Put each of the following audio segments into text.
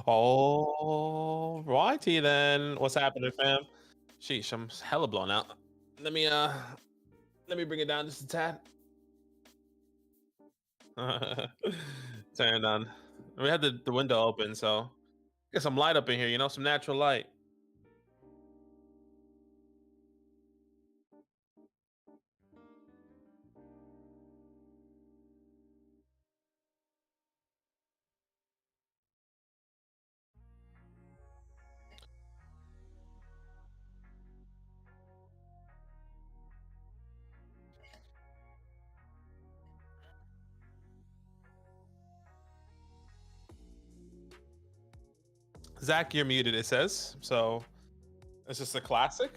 All righty then. What's happening, fam? Sheesh, I'm hella blown out. Let me uh let me bring it down just a tad. Turn it on. We had the window open, so get some light up in here, some natural light. Zach, you're muted, it says. So it's just a classic.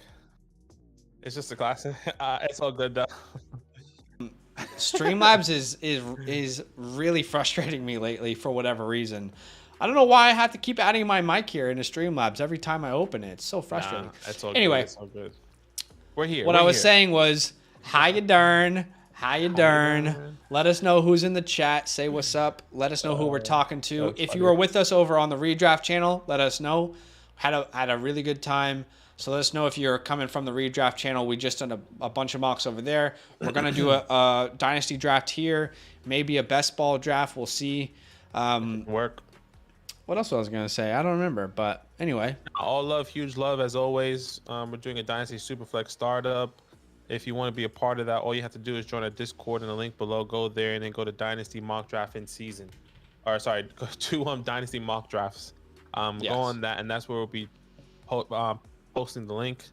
It's just a classic. It's all good though. Streamlabs is really frustrating me lately for whatever reason. I don't know why I have to keep adding my mic here into Streamlabs every time I open it. It's so frustrating. Nah, it's all Anyway, good. It's all good. We're here. what I was saying was, how you darn? How you darn? darn? Let us know who's in the chat. Say what's up. Let us know who we're talking to. that's If funny. you were with us over on the Redraft channel, let us know. Had a really good time. So let us know if you're coming from the Redraft channel. We just done a bunch of mocks over there. We're gonna do a dynasty draft here, maybe a best ball draft. We'll see. Work. What else was I gonna say? I don't remember. But anyway, All love, huge love as always. We're doing a Dynasty SuperFlex startup. If you want to be a part of that, all you have to do is join our Discord in the link below. Go there and then go to Dynasty Mock Draft in season. Or sorry, go to Dynasty Mock Drafts. Yes. Go on that, and that's where we'll be posting the link.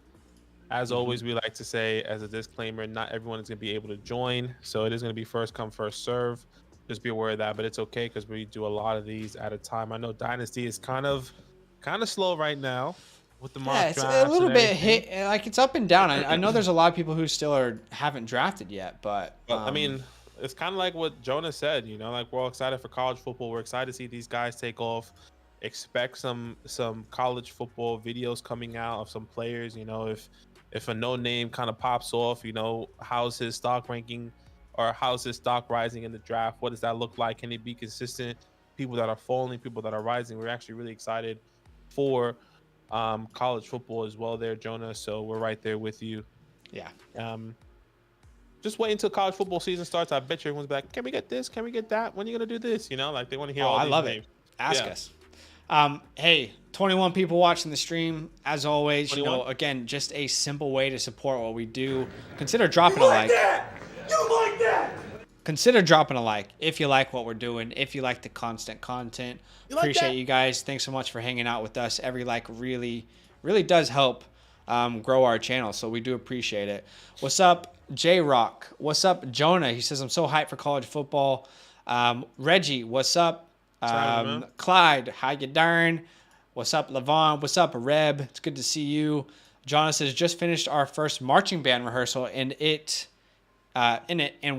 As always, we like to say as a disclaimer, not everyone is going to be able to join, so it is going to be first come, first serve. Just be aware of that, but it's okay because we do a lot of these at a time. I know Dynasty is kind of slow right now with the mock yeah, it's drafts a little and bit everything. hit. Like it's up and down. I know there's a lot of people who still haven't drafted yet, but But I mean, it's kind of like what Jonah said. Like we're all excited for college football. We're excited to see these guys take off. Expect some college football videos coming out of some players. If a no name kind of pops off, how's his stock ranking or how's his stock rising in the draft? What does that look like? Can it be consistent? People that are falling, people that are rising. We're actually really excited for college football as well there, Jonah. So we're right there with you. yeah. Just wait until college football season starts. I bet you everyone's like, can we get this? Can we get that? When are you gonna do this? Like they want to hear all I these love names. it. Ask Yeah. us. Hey, 21 people watching the stream. As always, 21? again, just a simple way to support what we do. Consider dropping a like. You like that? Consider dropping a like if you like what we're doing, if you like the constant content. like Appreciate that? you guys. Thanks so much for hanging out with us. Every like really does help grow our channel, so we do appreciate it. What's up, J-Rock? What's up, Jonah? He says, I'm so hyped for college football. Reggie, what's up? Excited, man. Clyde, how you darn? What's up, Levon? What's up, Reb? It's good to see you. Jonah says, just finished our first marching band rehearsal, and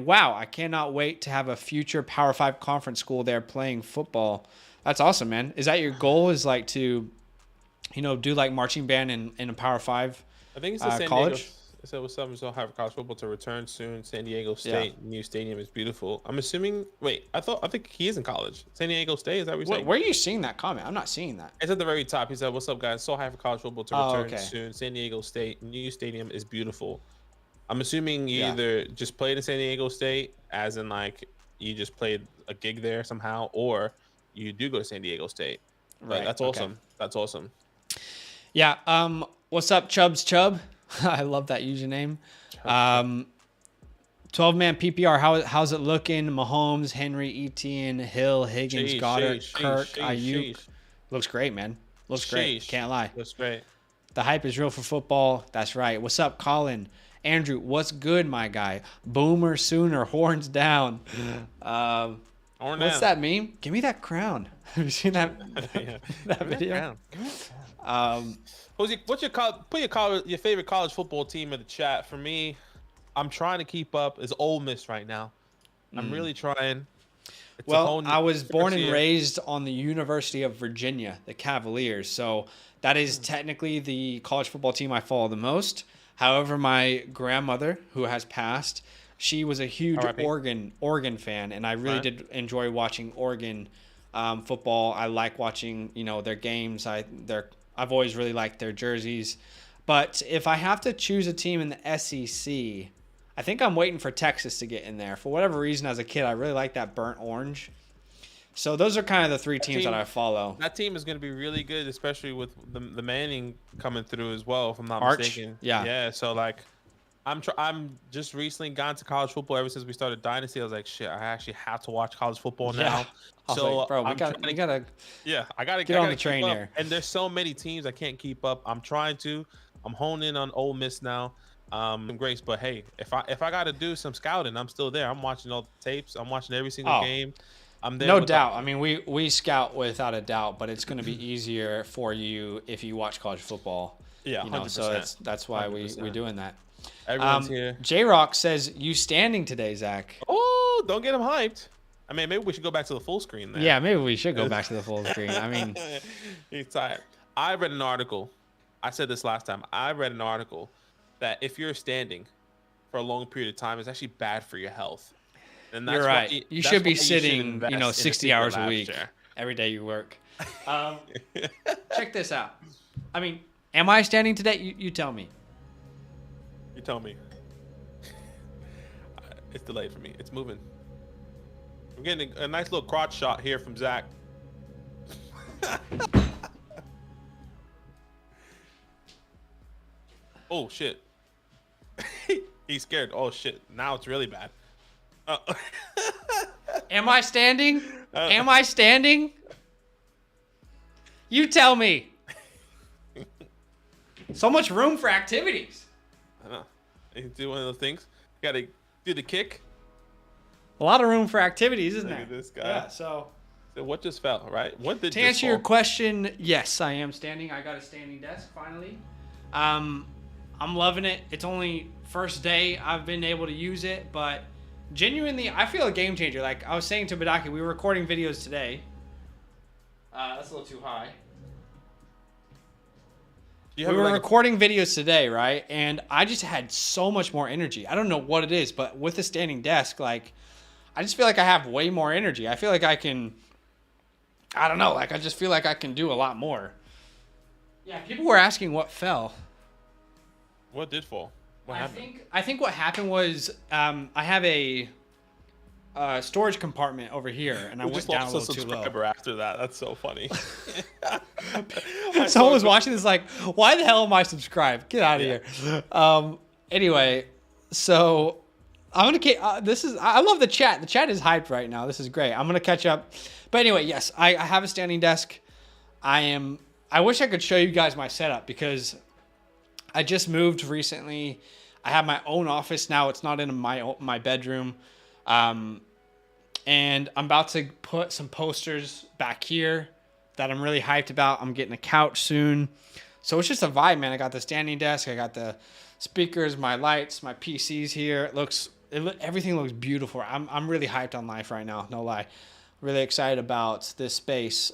wow, I cannot wait to have a future Power 5 conference school there playing football. That's awesome, man. Is that your goal, is like to do like marching band in a Power 5 I think it's the San college? Diego. It said what's up? So have college football to return soon. San Diego State new stadium is beautiful. I'm assuming. Wait, I think he is in college. San Diego State. Is that what you're saying? Where are you seeing that comment? I'm not seeing that. It's at the very top. He said, "What's up, guys? So high for college football to return okay. soon. San Diego State new stadium is beautiful." I'm assuming you Yeah. either just played in San Diego State, as in like you just played a gig there somehow, or you do go to San Diego State. But Right, that's okay. awesome. That's awesome. Yeah. What's up, Chubbs Chubb? I love that username. 12-man PPR. How's it looking? Mahomes, Henry, Etienne, Hill, Higgins, Sheesh, Goddard, sheesh, Kirk, sheesh, Ayuk. sheesh. Looks great, man. Looks great. Sheesh. Can't lie. That's great. The hype is real for football. That's right. What's up, Colin? Andrew, what's good, my guy? Boomer sooner, horns down. Or What's now. that meme? Give me that crown. Have you seen that, Yeah. that video? What's your favorite college football team in the chat? For me, I'm trying to keep up. Is Ole Miss right now? I'm really trying. It's a Well, whole new- I was born and year. raised on the University of Virginia, the Cavaliers. So that Hmm. is technically the college football team I follow the most. However, my grandmother, who has passed, she was a huge R.I.P. Oregon fan, and I really Right. did enjoy watching Oregon football. I like watching, their games. I've always really liked their jerseys. But if I have to choose a team in the SEC, I think I'm waiting for Texas to get in there. For whatever reason, as a kid, I really like that burnt orange. So those are kind of the three teams that I follow. That team is going to be really good, especially with the Manning coming through as well, if I'm not mistaken. Yeah. So like, I'm just recently gone to college football ever since we started Dynasty. I was like, shit, I actually have to watch college football now. So, like, bro, we gotta I gotta get on the train here. And there's so many teams I can't keep up. I'm trying to. I'm honing in on Ole Miss now. Grace, but hey, if I got to do some scouting, I'm still there. I'm watching all the tapes. I'm watching every single game. I'm there. No doubt. I mean, we scout without a doubt, but it's going to be easier for you if you watch college football. Yeah, 100%. So that's why we're doing that. Everyone's here. J-Rock says, you standing today, Zach? Oh, don't get him hyped. I mean, maybe we should go back to the full screen then. Yeah, maybe we should go back to the full screen. I mean, he's tired. I read an article. I said this last time. I read an article that if you're standing for a long period of time, it's actually bad for your health. And that's you're right. You should be sitting, 60 hours a week every day you work. Check this out. I mean, am I standing today? You tell me. You tell me. It's delayed for me. It's moving. I'm getting a nice little crotch shot here from Zach. Oh, shit. He's scared. Oh, shit. Now it's really bad. Am I standing? Am I standing? You tell me. So much room for activities. I know. You can do one of those things. You gotta do the kick. A lot of room for activities, isn't there? Look at this guy. Yeah, so what just fell, right? What did to answer your question, yes, I am standing. I got a standing desk finally. I'm loving it. It's only first day I've been able to use it, but genuinely, I feel a game changer. Like I was saying to Badaki, we were recording videos today. That's a little too high. We were recording videos today, right? And I just had so much more energy. I don't know what it is, but with a standing desk, like, I just feel like I have way more energy. I feel like I can, I don't know, like, I just feel like I can do a lot more. Yeah, people were asking what fell. What did fall? What happened? I think what happened was I have a storage compartment over here, and I went down a little too low. After that, that's so funny. Someone was watching this like, why the hell am I subscribed? Get out of here. Anyway, so I'm gonna I love the chat. The chat is hyped right now. This is great. I'm gonna catch up. But anyway, yes, I have a standing desk. I wish I could show you guys my setup because I just moved recently. I have my own office now. It's not in my bedroom. And I'm about to put some posters back here that I'm really hyped about. I'm getting a couch soon. So it's just a vibe, man. I got the standing desk. I got the speakers, my lights, my PCs here. Everything looks beautiful. I'm really hyped on life right now. No lie. Really excited about this space.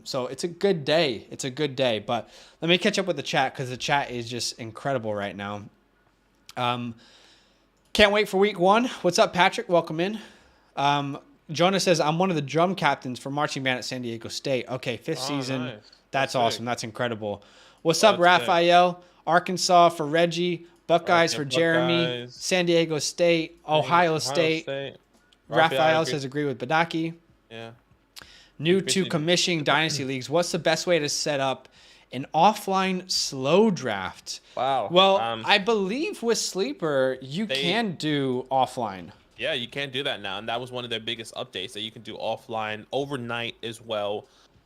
So it's a good day. It's a good day. But let me catch up with the chat because the chat is just incredible right now. Can't wait for week 1. What's up, Patrick? Welcome in. Jonah says, I'm one of the drum captains for marching band at San Diego State. Okay, 5th season. Nice. That's awesome. That's incredible. What's up, Raphael? Sick. Arkansas for Reggie. Buckeyes for Jeremy. San Diego State. Ohio State. Raphael says, agree with Badaki. Yeah. New to commissioning Dynasty Leagues. What's the best way to set up an offline slow draft? Wow. Well, I believe with Sleeper, you can do offline. Yeah, you can do that now. And that was one of their biggest updates, that you can do offline overnight as well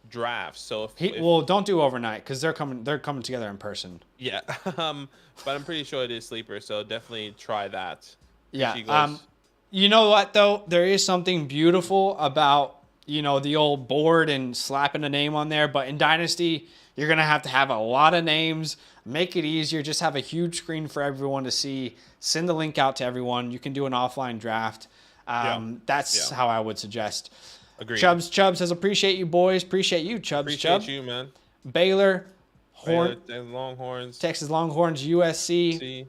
drafts. So well, don't do overnight because they're coming together in person. Yeah. But I'm pretty sure it is Sleeper, so definitely try that. Yeah. You know what though? There is something beautiful about, the old board and slapping a name on there, but in Dynasty, you're going to have a lot of names. Make it easier. Just have a huge screen for everyone to see. Send the link out to everyone. You can do an offline draft. That's how I would suggest. Agreed. Chubbs says, appreciate you, boys. Appreciate you, Chubbs. Appreciate you, man. Baylor, Longhorns. Texas Longhorns, USC.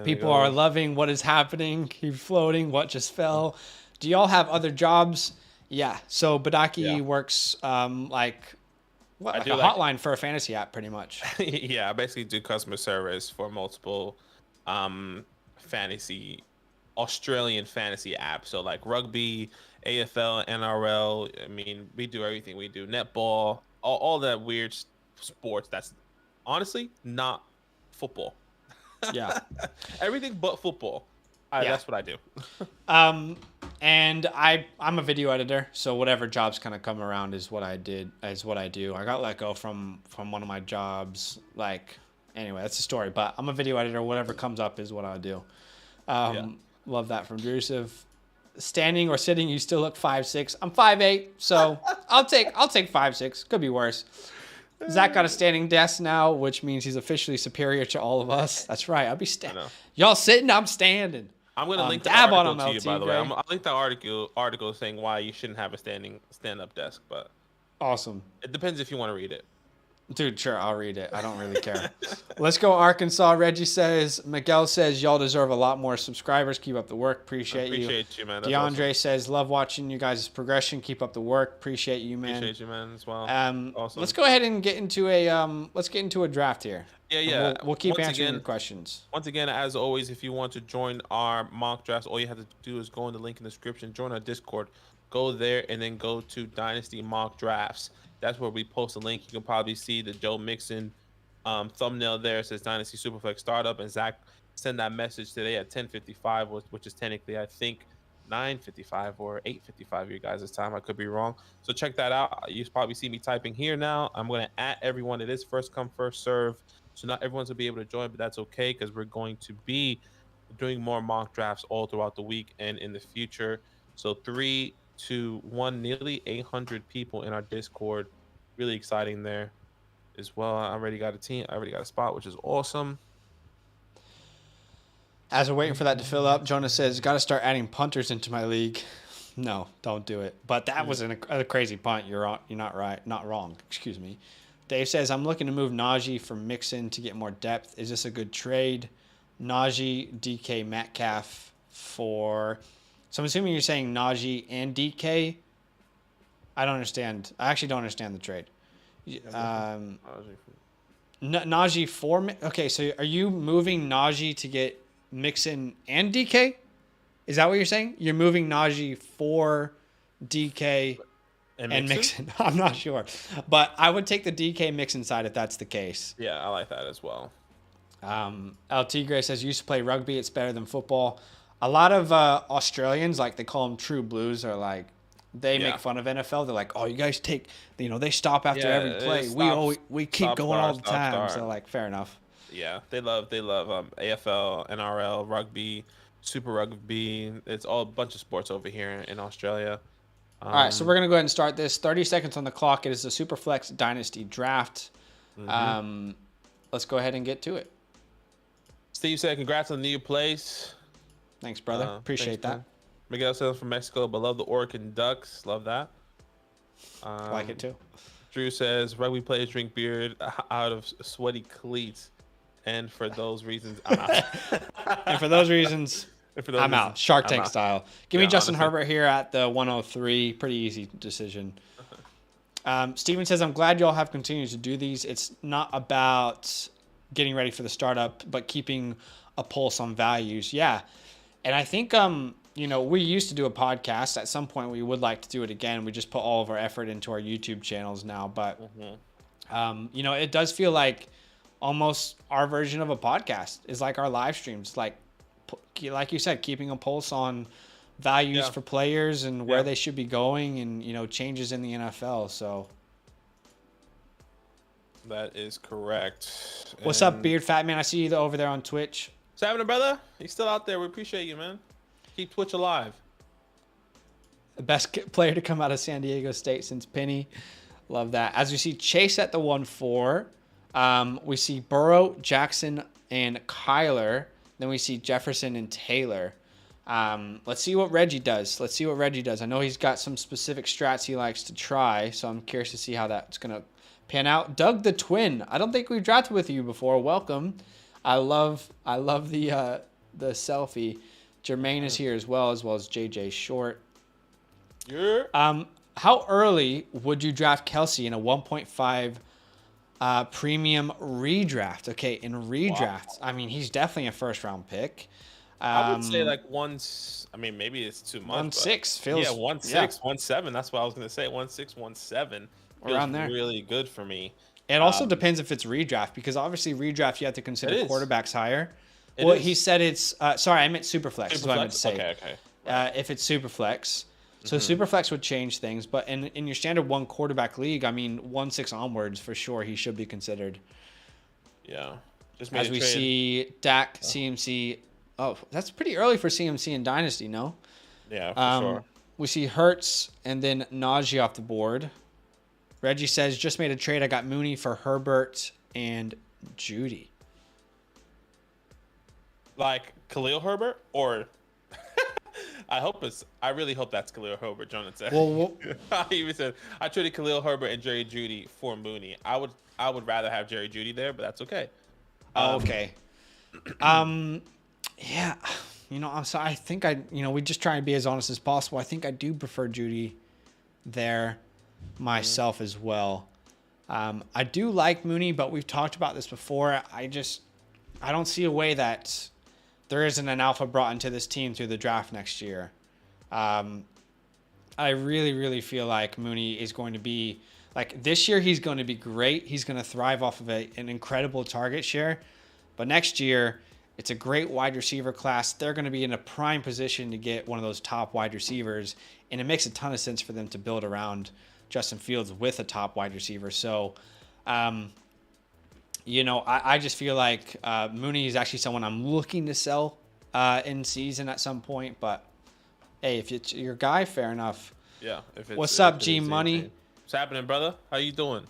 People are loving what is happening. Keep floating. What just fell. Do y'all have other jobs? Yeah. So Badaki Yeah. works like what, I like do a like hotline for a fantasy app, pretty much. yeah, I basically do customer service for multiple fantasy Australian fantasy apps. So like rugby, AFL, NRL. I mean, we do everything. We do netball, all that weird sports that's honestly not football. Yeah. Everything but football. Yeah. That's what I do. And I'm a video editor, so whatever jobs kind of come around is what I do. I got let go from one of my jobs. Like, anyway, that's the story. But I'm a video editor. Whatever comes up is what I do. Yeah. Love that from Drusiv. Standing or sitting, you still look 5'6". I'm 5'8", so I'll take 5'6". Could be worse. Zach got a standing desk now, which means he's officially superior to all of us. That's right. I'll be standing. Y'all sitting, I'm standing. I'm gonna link the dab on article him, to you, LT, by the way. Gray. I'll link the article saying why you shouldn't have a stand-up desk, but Awesome. it depends if you want to read it. Dude, sure, I'll read it. I don't really care. Let's go Arkansas. Reggie says, Miguel says, y'all deserve a lot more subscribers. Keep up the work. Appreciate you, man. That's DeAndre awesome. says, love watching you guys' progression. Keep up the work. Appreciate you, man. Appreciate you, man, as well. Awesome. Let's go ahead and get into a draft here. Yeah. We'll keep Once answering again, your questions. Once again, as always, if you want to join our mock drafts, all you have to do is go in the link in the description, join our Discord, go there, and then go to Dynasty Mock Drafts. That's where we post a link. You can probably see the Joe Mixon thumbnail there. It says Dynasty SuperFlex Startup, and Zach sent that message today at 10:55, which is technically, I think, 9:55 or 8:55 your guys' time. I could be wrong. So check that out. You probably see me typing here now. I'm going to add everyone. It is first come, first serve. So not everyone's going to be able to join, but that's okay because we're going to be doing more mock drafts all throughout the week and in the future. So 3, 2, 1, nearly 800 people in our Discord. Really exciting there as well. I already got a team. I already got a spot, which is awesome. As we're waiting for that to fill up, Jonah says, got to start adding punters into my league. No, don't do it. But that was a crazy punt. You're not right. Not wrong. Excuse me. Dave says, I'm looking to move Najee for Mixon to get more depth. Is this a good trade? Najee, DK, Metcalf for... So I'm assuming you're saying Najee and DK. I don't understand. I actually don't understand the trade. Najee for... Okay, so are you moving Najee to get Mixon and DK? Is that what you're saying? You're moving Najee for DK and Mixon? I'm not sure. But I would take the DK Mixon side if that's the case. Yeah, I like that as well. LT Gray says, used to play rugby. It's better than football. A lot of Australians, like they call them true blues, are like, they make fun of NFL. They're like, oh, you guys take, they stop after every play. We keep going all the time. So like, fair enough. Yeah, they love AFL, NRL, rugby, Super Rugby. It's all a bunch of sports over here in Australia. All right, so we're going to go ahead and start this. 30 seconds on the clock. It is the SuperFlex Dynasty Draft. Let's go ahead and get to it. Steve said, congrats on the new place. Thanks, brother. Appreciate that. Miguel says from Mexico, but love the Oregon Ducks. Love that. Like it too. Drew says, rugby players drink beer out of sweaty cleats. And for those reasons, I'm out. And for those reasons, I'm out. Shark Tank style. Give me Justin Herbert here at the 103. Pretty easy decision. Steven says, I'm glad y'all have continued to do these. It's not about getting ready for the startup, but keeping a pulse on values. Yeah. And I think, we used to do a podcast. At some point, we would like to do it again. We just put all of our effort into our YouTube channels now. But, it does feel like almost our version of a podcast is like our live streams. Like you said, keeping a pulse on values for players and where they should be going and, changes in the NFL. So that is correct. What's up, Beard Fat Man? I see you over there on Twitch. What's happening, brother? You still out there. We appreciate you, man. Keep Twitch alive. The best player to come out of San Diego State since Penny. Love that. As we see Chase at the 1-4. We see Burrow, Jackson, and Kyler. Then we see Jefferson and Taylor. Let's see what Reggie does. I know he's got some specific strats he likes to try, so I'm curious to see how that's going to pan out. Doug the Twin. I don't think we've drafted with you before. Welcome. I love the selfie. Jermaine is here as well as JJ Short. How early would you draft Kelsey in a 1.5 premium redraft? Okay, in redrafts, I mean, he's definitely a first round pick. I would say like once. I mean, maybe it's too much. 1.6 feels 1.6, 1.7. That's what I was gonna say. 1.6, 1.7 feels around there. really good for me. It also depends if it's redraft, because obviously redraft you have to consider quarterbacks higher. He said it's sorry, I meant superflex. Is what I meant to say. Okay. If it's superflex, so superflex would change things. But in your standard one quarterback league, I mean 1.6 onwards for sure, he should be considered. Yeah, just as we see Dak, CMC. Oh, that's pretty early for CMC in Dynasty, no? Yeah, for sure. We see Hurts and then Najee off the board. Reggie says, just made a trade. I got Mooney for Herbert and Judy. Like Khalil Herbert, or I really hope that's Khalil Herbert. Jonathan said. Well, he even said I traded Khalil Herbert and Jerry Judy for Mooney. I would rather have Jerry Judy there, but that's okay. Okay. Yeah, I'm sorry. I think we just try and be as honest as possible. I think I do prefer Judy there myself as well. I do like Mooney, but we've talked about this before. I don't see a way that there isn't an alpha brought into this team through the draft next year. I really, really feel like Mooney is going to be like this year. He's going to be great. He's going to thrive off of an incredible target share, but next year, it's a great wide receiver class. They're going to be in a prime position to get one of those top wide receivers, and it makes a ton of sense for them to build around Justin Fields with a top wide receiver. So, I just feel like Mooney is actually someone I'm looking to sell in season at some point. But, hey, if it's your guy, fair enough. Yeah. What's up, G Money? What's happening, brother? How you doing?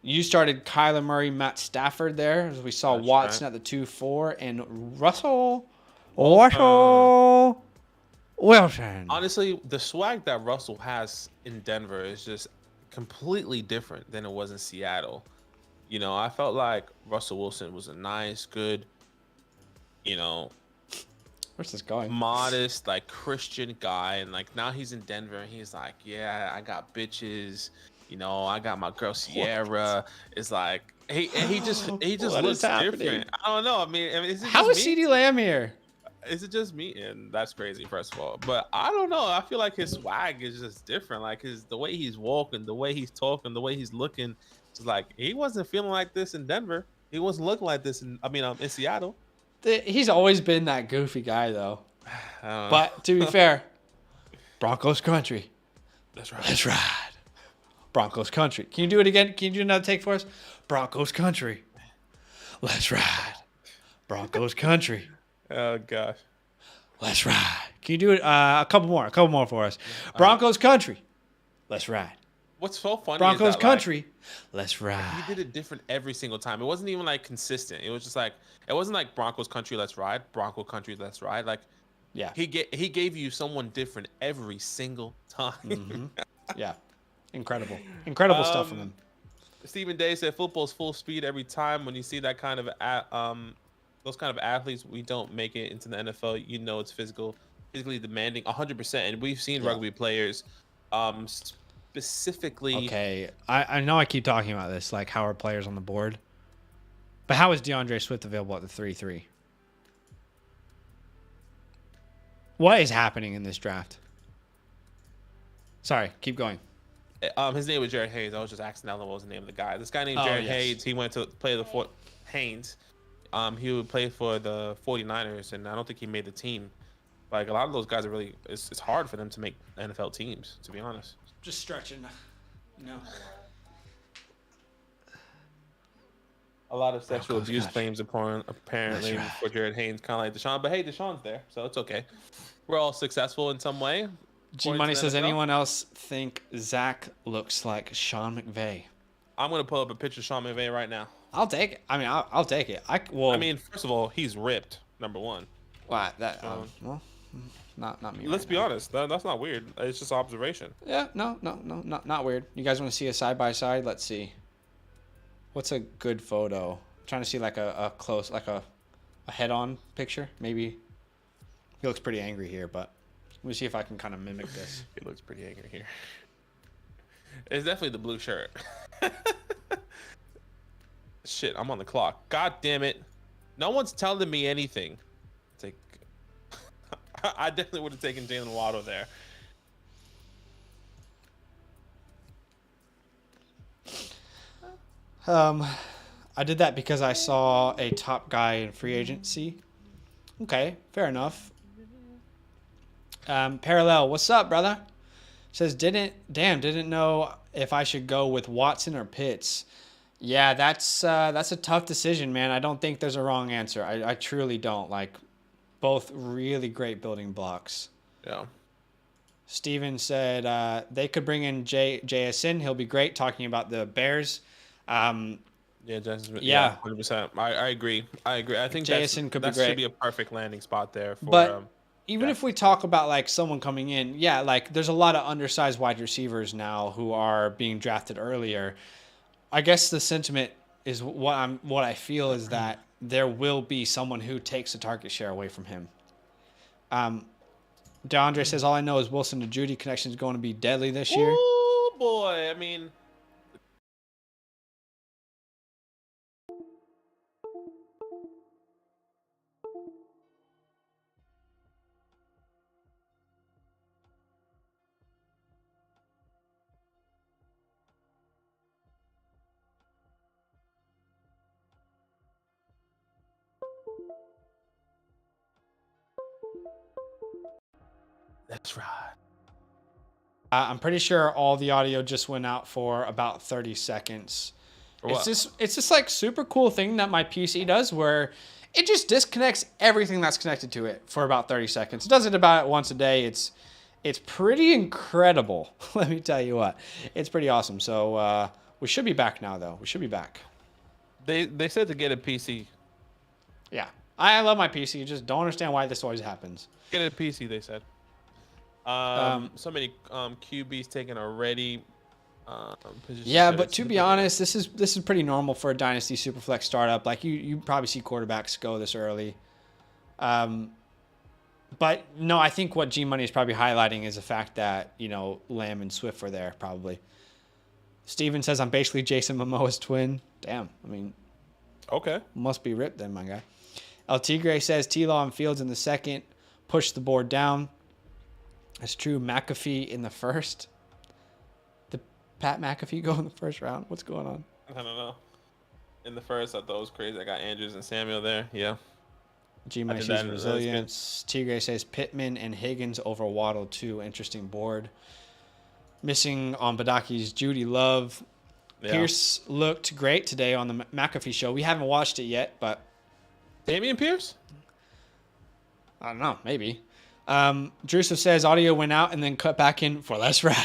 You started Kyler Murray, Matt Stafford there, as we saw Watson at the 2-4, and Russell Wilson. Honestly, the swag that Russell has in Denver is just completely different than it was in Seattle. I felt like Russell Wilson was a nice, good, where's this going? Modest, like Christian guy, and like now he's in Denver, and he's like, yeah, I got bitches. I got my girl Sierra. It's like he just looks different. I don't know. I mean, is it how is CeeDee Lamb here? Is it just me? And that's crazy, first of all. But I don't know. I feel like his swag is just different. Like the way he's walking, the way he's talking, the way he's looking. It's like he wasn't feeling like this in Denver. He wasn't looking like this in Seattle. He's always been that goofy guy, though. But to be fair, Broncos country. That's right. Let's ride. Broncos country. Can you do it again? Can you do another take for us? Broncos country. Let's ride. Broncos country. Oh gosh. Let's ride. Can you do it a couple more for us? Broncos country. Let's ride. What's so funny Broncos is that, country. Let's ride. He did it different every single time. It wasn't even like consistent. It was just like it wasn't like Broncos country, let's ride. Bronco country, let's ride. Like yeah. He gave you someone different every single time. Mm-hmm. Yeah. Incredible stuff from him. Stephen Day said football's full speed every time. When you see that kind of those kind of athletes, we don't make it into the NFL. It's physically demanding 100%. And we've seen rugby players specifically. Okay, I know I keep talking about this, like how are players on the board, but how is DeAndre Swift available at the 3-3? What is happening in this draft? Sorry, keep going. His name was Jared Hayes. I was just asking what was the name of the guy. This guy named Jared Hayes. He went to play Haynes. He would play for the 49ers, and I don't think he made the team. Like a lot of those guys are really, it's hard for them to make NFL teams, to be honest. Just stretching. A lot of sexual abuse claims apparently for Jared Haynes, kind of like Deshaun. But hey, Deshaun's there, so it's okay. We're all successful in some way. G Money says, anyone else think Zach looks like Sean McVay? I'm gonna pull up a picture of Sean McVay right now. I'll take it. I mean, I'll take it. I mean, first of all, he's ripped. Number one. What? Well, not me. Let's be honest. That's not weird. It's just observation. Yeah. No. Not weird. You guys want to see a side by side? Let's see. What's a good photo? I'm trying to see like a close, like a head-on picture. Maybe he looks pretty angry here, but Let me see if I can kind of mimic this. He looks pretty angry here. It's definitely the blue shirt. Shit, I'm on the clock. God damn it. No one's telling me anything. Take. I definitely would have taken Jalen Waddle there. I did that because I saw a top guy in free agency. Okay, fair enough. Parallel, what's up, brother? Says didn't know if I should go with Watson or Pitts. Yeah, that's a tough decision, man. I don't think there's a wrong answer. I truly don't. Like, both really great building blocks. Yeah. Steven said they could bring in JSN. He'll be great, talking about the Bears. Yeah, yeah, 100%. I agree. I think JSN could be that great. Should be a perfect landing spot there for. But even if we talk about like someone coming in, yeah, like there's a lot of undersized wide receivers now who are being drafted earlier. I guess the sentiment is what I feel is that there will be someone who takes the target share away from him. DeAndre says all I know is Wilson to Judy connection is going to be deadly this year. Oh boy, I mean. That's right. I'm pretty sure all the audio just went out for about 30 seconds. It's just like super cool thing that my PC does where it just disconnects everything that's connected to it for about 30 seconds. It does it about once a day. It's pretty incredible. Let me tell you what. It's pretty awesome. So we should be back now though. We should be back. They said to get a PC. Yeah. I love my PC. Just don't understand why this always happens. Get a PC, they said. So many QBs taken already. Yeah, but to be honest, this is pretty normal for a Dynasty SuperFlex startup. Like you probably see quarterbacks go this early. But no, I think what G Money is probably highlighting is the fact that, you know, Lamb and Swift were there probably. Steven says I'm basically Jason Momoa's twin. Damn, I mean, okay, must be ripped then, my guy. El Tigre says T-Law and Fields in the second, push the board down. That's true. McAfee in the first. Did Pat McAfee go in the first round? What's going on? I don't know. In the first, I thought it was crazy. I got Andrews and Samuel there. Yeah. G-Money sees resilience. Tigre says Pittman and Higgins over Waddle too. Interesting board. Missing on Badaki's Judy Love. Yeah. Pierce looked great today on the McAfee show. We haven't watched it yet, but Damian Pierce? I don't know. Maybe. Druso says audio went out and then cut back in for Let's Ride.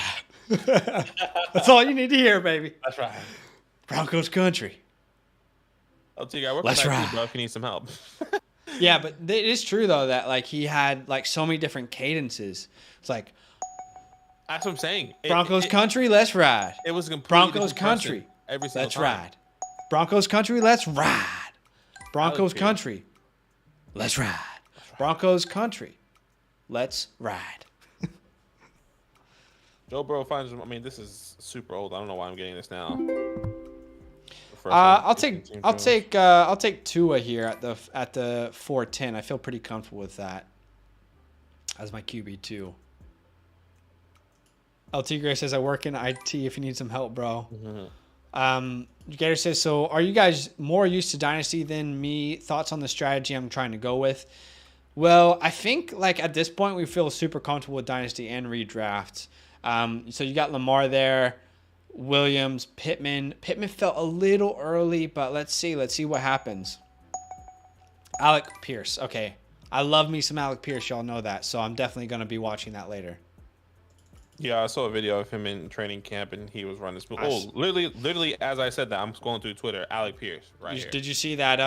That's all you need to hear, baby. That's right. Broncos country. I'll take you. Let's ride, bro, if you need some help. Yeah, but it is true though that like he had like so many different cadences. It's like that's what I'm saying. Broncos country, let's ride. It was a completely Broncos country. Every single let's time. Ride. Broncos country, let's ride. Broncos country, let's ride. Broncos country, let's ride. Joe Burrow finds. I mean, this is super old. I don't know why I'm getting this now. I'll take Tua here at the 410. I feel pretty comfortable with that as my QB2. El Tigre says I work in IT if you need some help, bro. Mm-hmm. Gator says, so are you guys more used to Dynasty than me? Thoughts on the strategy I'm trying to go with? Well, I think like at this point we feel super comfortable with Dynasty and redraft. So you got Lamar there, Williams, Pittman. Pittman felt a little early, but let's see what happens. Alec Pierce. Okay. I love me some Alec Pierce. Y'all know that. So I'm definitely going to be watching that later. Yeah, I saw a video of him in training camp, and he was running smooth. Oh, literally, as I said that, I'm scrolling through Twitter. Alec Pierce, here. Did you see that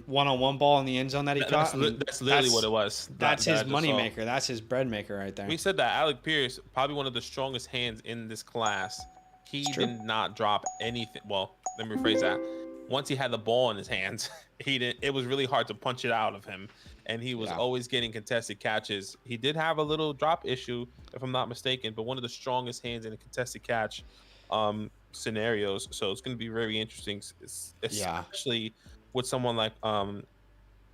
one-on-one ball in the end zone that he caught? That's literally what it was. That's his money maker. That's his bread maker right there. We said that Alec Pierce, probably one of the strongest hands in this class. He did not drop anything. Well, let me rephrase that. Once he had the ball in his hands, he didn't. It was really hard to punch it out of him. and he was Yeah. always getting contested catches. He did have a little drop issue, if I'm not mistaken, but one of the strongest hands in a contested catch scenarios. So it's going to be very interesting, Yeah. especially with someone like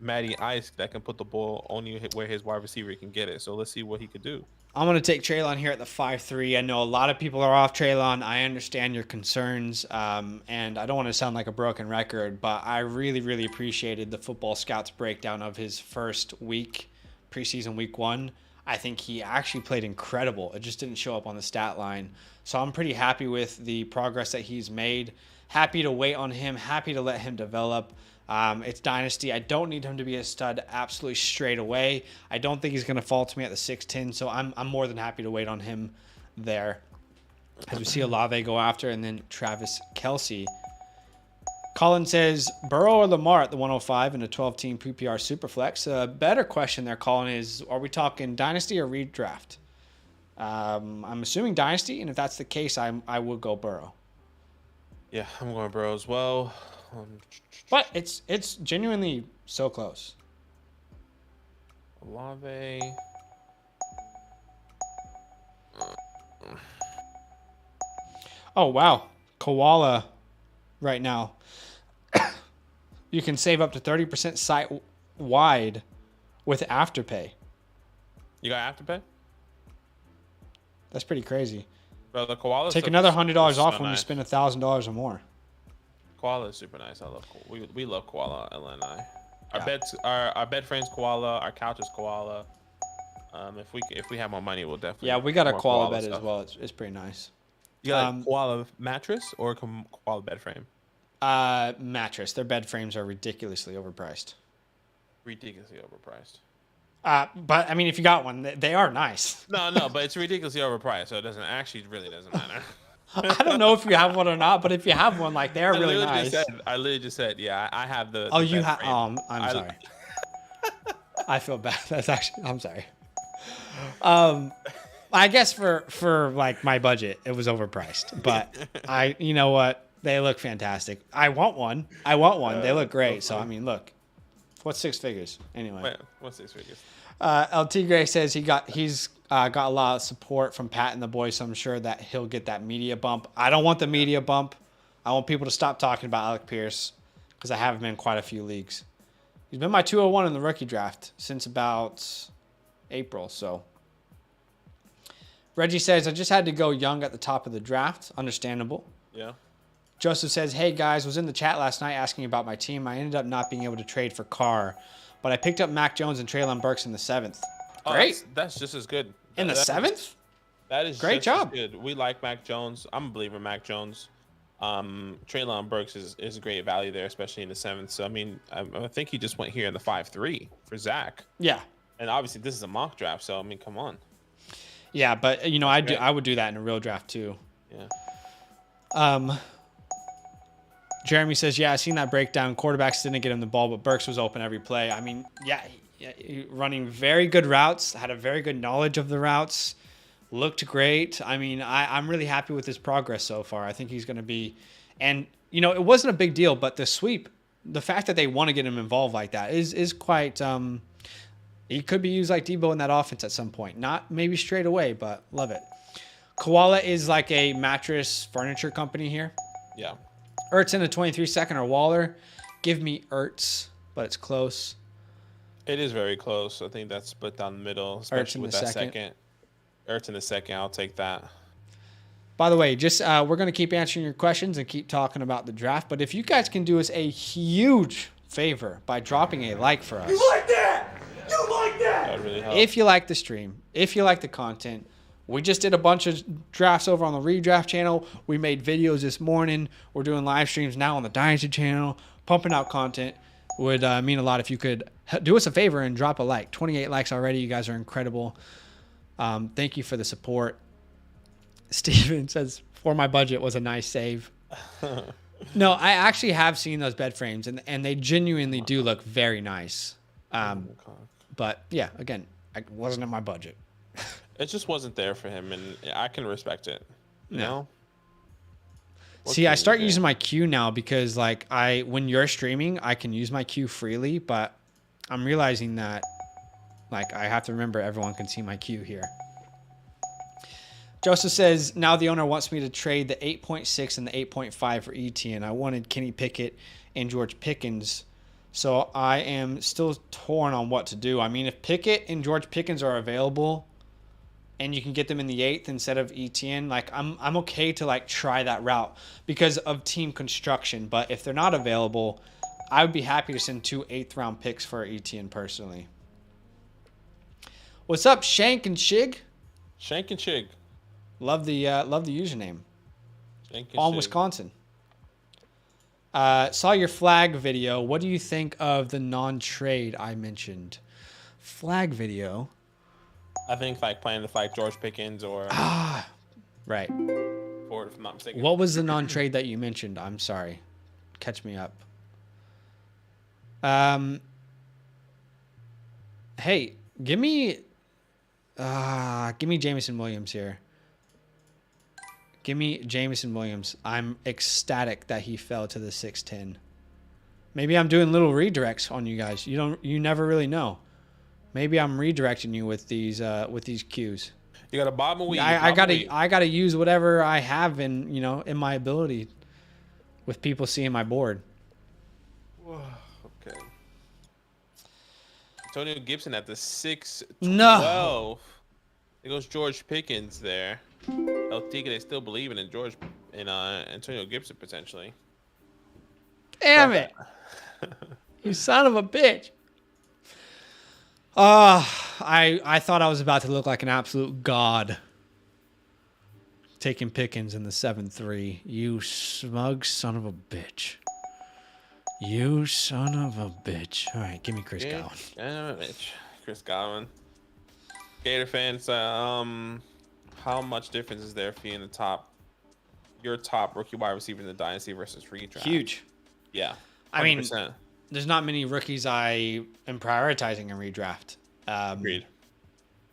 Matty Ice that can put the ball only where his wide receiver can get it. So let's see what he could do. I'm going to take Traylon here at the 5-3. I know a lot of people are off Traylon. I understand your concerns, and I don't want to sound like a broken record, but I really, really appreciated the Football Scouts breakdown of his first week, preseason week 1. I think he actually played incredible. It just didn't show up on the stat line. So I'm pretty happy with the progress that he's made. Happy to wait on him. Happy to let him develop. It's Dynasty. I don't need him to be a stud absolutely straight away. I don't think he's going to fall to me at the 6'10", so I'm more than happy to wait on him there. As we see Olave go after, and then Travis Kelce. Colin says, Burrow or Lamar at the 105 in a 12-team PPR Superflex. A better question there, Colin, is are we talking Dynasty or redraft? I'm assuming Dynasty, and if that's the case, I would go Burrow. Yeah, I'm going Burrow as well. But it's genuinely so close. Olave. Oh, wow. Koala right now. You can save up to 30% site-wide with Afterpay. You got Afterpay? That's pretty crazy. Bro, the koala. Take another $100 off when you spend $1,000 or more. Koala is super nice. I love we love koala. Ella and I. Our Yeah. beds, our bed frames koala. Our couch is koala. If we have more money, we'll definitely. Yeah, we got a more koala bed stuff. as well. It's pretty nice. You got a koala mattress or a koala bed frame? Mattress. Their bed frames are ridiculously overpriced. Ridiculously overpriced. But I mean, if you got one, they are nice. No, but it's ridiculously overpriced, so it really doesn't matter. I don't know if you have one or not, but if you have one, like they're really nice. I literally just said, yeah, I have the. Oh, the you bed have. frame. I'm sorry. I feel bad. That's actually. I'm sorry. I guess for like my budget, it was overpriced, but you know what? They look fantastic. I want one. They look great. So I mean, look, what's 6 figures anyway? Wait, what's 6 figures? El Tigre says he's got a lot of support from Pat and the boys, so I'm sure that he'll get that media bump. I don't want the media bump. I want people to stop talking about Alec Pierce because I have him in quite a few leagues. He's been my 201 in the rookie draft since about April. So Reggie says, I just had to go young at the top of the draft. Understandable. Yeah. Joseph says, hey guys, was in the chat last night asking about my team. I ended up not being able to trade for Carr, but I picked up Mac Jones and Treylon Burks in the 7th. Great. That's just as good. In the 7th? That is great just job. As good. We like Mac Jones. I'm a believer in Mac Jones. Treylon Burks is a great value there, especially in the 7th. So I mean, I think he just went here in the 5-3 for Zach. Yeah. And obviously this is a mock draft, so I mean, come on. Yeah, but you know, I would do that in a real draft too. Yeah. Jeremy says, yeah, I seen that breakdown. Quarterbacks didn't get him the ball, but Burks was open every play. I mean, yeah, running very good routes, had a very good knowledge of the routes, looked great. I mean, I'm really happy with his progress so far. I think he's going to be, and you know, it wasn't a big deal, but the sweep, the fact that they want to get him involved like that is quite, he could be used like Debo in that offense at some point. Not maybe straight away, but love it. Koala is like a mattress furniture company here. Yeah. Ertz in the 23-second or Waller. Give me Ertz, but it's close. It is very close. I think that's split down the middle, especially with that second. Ertz in the second, I'll take that. By the way, just we're going to keep answering your questions and keep talking about the draft. But if you guys can do us a huge favor by dropping a like for us. You like that? You like that? That would really help. If you like the stream, if you like the content, we just did a bunch of drafts over on the Redraft channel. We made videos this morning. We're doing live streams now on the Dynasty channel, pumping out content. Would mean a lot if you could do us a favor and drop a like. 28 likes already. You guys are incredible. Thank you for the support. Steven says, for my budget was a nice save. No, I actually have seen those bed frames, and they genuinely do look very nice. But, yeah, again, it wasn't in my budget. It just wasn't there for him, and I can respect it. You know? See, I start using my queue now because, like, when you're streaming, I can use my queue freely, but I'm realizing that, like, I have to remember everyone can see my queue here. Joseph says, now the owner wants me to trade the 8.6 and the 8.5 for ETN. I wanted Kenny Pickett and George Pickens, so I am still torn on what to do. I mean, if Pickett and George Pickens are available and you can get them in the 8th instead of ETN, like, I'm okay to, like, try that route because of team construction. But if they're not available, I would be happy to send 2 8th-round picks for ETN personally. What's up, Shank and Shig? Shank and Chig. Love the username. Shank and On Chig. Wisconsin. Saw your flag video. What do you think of the non-trade I mentioned? Flag video. I think like playing the like George Pickens or Right. Ford, if I'm not mistaken. What was the non-trade that you mentioned? I'm sorry. Catch me up. Hey, give me Jameson Williams here. Give me Jameson Williams. I'm ecstatic that he fell to the 6'10". Maybe I'm doing little redirects on you guys. You never really know. Maybe I'm redirecting you with these cues. You got a Bob and Weed. I gotta use whatever I have in my ability with people seeing my board. Okay. Antonio Gibson at the 6'12". No. There goes George Pickens there. El Tigre still believing in Antonio Gibson potentially. Damn it. You son of a bitch. I thought I was about to look like an absolute god. Taking Pickens in the 7-3. You smug son of a bitch. You son of a bitch. All right, give me Chris Godwin. Chris Godwin. Gator fans, how much difference is there for you in your top rookie wide receiver in the Dynasty versus redraft? Huge. Yeah. 100%. I mean, there's not many rookies I am prioritizing in redraft. Agreed.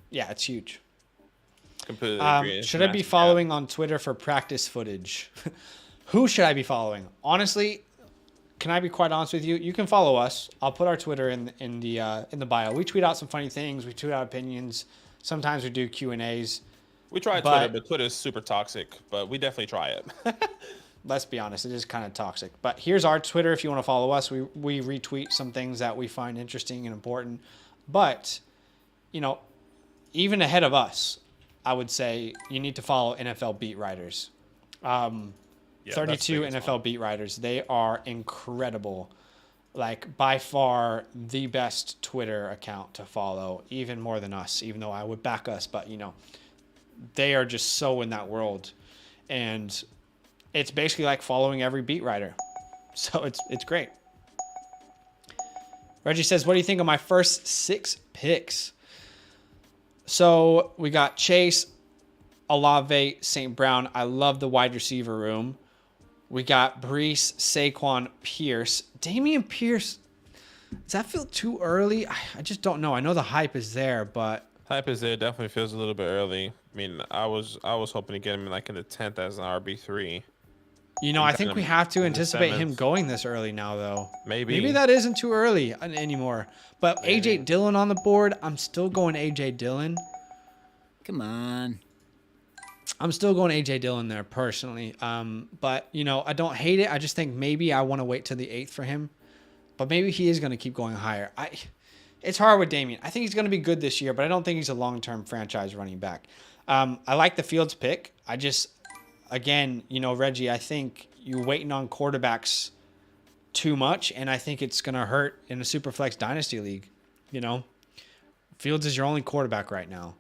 Yeah, it's huge. Completely agree. Should I be following on Twitter for practice footage? Who should I be following? Honestly, can I be quite honest with you? You can follow us. I'll put our Twitter in the bio. We tweet out some funny things. We tweet out opinions. Sometimes we do Q&As. We try Twitter, but Twitter is super toxic. But we definitely try it. Let's be honest, it is kind of toxic. But here's our Twitter if you want to follow us. We retweet some things that we find interesting and important. But, even ahead of us, I would say you need to follow NFL beat writers. 32 NFL beat writers. They are incredible. Like, by far the best Twitter account to follow, even more than us, even though I would back us. But, they are just so in that world. And it's basically like following every beat writer. So it's great. Reggie says, what do you think of my first 6 picks? So we got Chase, Olave, St. Brown. I love the wide receiver room. We got Brees, Saquon, Pierce. Damian Pierce, does that feel too early? I just don't know. I know the hype is there, but... Hype is there. Definitely feels a little bit early. I mean, I was hoping to get him in the 10th as an RB3. I think we have to anticipate him going this early now, though. Maybe that isn't too early anymore. But A.J. Dillon on the board, I'm still going A.J. Dillon. Come on. I'm still going A.J. Dillon there personally. But, I don't hate it. I just think maybe I want to wait till the 8th for him. But maybe he is going to keep going higher. It's hard with Damian. I think he's going to be good this year, but I don't think he's a long-term franchise running back. I like the Fields pick. Again, Reggie, I think you're waiting on quarterbacks too much, and I think it's going to hurt in a SuperFlex Dynasty League. Fields is your only quarterback right now,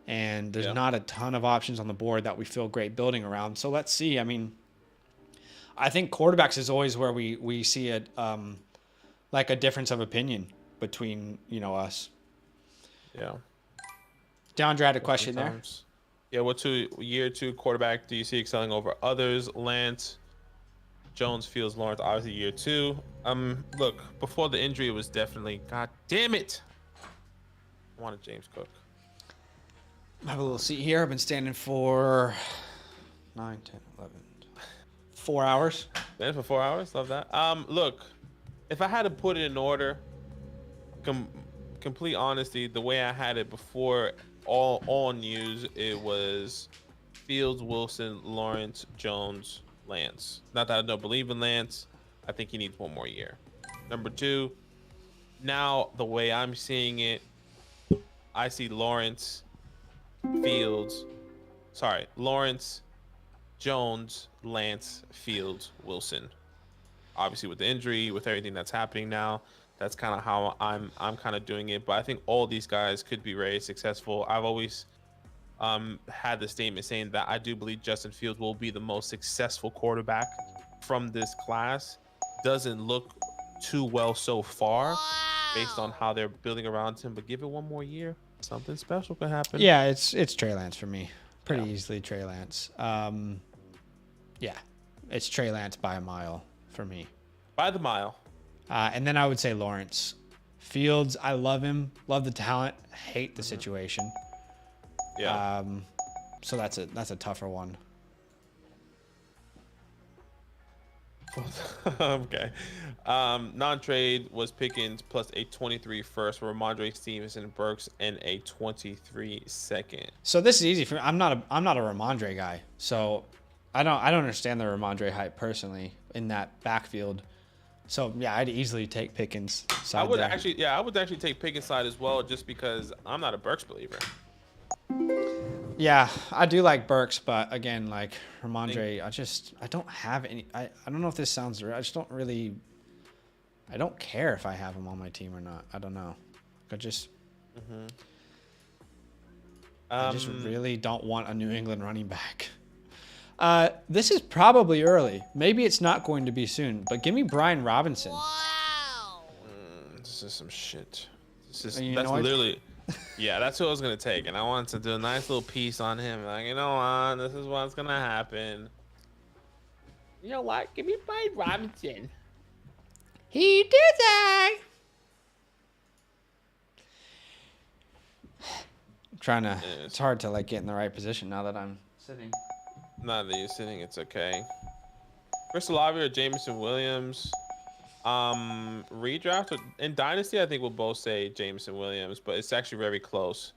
and there's not a ton of options on the board that we feel great building around. So let's see. I mean, I think quarterbacks is always where we see it, like a difference of opinion between, us. Yeah. DeAndre had a question there. Yeah, what year 2 quarterback do you see excelling over others? Lance, Jones, Fields, Lawrence, obviously year 2. Look, before the injury, it was definitely, God damn it, I wanted James Cook. I have a little seat here. I've been standing for 9, 10, 11, 4 hours. Standing for 4 hours, love that. Look, if I had to put it in order, complete honesty, the way I had it before all news, it was Fields, Wilson, Lawrence, Jones, Lance. Not that I don't believe in Lance. I think he needs one more year. Number two, now the way I'm seeing it, I see Lawrence, Jones, Lance, Fields, Wilson. Obviously with the injury, with everything that's happening now, that's kind of how I'm kind of doing it. But I think all these guys could be very successful. I've always had the statement saying that I do believe Justin Fields will be the most successful quarterback from this class. Doesn't look too well so far based on how they're building around him, but give it one more year, something special could happen. Yeah, it's Trey Lance for me. Pretty easily Trey Lance. Yeah, it's Trey Lance by a mile for me. By the mile. And then I would say Lawrence. Fields, I love him, love the talent, hate the situation. Yeah. So that's a tougher one. Okay. Non-trade was Pickens plus a 23 first for Ramondre Stevenson, Burks, and a 23 second. So this is easy for me. I'm not a Ramondre guy. So I don't understand the Ramondre hype personally in that backfield. So yeah, I'd easily take Pickens side I would there. actually take Pickens side as well, just because I'm not a Burks believer. Yeah, I do like Burks, but again, like Ramondre, I don't have any. I don't know if this sounds right. I don't care if I have him on my team or not. I don't know. I just really don't want a New England running back. This is probably early. Maybe it's not going to be soon, but give me Brian Robinson. Wow. This is some shit. That's literally. Yeah, that's who I was gonna take, and I wanted to do a nice little piece on him. Like, you know what? This is what's gonna happen. You know what? Give me Brian Robinson. He did that. I'm trying to. It's hard to like get in the right position now that I'm sitting. Now that you're sitting, it's okay. Chris Olave or Jameson Williams. Redraft in Dynasty, I think we'll both say Jameson Williams, but it's actually very close.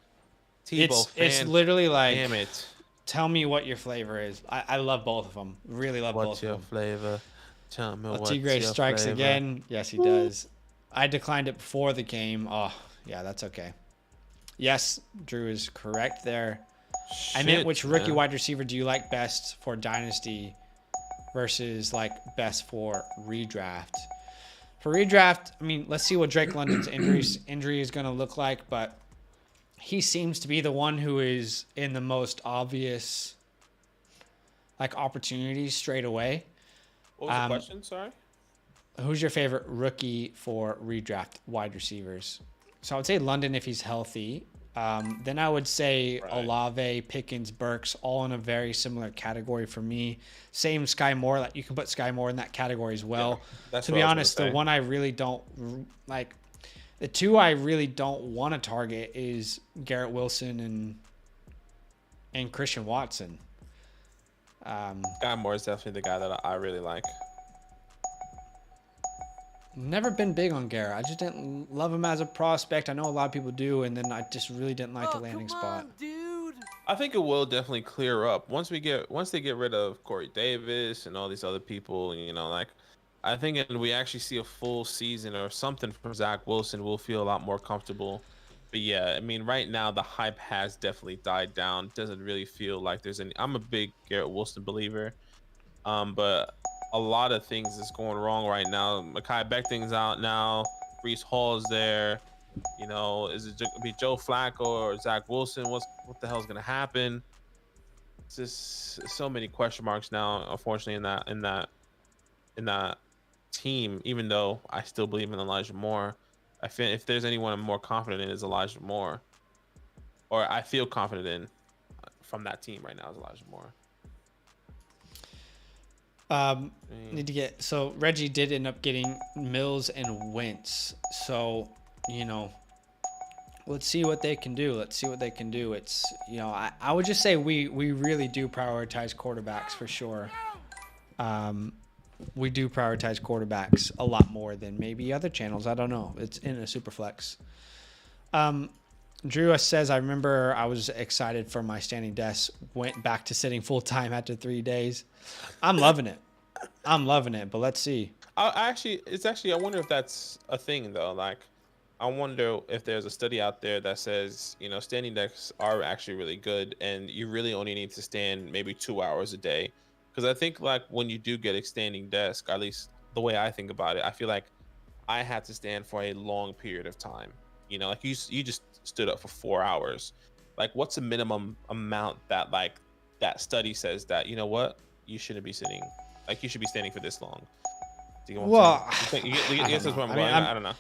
It's literally like, damn it. Tell me what your flavor is. I love both of them. Really love both of them. What's your flavor? Tell me what's Tigre your strikes flavor. again. Yes, he does. I declined it before the game. Oh, yeah, that's okay. Yes, Drew is correct there. I meant which rookie wide receiver do you like best for Dynasty versus like best for redraft? For redraft, I mean, let's see what Drake London's injury is going to look like, but he seems to be the one who is in the most obvious like opportunities straight away. What was the question? Sorry. Who's your favorite rookie for redraft wide receivers? So I would say London if he's healthy. Then I would say Olave, Pickens, Burks, all in a very similar category for me. Same Sky Moore. Like you can put Sky Moore in that category as well. Yeah, to be honest, the one I really don't like, the two I really don't want to target is Garrett Wilson and Christian Watson. Sky Moore is definitely the guy that I really like. Never been big on Garrett. I just didn't love him as a prospect. I know a lot of people do, and then I just really didn't like the landing spot. Dude. I think it will definitely clear up once they get rid of Corey Davis and all these other people. You know, like I think when we actually see a full season or something from Zach Wilson, we'll feel a lot more comfortable. But yeah, I mean, right now the hype has definitely died down. Doesn't really feel like there's any. I'm a big Garrett Wilson believer, but a lot of things is going wrong right now. Mekhi Becton's out now. Breece Hall's there. You know, is it gonna be Joe Flacco or Zach Wilson? What the hell's gonna happen? It's just so many question marks now, unfortunately, in that team. Even though I still believe in Elijah Moore, I feel if there's anyone I'm more confident in is Elijah Moore, or I feel confident in from that team right now is Elijah Moore. Need to get so Reggie did end up getting Mills and Wentz. So, you know, let's see what they can do. It's, you know, I would just say we really do prioritize quarterbacks for sure. we do prioritize quarterbacks a lot more than maybe other channels. I don't know. It's in a SuperFlex. Drew says, I remember I was excited for my standing desk, went back to sitting full time after 3 days. I'm loving it. But let's see. I wonder if that's a thing though. Like, I wonder if there's a study out there that says, standing desks are actually really good, and you really only need to stand maybe 2 hours a day. Because I think like when you do get a standing desk, at least the way I think about it, I feel like I had to stand for a long period of time. Like you just stood up for 4 hours. Like, what's the minimum amount that like that study says that, you know what, you shouldn't be sitting, like you should be standing for this long? Do you know what I'm saying? You guess that's where I'm going. I don't know.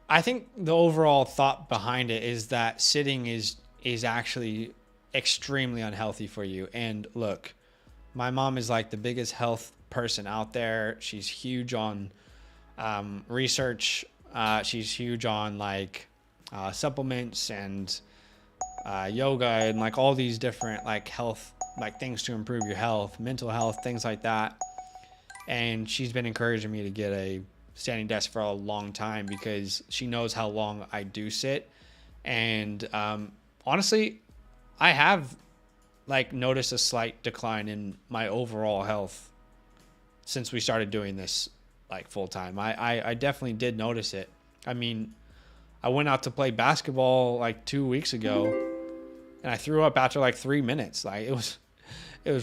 I think the overall thought behind it is that sitting is actually extremely unhealthy for you. And look, my mom is like the biggest health person out there. She's huge on research. She's huge on like supplements and yoga and like all these different like health, like things to improve your health, mental health, things like that. And she's been encouraging me to get a standing desk for a long time because she knows how long I do sit. And honestly, I have like noticed a slight decline in my overall health since we started doing this like full time. I definitely did notice it. I mean, I went out to play basketball like 2 weeks ago and I threw up after like 3 minutes. Like it was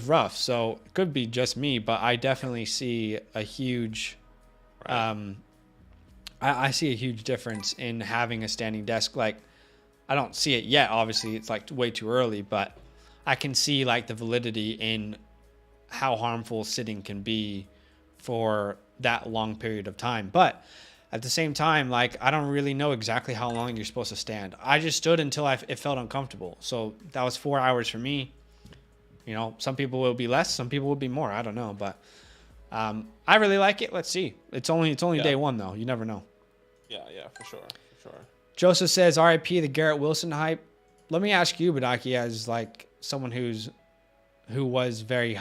rough. So it could be just me, but I definitely see a huge I see a huge difference in having a standing desk. Like, I don't see it yet. Obviously, it's like way too early, but I can see like the validity in how harmful sitting can be for that long period of time. But at the same time, like, I don't really know exactly how long you're supposed to stand. I just stood until it felt uncomfortable. So that was 4 hours for me. Some people will be less, some people will be more. I don't know, but I really like it. Let's see. It's only day one though. You never know. Yeah, for sure. Joseph says, RIP the Garrett Wilson hype. Let me ask you, Badaki, as like someone who was very,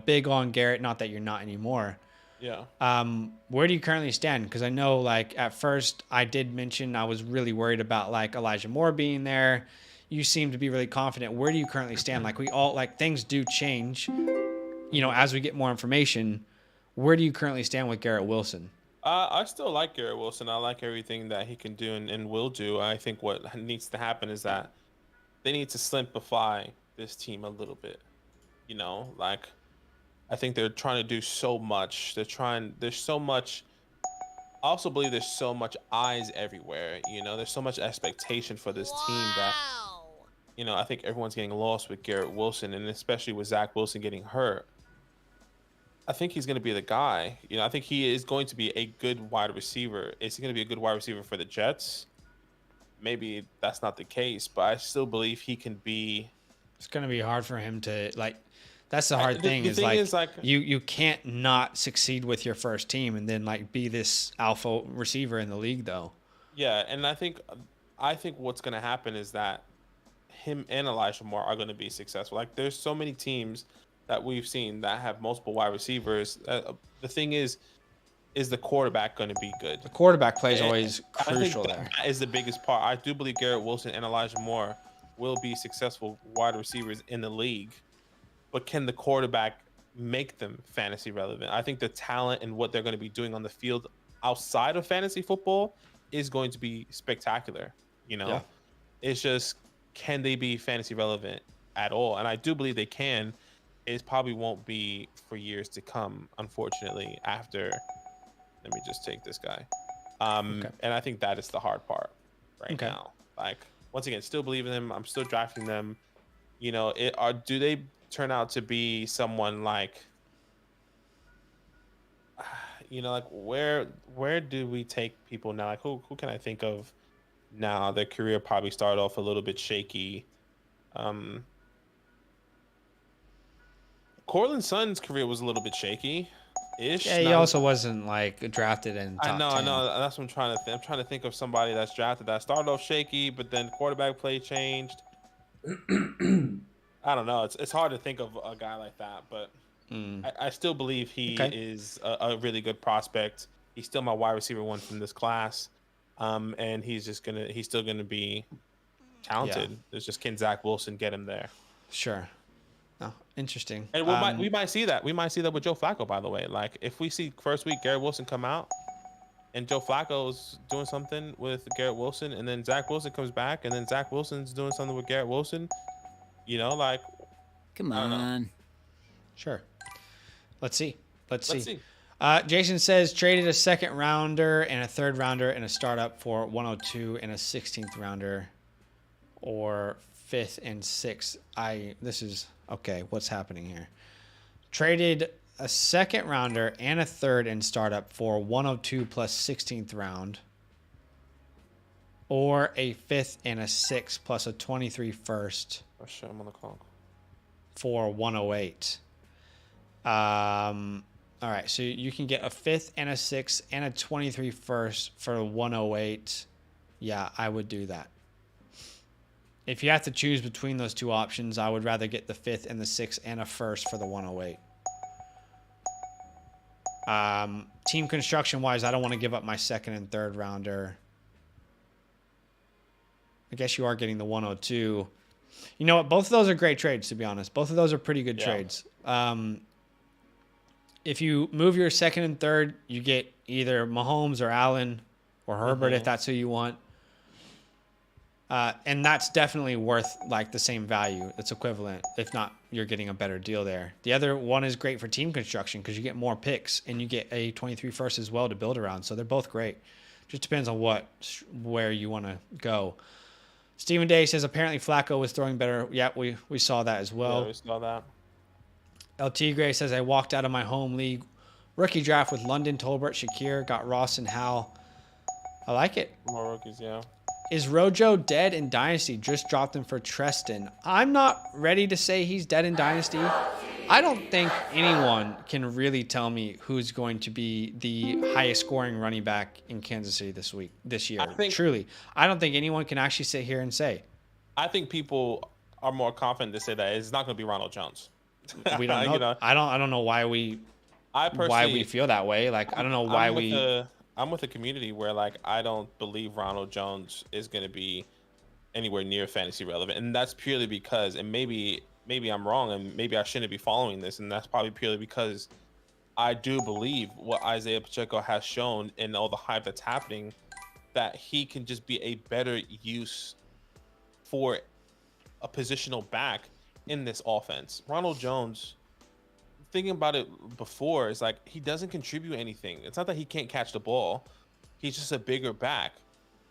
big on Garrett, not that you're not anymore. Yeah. Where do you currently stand? Because I know like at first I did mention I was really worried about like Elijah Moore being there. You seem to be really confident. Where do you currently stand? Like we all like things do change, as we get more information. Where do you currently stand with Garrett Wilson? I still like Garrett Wilson. I like everything that he can do and will do. I think what needs to happen is that they need to simplify this team a little bit. Like I think they're trying to do so much. There's so much. I also believe there's so much eyes everywhere. There's so much expectation for this team that, I think everyone's getting lost with Garrett Wilson, and especially with Zach Wilson getting hurt. I think he's going to be the guy. I think he is going to be a good wide receiver. Is he going to be a good wide receiver for the Jets? Maybe that's not the case, but I still believe he can be. It's going to be hard for him to like. That's the hard thing. The thing is like you can't not succeed with your first team and then like be this alpha receiver in the league though. Yeah, and I think what's going to happen is that him and Elijah Moore are going to be successful. Like there's so many teams that we've seen that have multiple wide receivers. The thing is the quarterback going to be good? The quarterback play is always crucial there. That is the biggest part. I do believe Garrett Wilson and Elijah Moore will be successful wide receivers in the league, but can the quarterback make them fantasy relevant? I think the talent and what they're going to be doing on the field outside of fantasy football is going to be spectacular. Yeah. It's just, can they be fantasy relevant at all? And I do believe they can. It probably won't be for years to come, unfortunately, after. Let me just take this guy. Okay. And I think that is the hard part right now. Like, once again, still believe in them. I'm still drafting them. Do they turn out to be someone like, like where do we take people now? Like who can I think of now? Their career probably started off a little bit shaky. Cortland Sutton's career was a little bit shaky. Yeah, he also wasn't like drafted in top 10. I know. That's what I'm trying to think. I'm trying to think of somebody that's drafted that started off shaky, but then quarterback play changed. I don't know. It's hard to think of a guy like that, but I still believe he Okay. is a really good prospect. He's still my wide receiver 1 from this class, and he's still gonna be talented. Yeah. It's just, can Zach Wilson get him there? Sure. Oh, interesting. And we might see that. We might see that with Joe Flacco, by the way. Like, if we see first week Garrett Wilson come out and Joe Flacco's doing something with Garrett Wilson, and then Zach Wilson comes back, and then Zach Wilson's doing something with Garrett Wilson, like, Come on. Sure. Let's see. let's see. Jason says traded a second rounder and a third rounder and a startup for 102 and a 16th rounder, or 5th and 6th. This is okay. What's happening here? Traded a second rounder and a third and startup for 102 plus 16th round, or a 5th and a 6th plus a 23 first Oh shit, I'm on the clock. for 108. All right, so you can get a 5th and a 6th and a 23 first for 108. Yeah, I would do that. If you have to choose between those two options, I would rather get the 5th and the 6th and a first for the 108. Team construction wise, I don't want to give up my second and third rounder. I guess you are getting the 102. You know what? Both of those are great trades, to be honest. Both of those are pretty good trades. If you move your second and third, you get either Mahomes or Allen or Herbert, if that's who you want. And that's definitely worth like the same value. It's equivalent. If not, you're getting a better deal there. The other one is great for team construction because you get more picks and you get a 23 first as well to build around. So they're both great. Just depends on where you want to go. Stephen Day says apparently Flacco was throwing better. Yeah, we saw that as well. Yeah, we saw that. LT Gray says I walked out of my home league rookie draft with London, Tolbert, Shakir, got Ross and Hal. I like it. More rookies, yeah. Is Rojo dead in Dynasty? Just dropped him for Treston. I'm not ready to say he's dead in Dynasty. I don't think anyone can really tell me who's going to be the highest scoring running back in Kansas City this year. Truly. I don't think anyone can actually sit here and say. I think people are more confident to say that it's not going to be Ronald Jones. We don't know. You know? I don't know why we feel that way. Like, I don't know why I'm with the community where, like, I don't believe Ronald Jones is going to be anywhere near fantasy relevant. And that's purely because, and maybe I'm wrong and maybe I shouldn't be following this, and that's probably purely because I do believe what Isaiah Pacheco has shown in all the hype that's happening, that he can just be a better use for a positional back in this offense. Ronald Jones, thinking about it before, is like he doesn't contribute anything. It's not that he can't catch the ball. He's just a bigger back.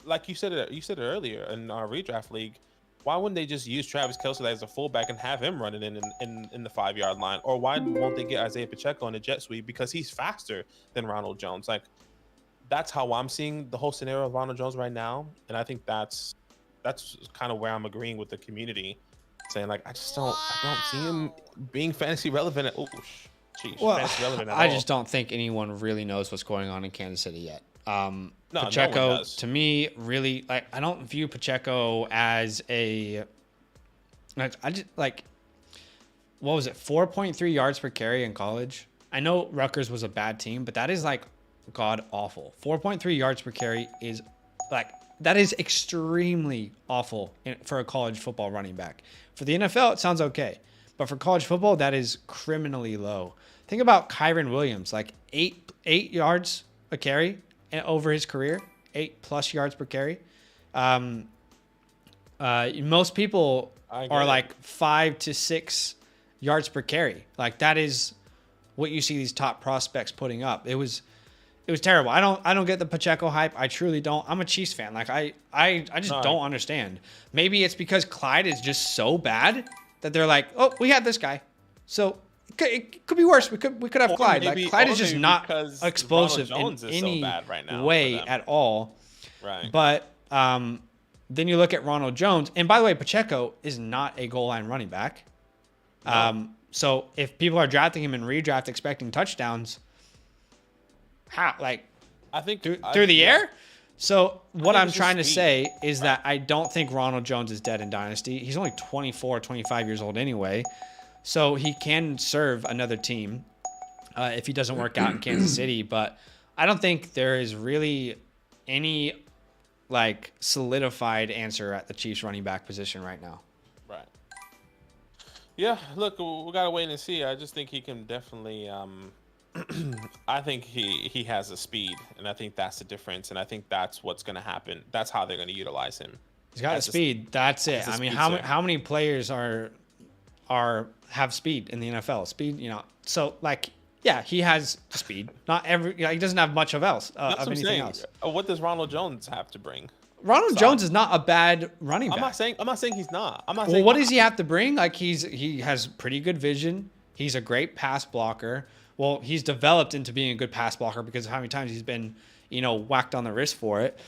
Like you said it earlier in our redraft league. Why wouldn't they just use Travis Kelce as a fullback and have him running in the 5-yard line? Or why won't they get Isaiah Pacheco on a jet sweep? Because he's faster than Ronald Jones. Like, that's how I'm seeing the whole scenario of Ronald Jones right now. And I think that's kind of where I'm agreeing with the community, saying like I don't see him being fantasy relevant. Fantasy relevant at all. I just don't think anyone really knows what's going on in Kansas City yet. No Pacheco, one does. to me, really, like, I don't view Pacheco as I just like, what was it, 4.3 yards per carry in college? I know Rutgers was a bad team, but that is like god awful. 4.3 yards per carry is like, that is extremely awful for a college football running back. For the NFL, it sounds okay. But for college football, that is criminally low. Think about Kyron Williams, like 8 yards a carry over his career, 8+ yards per carry. Most people are like 5 to 6 yards per carry. Like, that is what you see these top prospects putting up. It was terrible. I don't get the Pacheco hype. I truly don't. I'm a Chiefs fan. Like, I just don't understand. Maybe it's because Clyde is just so bad that they're like, oh, we had this guy, so it could be worse. We could have Clyde. Like, Clyde is just not explosive in any way at all. Right. But then you look at Ronald Jones, and by the way, Pacheco is not a goal line running back. No. So if people are drafting him in redraft expecting touchdowns, how, like, I think through the air? So what I'm trying to say is that I don't think Ronald Jones is dead in Dynasty. He's only 24, 25 years old anyway. So he can serve another team if he doesn't work out in Kansas City. But I don't think there is really any like solidified answer at the Chiefs running back position right now. Right. Yeah, look, we gotta wait and see. I just think he can definitely. I think he has the speed, and I think that's the difference. And I think that's what's gonna happen. That's how they're gonna utilize him. He's got the speed. That's it. I mean, how many players have speed in the NFL? Speed, you know. So like, yeah, he has speed. Not every. He doesn't have much of anything else. What does Ronald Jones have to bring? Ronald Jones is not a bad running back. I'm not saying he's not. Well, what does he have to bring? Like he has pretty good vision. He's a great pass blocker. Well, he's developed into being a good pass blocker because of how many times he's been, whacked on the wrist for it.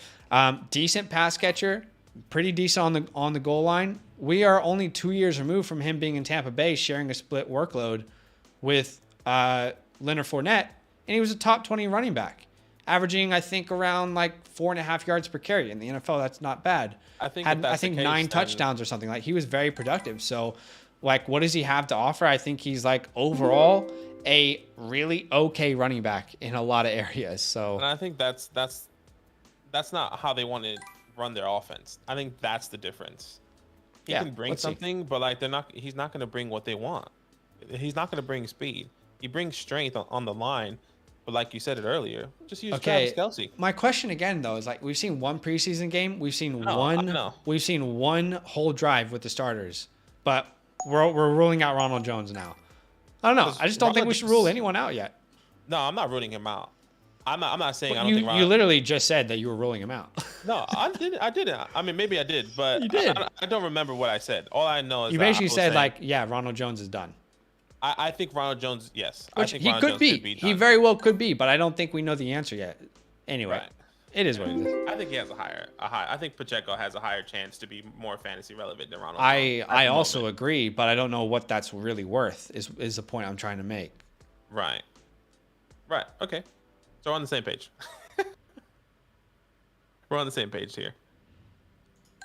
Decent pass catcher, pretty decent on the goal line. We are only 2 years removed from him being in Tampa Bay, sharing a split workload with Leonard Fournette, and he was a top 20 running back, averaging I think around like 4.5 yards per carry in the NFL. That's not bad. I think 9 touchdowns or something. Like he was very productive. So, like, what does he have to offer? I think he's like overall a really okay running back in a lot of areas. So, and I think that's not how they want to run their offense. I think that's the difference. He can bring something, but like he's not going to bring what they want. He's not going to bring speed. He brings strength on the line, but like you said it earlier, just use Travis Kelce. My question again though is like we've seen one preseason game, we've seen one whole drive with the starters, but we're ruling out Ronald Jones now. I don't know. I just don't think we should rule anyone out yet. No, I'm not ruling him out. I'm not saying I don't think you literally just said that you were ruling him out. No, I didn't. I mean, maybe I did, but you did. I don't remember what I said. All I know is you basically said Ronald Jones is done. I think Ronald Jones, yes. Which I think he could be. He very well could be, but I don't think we know the answer yet. Anyway, it is what it is. I think he has a higher. I think Pacheco has a higher chance to be more fantasy relevant than Ronald Jones. I also agree, but I don't know what that's really worth. Is the point I'm trying to make. Right. Okay. So we're on the same page. We're on the same page here.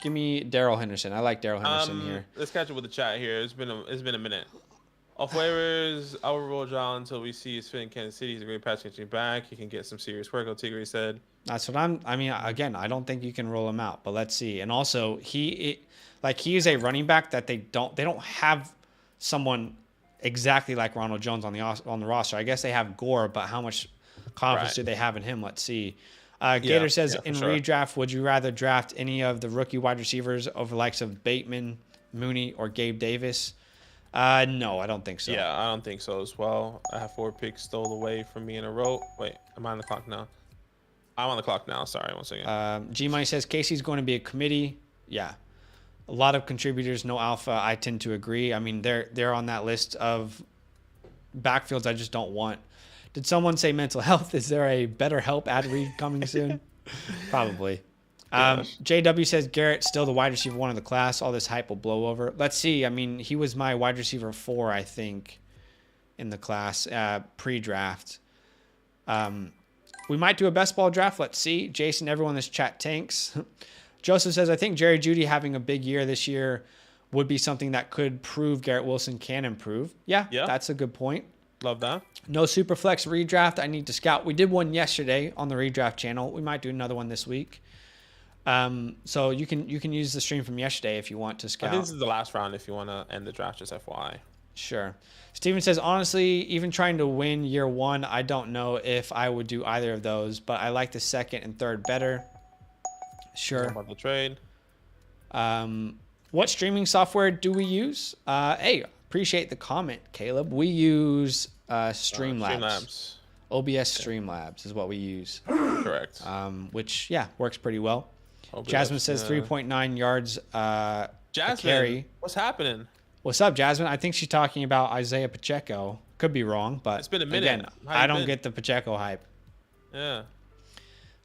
Give me Darrell Henderson. I like Darrell Henderson here. Let's catch up with the chat here. It's been a minute. Off waivers, I will roll John until we see his fit in Kansas City. He's a great pass catching back. He can get some serious work. Tigre said. That's what I mean, again, I don't think you can roll him out, but let's see. And also, he is a running back that they don't have someone exactly like Ronald Jones on the roster. I guess they have Gore, but how much confidence do they have in him? Let's see. Gator says redraft, would you rather draft any of the rookie wide receivers over the likes of Bateman, Mooney, or Gabe Davis? No, I don't think so. Yeah, I don't think so as well. I have 4 picks stole away from me in a row. Wait, am I on the clock now? I'm on the clock now. Sorry, 1 second. G-Money says Casey's going to be a committee. Yeah. A lot of contributors, no alpha. I tend to agree. I mean, they're on that list of backfields I just don't want. Did someone say mental health? Is there a better help ad read coming soon? Probably. JW says Garrett still the wide receiver 1 of the class. All this hype will blow over. Let's see. I mean, he was my wide receiver 4, I think, in the class pre-draft. We might do a best ball draft. Let's see. Jason, everyone in this chat tanks. Joseph says, I think Jerry Jeudy having a big year this year would be something that could prove Garrett Wilson can improve. Yeah, that's a good point. Love that. No Superflex redraft. I need to scout. We did one yesterday on the redraft channel. We might do another one this week. So you can use the stream from yesterday if you want to scout. I think this is the last round if you want to end the draft, just FYI. Sure. Steven says, honestly, even trying to win year 1, I don't know if I would do either of those, but I like the second and third better. Sure. About the trade. What streaming software do we use? Hey, appreciate the comment, Caleb. We use Streamlabs. OBS Streamlabs is what we use. Correct. Which, works pretty well. OBS, Jasmine says 3.9 yards Jasmine, carry. What's happening? What's up, Jasmine? I think she's talking about Isaiah Pacheco. Could be wrong, but it's been a minute. Again, I don't get the Pacheco hype. Yeah.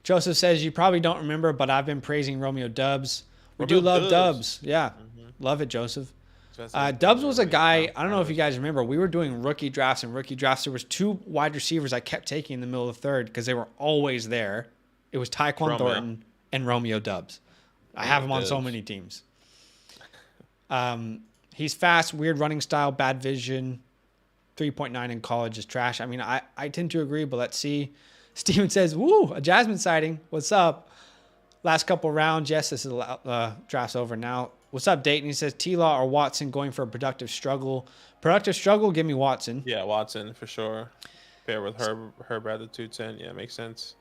Joseph says, you probably don't remember, but I've been praising Romeo Dubs. We do love Dubs. Yeah. Love it, Joseph. Dubs was a guy, I don't know if you guys remember, we were doing rookie drafts. There was 2 wide receivers I kept taking in the middle of the 3rd because they were always there. It was Tyquan Thornton and Romeo Dubs. I have him on so many teams. He's fast, weird running style, bad vision. 3.9 in college is trash. I mean, I tend to agree, but let's see. Steven says, woo, a Jasmine sighting. What's up? Last couple rounds. Yes, this is draft's over now. What's up, Dayton? He says, T-Law or Watson going for a productive struggle. Productive struggle, give me Watson. Yeah, Watson for sure. Pair with Herb at the 210. Yeah, makes sense.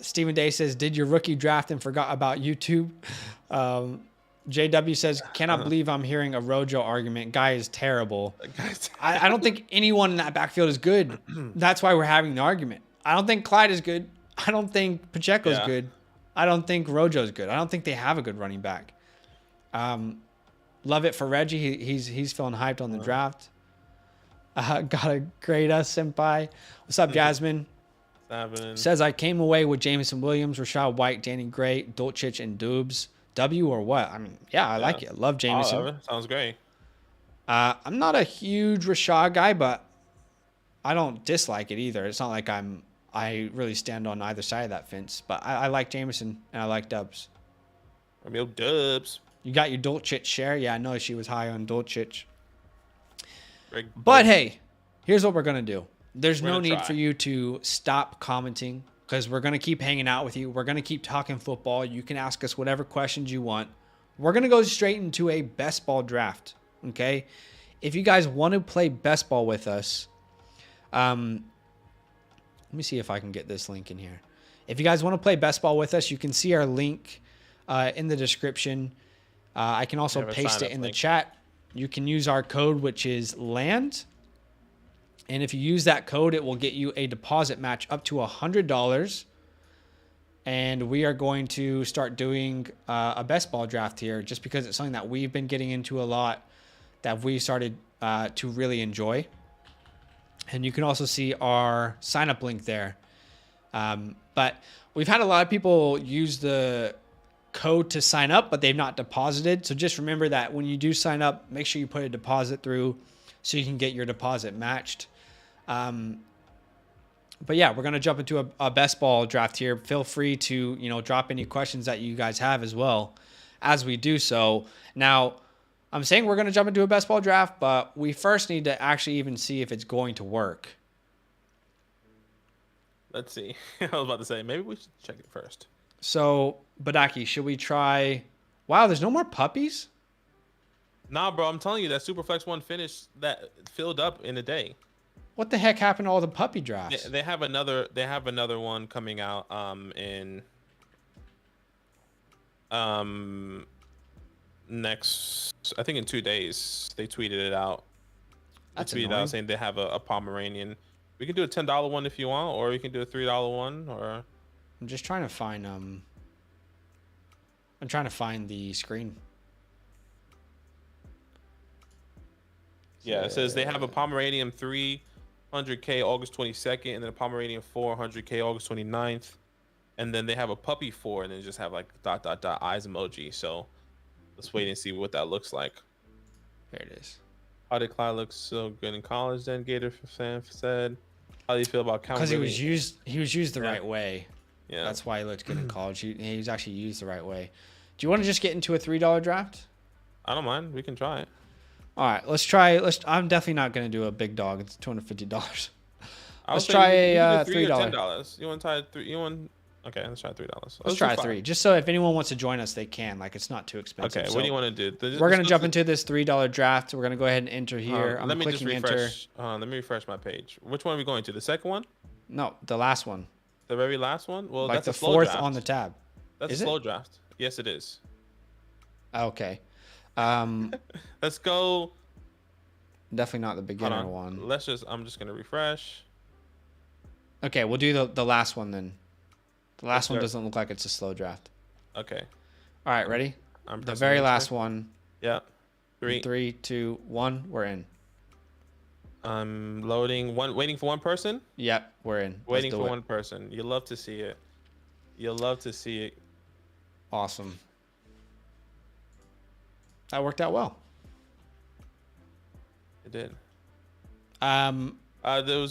Stephen Day says, did your rookie draft and forgot about YouTube? JW says, cannot believe I'm hearing a Rojo argument. Guy is terrible. I don't think anyone in that backfield is good. That's why we're having the argument. I don't think Clyde is good. I don't think Pacheco's good. I don't think Rojo's good. I don't think they have a good running back. Love it for Reggie. He's feeling hyped on the draft. Gotta grade us, senpai. What's up, Jasmine? Says, I came away with Jameson Williams, Rashad White, Danny Gray, Dolchich, and Dubes. W or what? I mean, yeah, I like it. Love Jameson. Love it. Sounds great. I'm not a huge Rashad guy, but I don't dislike it either. It's not like I really stand on either side of that fence. But I like Jameson and I like Dubs. I'm your Dubs. You got your Dolchich share? Yeah, I know she was high on Dolchich. But hey, here's what we're going to do. There's no need for you to stop commenting because we're going to keep hanging out with you. We're going to keep talking football. You can ask us whatever questions you want. We're going to go straight into a best ball draft, okay? If you guys want to play best ball with us, let me see if I can get this link in here. If you guys want to play best ball with us, you can see our link in the description. I can also paste it in the chat. You can use our code, which is LAND. And if you use that code, it will get you a deposit match up to $100. And we are going to start doing a best ball draft here just because it's something that we've been getting into a lot that we started to really enjoy. And you can also see our sign up link there. But we've had a lot of people use the code to sign up, but they've not deposited. So just remember that when you do sign up, make sure you put a deposit through so you can get your deposit matched. But yeah, we're going to jump into a best ball draft here. Feel free to, drop any questions that you guys have as well as we do so. Now, I'm saying we're going to jump into a best ball draft, but we first need to actually even see if it's going to work. Let's see. I was about to say, maybe we should check it first. So, Badaki, should we try? Wow, there's no more puppies? Nah, bro, I'm telling you that SuperFlex one finished that filled up in a day. What the heck happened to all the puppy drafts? They have another one coming out in next, I think in 2 days. They tweeted it out. That's tweeted annoying. out saying they have a Pomeranian. We can do a $10 one if you want, or you can do a $3 one, or I'm just trying to find I'm trying to find the screen. yeah, it says they have a Pomeranian 300K August 22nd, and then a Pomeranian 400K August 29th, and then they have a puppy 4, and then just have like ... eyes emoji. So let's wait and see what that looks like. There it is. How did Clyde look so good in college? Then Gator fan said, how do you feel about because he was used the right way. Yeah, that's why he looked good in college. He was actually used the right way. Do you want to just get into a $3 draft? I don't mind. We can try it. All right, let's try. I'm definitely not going to do a big dog. It's $250. Let's try a $3 or $3. $10. You want to try $3? You want? Okay, let's try $3. Let's try 3, just so if anyone wants to join us, they can. Like, it's not too expensive. Okay, so what do you want to do? We're going to jump into this $3 draft. We're going to go ahead and enter here. I'm clicking enter. Let me refresh my page. Which one are we going to? The second one? No, the last one. The very last one? Well, like that's the a slow fourth draft. on the tab. That's is a slow it? draft. Yes, it is. Okay. Let's go. Definitely not the beginner one. I'm just going to refresh. Okay, we'll do the last one then. The last one doesn't look like it's a slow draft. Okay. All right, ready? The very last one. Yeah. 3, 2, 1. We're in. I'm loading. Waiting for one person? Yep, we're in. Waiting for one person. You love to see it. You'll love to see it. Awesome. That worked out well. It did.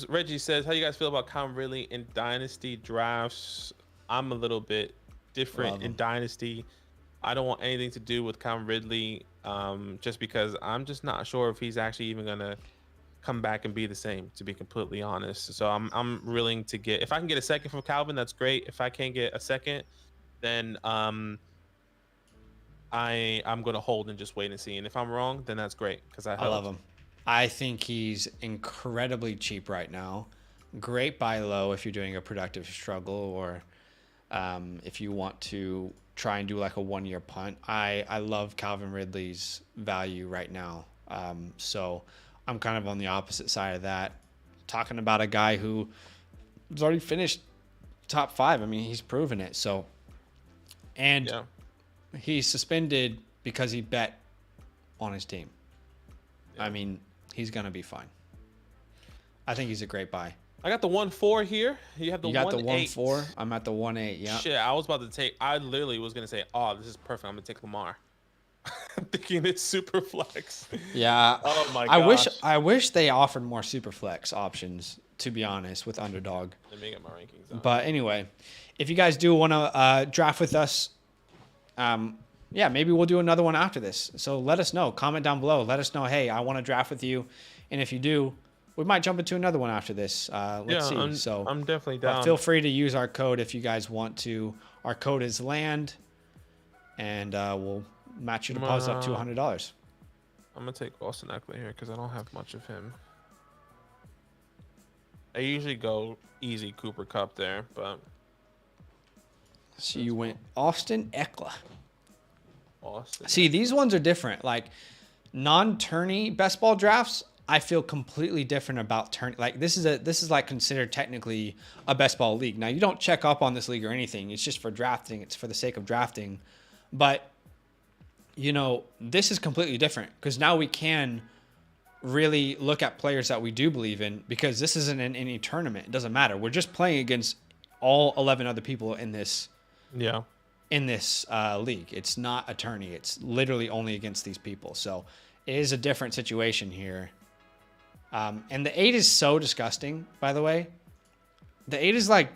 Reggie says, how you guys feel about Calvin Ridley in Dynasty drafts? I'm a little bit different in Dynasty. I don't want anything to do with Calvin Ridley, just because I'm just not sure if he's actually even gonna come back and be the same. To be completely honest, so I'm willing to get, if I can get a second from Calvin, that's great. If I can't get a second, then I'm gonna hold and just wait and see. And if I'm wrong, then that's great because I I love helped. him. I think he's incredibly cheap right now. Great buy low if you're doing a productive struggle, or if you want to try and do like a 1-year punt. I love Calvin Ridley's value right now. So I'm kind of on the opposite side of that. Talking about a guy who has already finished top 5. I mean, he's proven it. So, and Yeah. he's suspended because he bet on his team. Yeah. I mean, he's going to be fine. I think he's a great buy. I got the 1-4 here. You have the You got 1-8. the 1-4. I'm at the 1-8. Yeah. Shit, I was about to take. I literally was gonna say, "Oh, this is perfect. I'm gonna take Lamar." I'm thinking it's super flex. Yeah. Oh my I wish they offered more super flex options, to be honest, with Underdog. Let me get my rankings. But anyway, if you guys do want to draft with us, yeah, maybe we'll do another one after this. So let us know. Comment down below. Let us know, hey, I want to draft with you. And if you do, we might jump into another one after this. Let's see. I'm definitely but down. feel free to use our code if you guys want to. Our code is LAND, and we'll match your deposit up to $100. I'm gonna take Austin Eckler here because I don't have much of him. I usually go easy Cooper Cup there, but So you went Austin Eckler. Austin. See, these ones are different. Like non-tourney best ball drafts, I feel completely different about turn. Like this is like considered technically a best ball league. Now you don't check up on this league or anything. It's just for drafting. It's for the sake of drafting. But you know, this is completely different because now we can really look at players that we do believe in, because this isn't in any tournament. It doesn't matter. We're just playing against all 11 other people in this. Yeah. In this league. It's not a tourney. It's literally only against these people. So it is a different situation here. And the 8 is so disgusting, by the way. The 8 is like...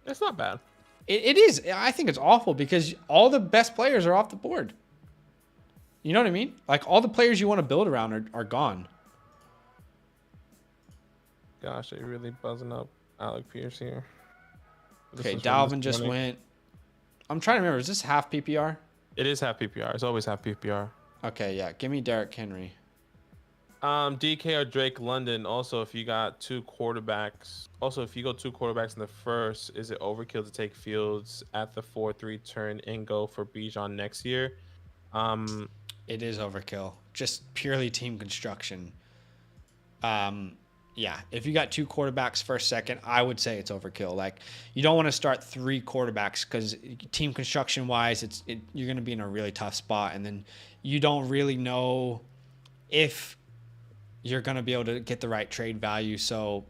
It's not bad. It is. I think it's awful because all the best players are off the board. You know what I mean? Like all the players you want to build around are gone. Gosh, they really buzzing up Alec Pierce here. Okay, Dalvin just went. I'm trying to remember. Is this half PPR? It is half PPR. It's always half PPR. Okay, yeah. Give me Derrick Henry. DK or Drake London. Also, if you got 2 quarterbacks. Also, if you go 2 quarterbacks in the first, is it overkill to take Fields at the 4-3 turn and go for Bijan next year? It is overkill. Just purely team construction. Yeah, if you got 2 quarterbacks first, second, I would say it's overkill. Like, you don't want to start 3 quarterbacks because team construction wise, you're going to be in a really tough spot, and then you don't really know if you're going to be able to get the right trade value. So,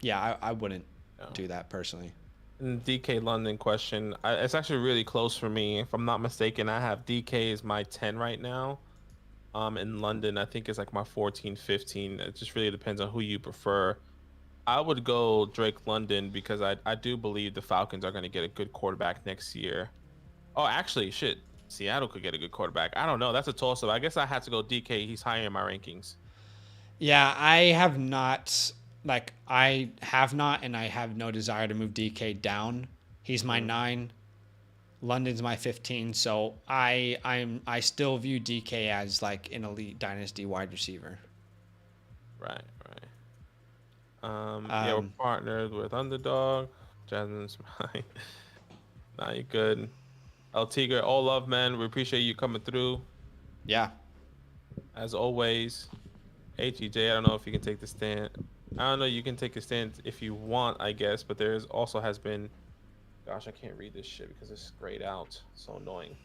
yeah, I wouldn't do that personally. And DK London question. It's actually really close for me. If I'm not mistaken, I have DK as my 10 right now. In London, I think it's like my 14, 15. It just really depends on who you prefer. I would go Drake London because I do believe the Falcons are going to get a good quarterback next year. Oh, actually, shit. Seattle could get a good quarterback. I don't know. That's a toss-up. I guess I had to go DK. He's higher in my rankings. Yeah, I have not. Like, I have not, and I have no desire to move DK down. He's my 9. London's my 15, so I still view DK as like an elite dynasty wide receiver. Right. Yeah, we're partnered with Underdog. Jasmine's mine. Nah, you're good. El Tigre, all love, man. We appreciate you coming through. Yeah. As always. HEJ, I don't know if you can take the stand. I don't know, you can take a stand if you want, I guess, but there's also has been... Gosh, I can't read this shit because it's grayed out. So annoying.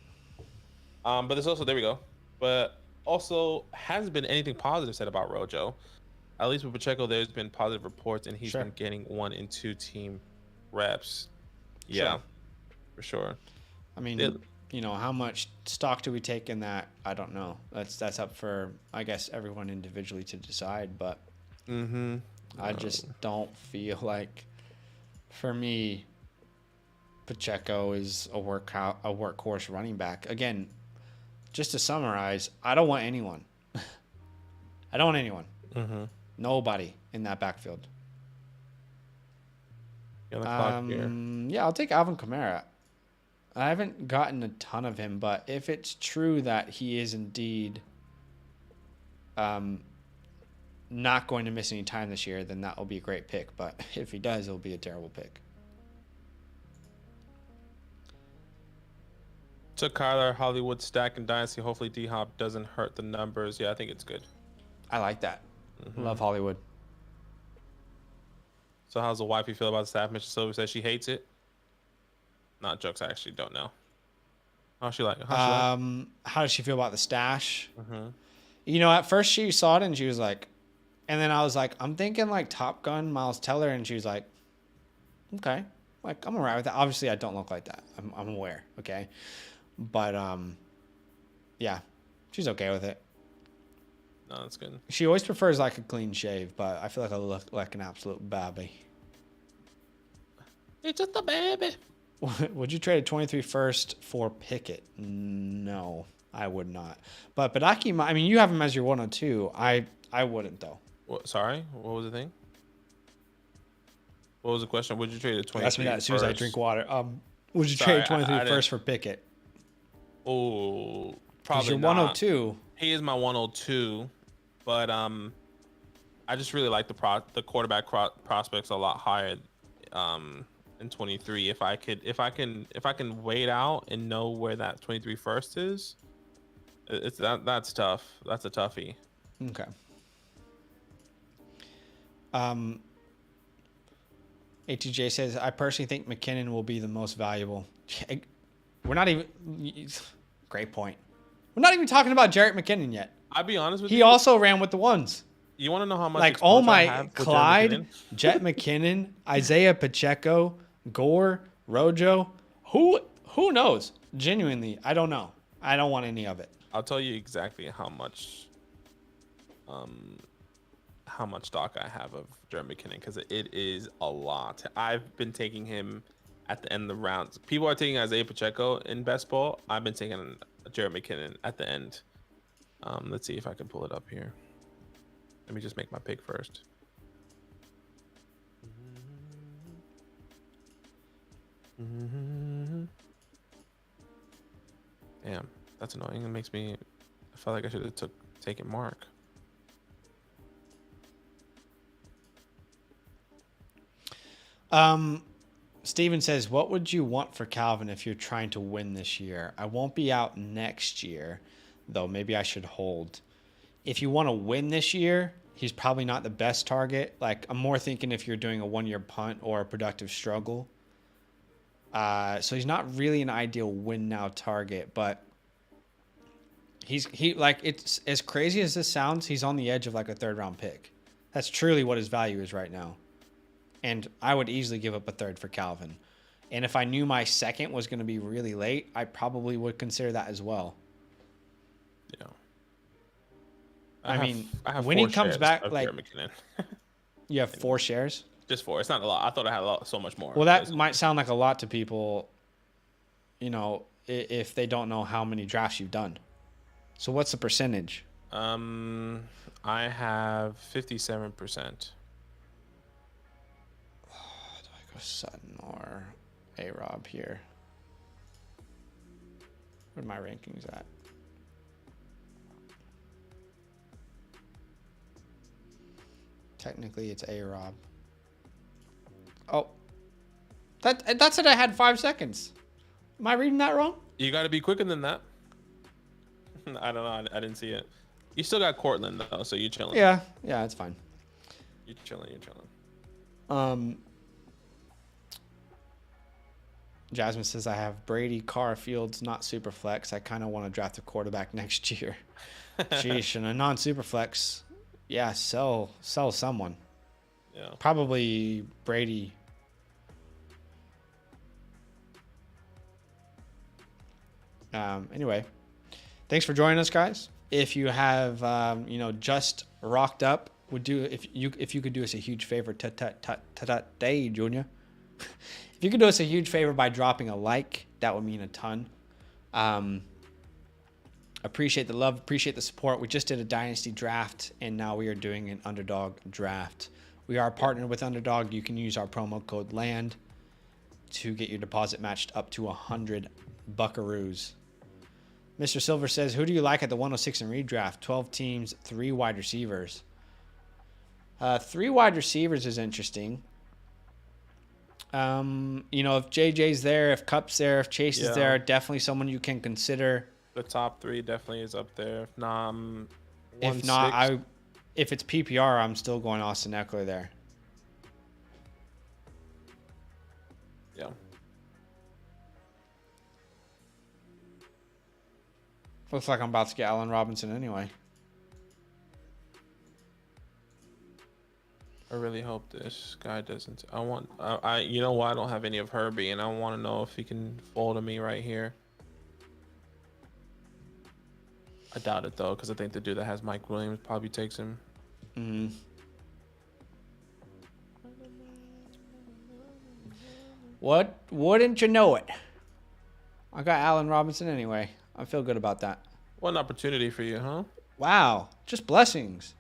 But there's also, there we go. But also hasn't been anything positive said about Rojo. At least with Pacheco, there's been positive reports, and he's been getting 1 and 2 team reps. Yeah, for sure. I mean, you know, how much stock do we take in that? I don't know. That's up for, I guess, everyone individually to decide. But I just don't feel like, for me, Pacheco is a workhorse running back. Again, just to summarize, I don't want anyone. I don't want anyone. Mm-hmm. Nobody in that backfield. Yeah, I'll take Alvin Kamara. I haven't gotten a ton of him, but if it's true that he is indeed not going to miss any time this year, then that will be a great pick. But if he does, it'll be a terrible pick. Took Kyler, Hollywood stack and Dynasty. Hopefully D-Hop doesn't hurt the numbers. Yeah, I think it's good. I like that. Mm-hmm. Love Hollywood. So how's the wifey feel about the staff? Mitchell Silver says she hates it. Not jokes. I actually don't know. How's she like? How does she feel about the stash? Mm-hmm. You know, at first she saw it and she was like, and then I was like, I'm thinking like Top Gun, Miles Teller, and she was like, okay, like I'm alright with that. Obviously, I don't look like that. I'm aware, okay, but yeah, she's okay with it. No, that's good. She always prefers like a clean shave, but I feel like I look like an absolute babby. It's just a baby. Would you trade a 23 first for Pickett? No, I would not. But Badaki, I mean, you have him as your 102. I wouldn't though. What, sorry, what was the thing? What was the question? Would you trade a 23? Ask me that as soon as I drink water. Would you trade 23 first for Pickett? Oh, probably you're not. 102. He is my 102, but I just really like the quarterback prospects a lot higher in 23. If I can wait out and know where that 23 first is, that's tough. That's a toughie. Okay. ATJ says, I personally think McKinnon will be the most valuable. We're not even... Great point. We're not even talking about Jarrett McKinnon yet. I'll be honest with you. He also ran with the ones. You want to know how much... Like, oh my... Clyde, Jet McKinnon, Isaiah Pacheco, Gore, Rojo. Who knows? Genuinely, I don't know. I don't want any of it. I'll tell you exactly how much stock I have of Jared McKinnon, because it is a lot. I've been taking him at the end of the rounds. People are taking Isaiah Pacheco in best ball. I've been taking Jared McKinnon at the end. Let's see if I can pull it up here. Let me just make my pick first. Damn, that's annoying. It makes me... I felt like I should have taken Mark. Steven says, what would you want for Calvin if you're trying to win this year? I won't be out next year, though maybe I should hold. If you want to win this year, he's probably not the best target. Like, I'm more thinking if you're doing a 1-year punt or a productive struggle. So he's not really an ideal win now target, but he like, it's as crazy as this sounds, he's on the edge of like a 3rd round pick. That's truly what his value is right now. And I would easily give up a 3rd for Calvin. And if I knew my 2nd was going to be really late, I probably would consider that as well. Yeah. I mean, have when he comes back, like, McKinnon. You have 4 shares? Just 4. It's not a lot. I thought I had so much more. Well, that might sound like a lot to people, you know, if they don't know how many drafts you've done. So what's the percentage? I have 57%. Do I go Sutton or A-Rob here? Where are my rankings at? Technically, it's A-Rob. Oh. That said I had 5 seconds. Am I reading that wrong? You got to be quicker than that. I don't know. I didn't see it. You still got Cortland, though, so you're chilling. Yeah, it's fine. You're chilling. Jasmine says, I have Brady, Carr, Fields, not Superflex. I kind of want to draft a quarterback next year. Sheesh, and a non-Superflex, yeah, sell someone. Yeah. Probably Brady. Anyway, thanks for joining us, guys. If you have, just rocked up, if you could do us a huge favor, today, Junior. If you could do us a huge favor by dropping a like, that would mean a ton. Appreciate the love. Appreciate the support. We just did a Dynasty draft, and now we are doing an Underdog draft. We are partnered with Underdog. You can use our promo code LAND to get your deposit matched up to 100 buckaroos. Mr. Silver says, who do you like at the 106 in redraft? 12 teams, 3 wide receivers. 3 wide receivers is interesting. You know, if JJ's there, if Cup's there, if Chase is there, definitely someone you can consider. The top 3 definitely is up there. If not, if it's PPR, I'm still going Austin Eckler there. Yeah. Looks like I'm about to get Allen Robinson anyway. I really hope this guy doesn't. You know what? I don't have any of Herbie, and I want to know if he can fall to me right here. I doubt it though, because I think the dude that has Mike Williams probably takes him. What? Wouldn't you know it? I got Allen Robinson anyway. I feel good about that. What an opportunity for you, huh? Wow, just blessings.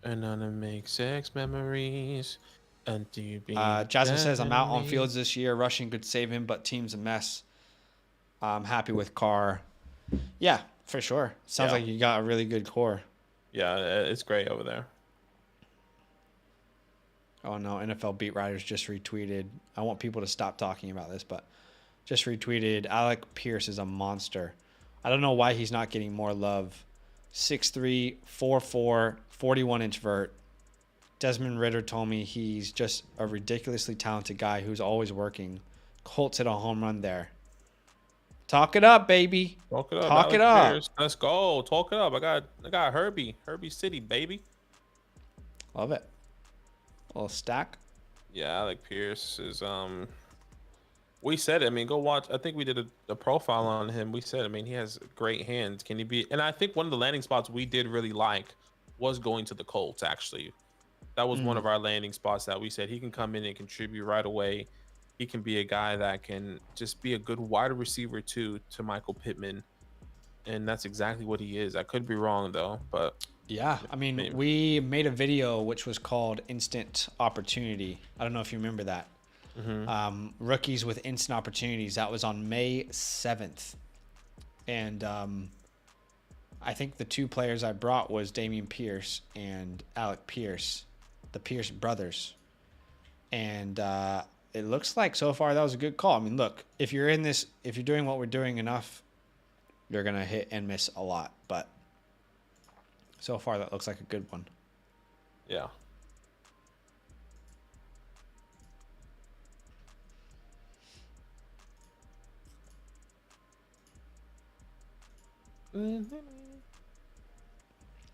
And on to make sex memories. Jasmine says, I'm out on Fields this year. Rushing could save him, but team's a mess. I'm happy with Carr. Yeah, for sure. Sounds like you got a really good core. Yeah, it's great over there. Oh, no. NFL beat writers just retweeted. I want people to stop talking about this, but just retweeted. Alec Pierce is a monster. I don't know why he's not getting more love. 6'3", 4'4", 41-inch vert. Desmond Ridder told me he's just a ridiculously talented guy who's always working. Colts hit a home run there. Talk it up, baby. Talk it up. Talk it up. Pierce. Let's go. Talk it up. I got Herbie. Herbie City, baby. Love it. A little stack. Yeah, Alec Pierce is we said it. I mean, go watch. I think we did a profile on him. We said, I mean, he has great hands. Can he be? And I think one of the landing spots we did really like was going to the Colts, actually. That was one of our landing spots that we said he can come in and contribute right away. He can be a guy that can just be a good wide receiver too to Michael Pittman. And that's exactly what he is. I could be wrong though, but yeah, I mean, maybe. We made a video which was called Instant Opportunity. I don't know if you remember that. Rookies with instant opportunities. That was on May 7th. And I think the 2 players I brought was Dameon Pierce and Alec Pierce, the Pierce brothers. And it looks like so far that was a good call. I mean, look, if you're doing what we're doing enough, you're going to hit and miss a lot. But so far that looks like a good one. Yeah.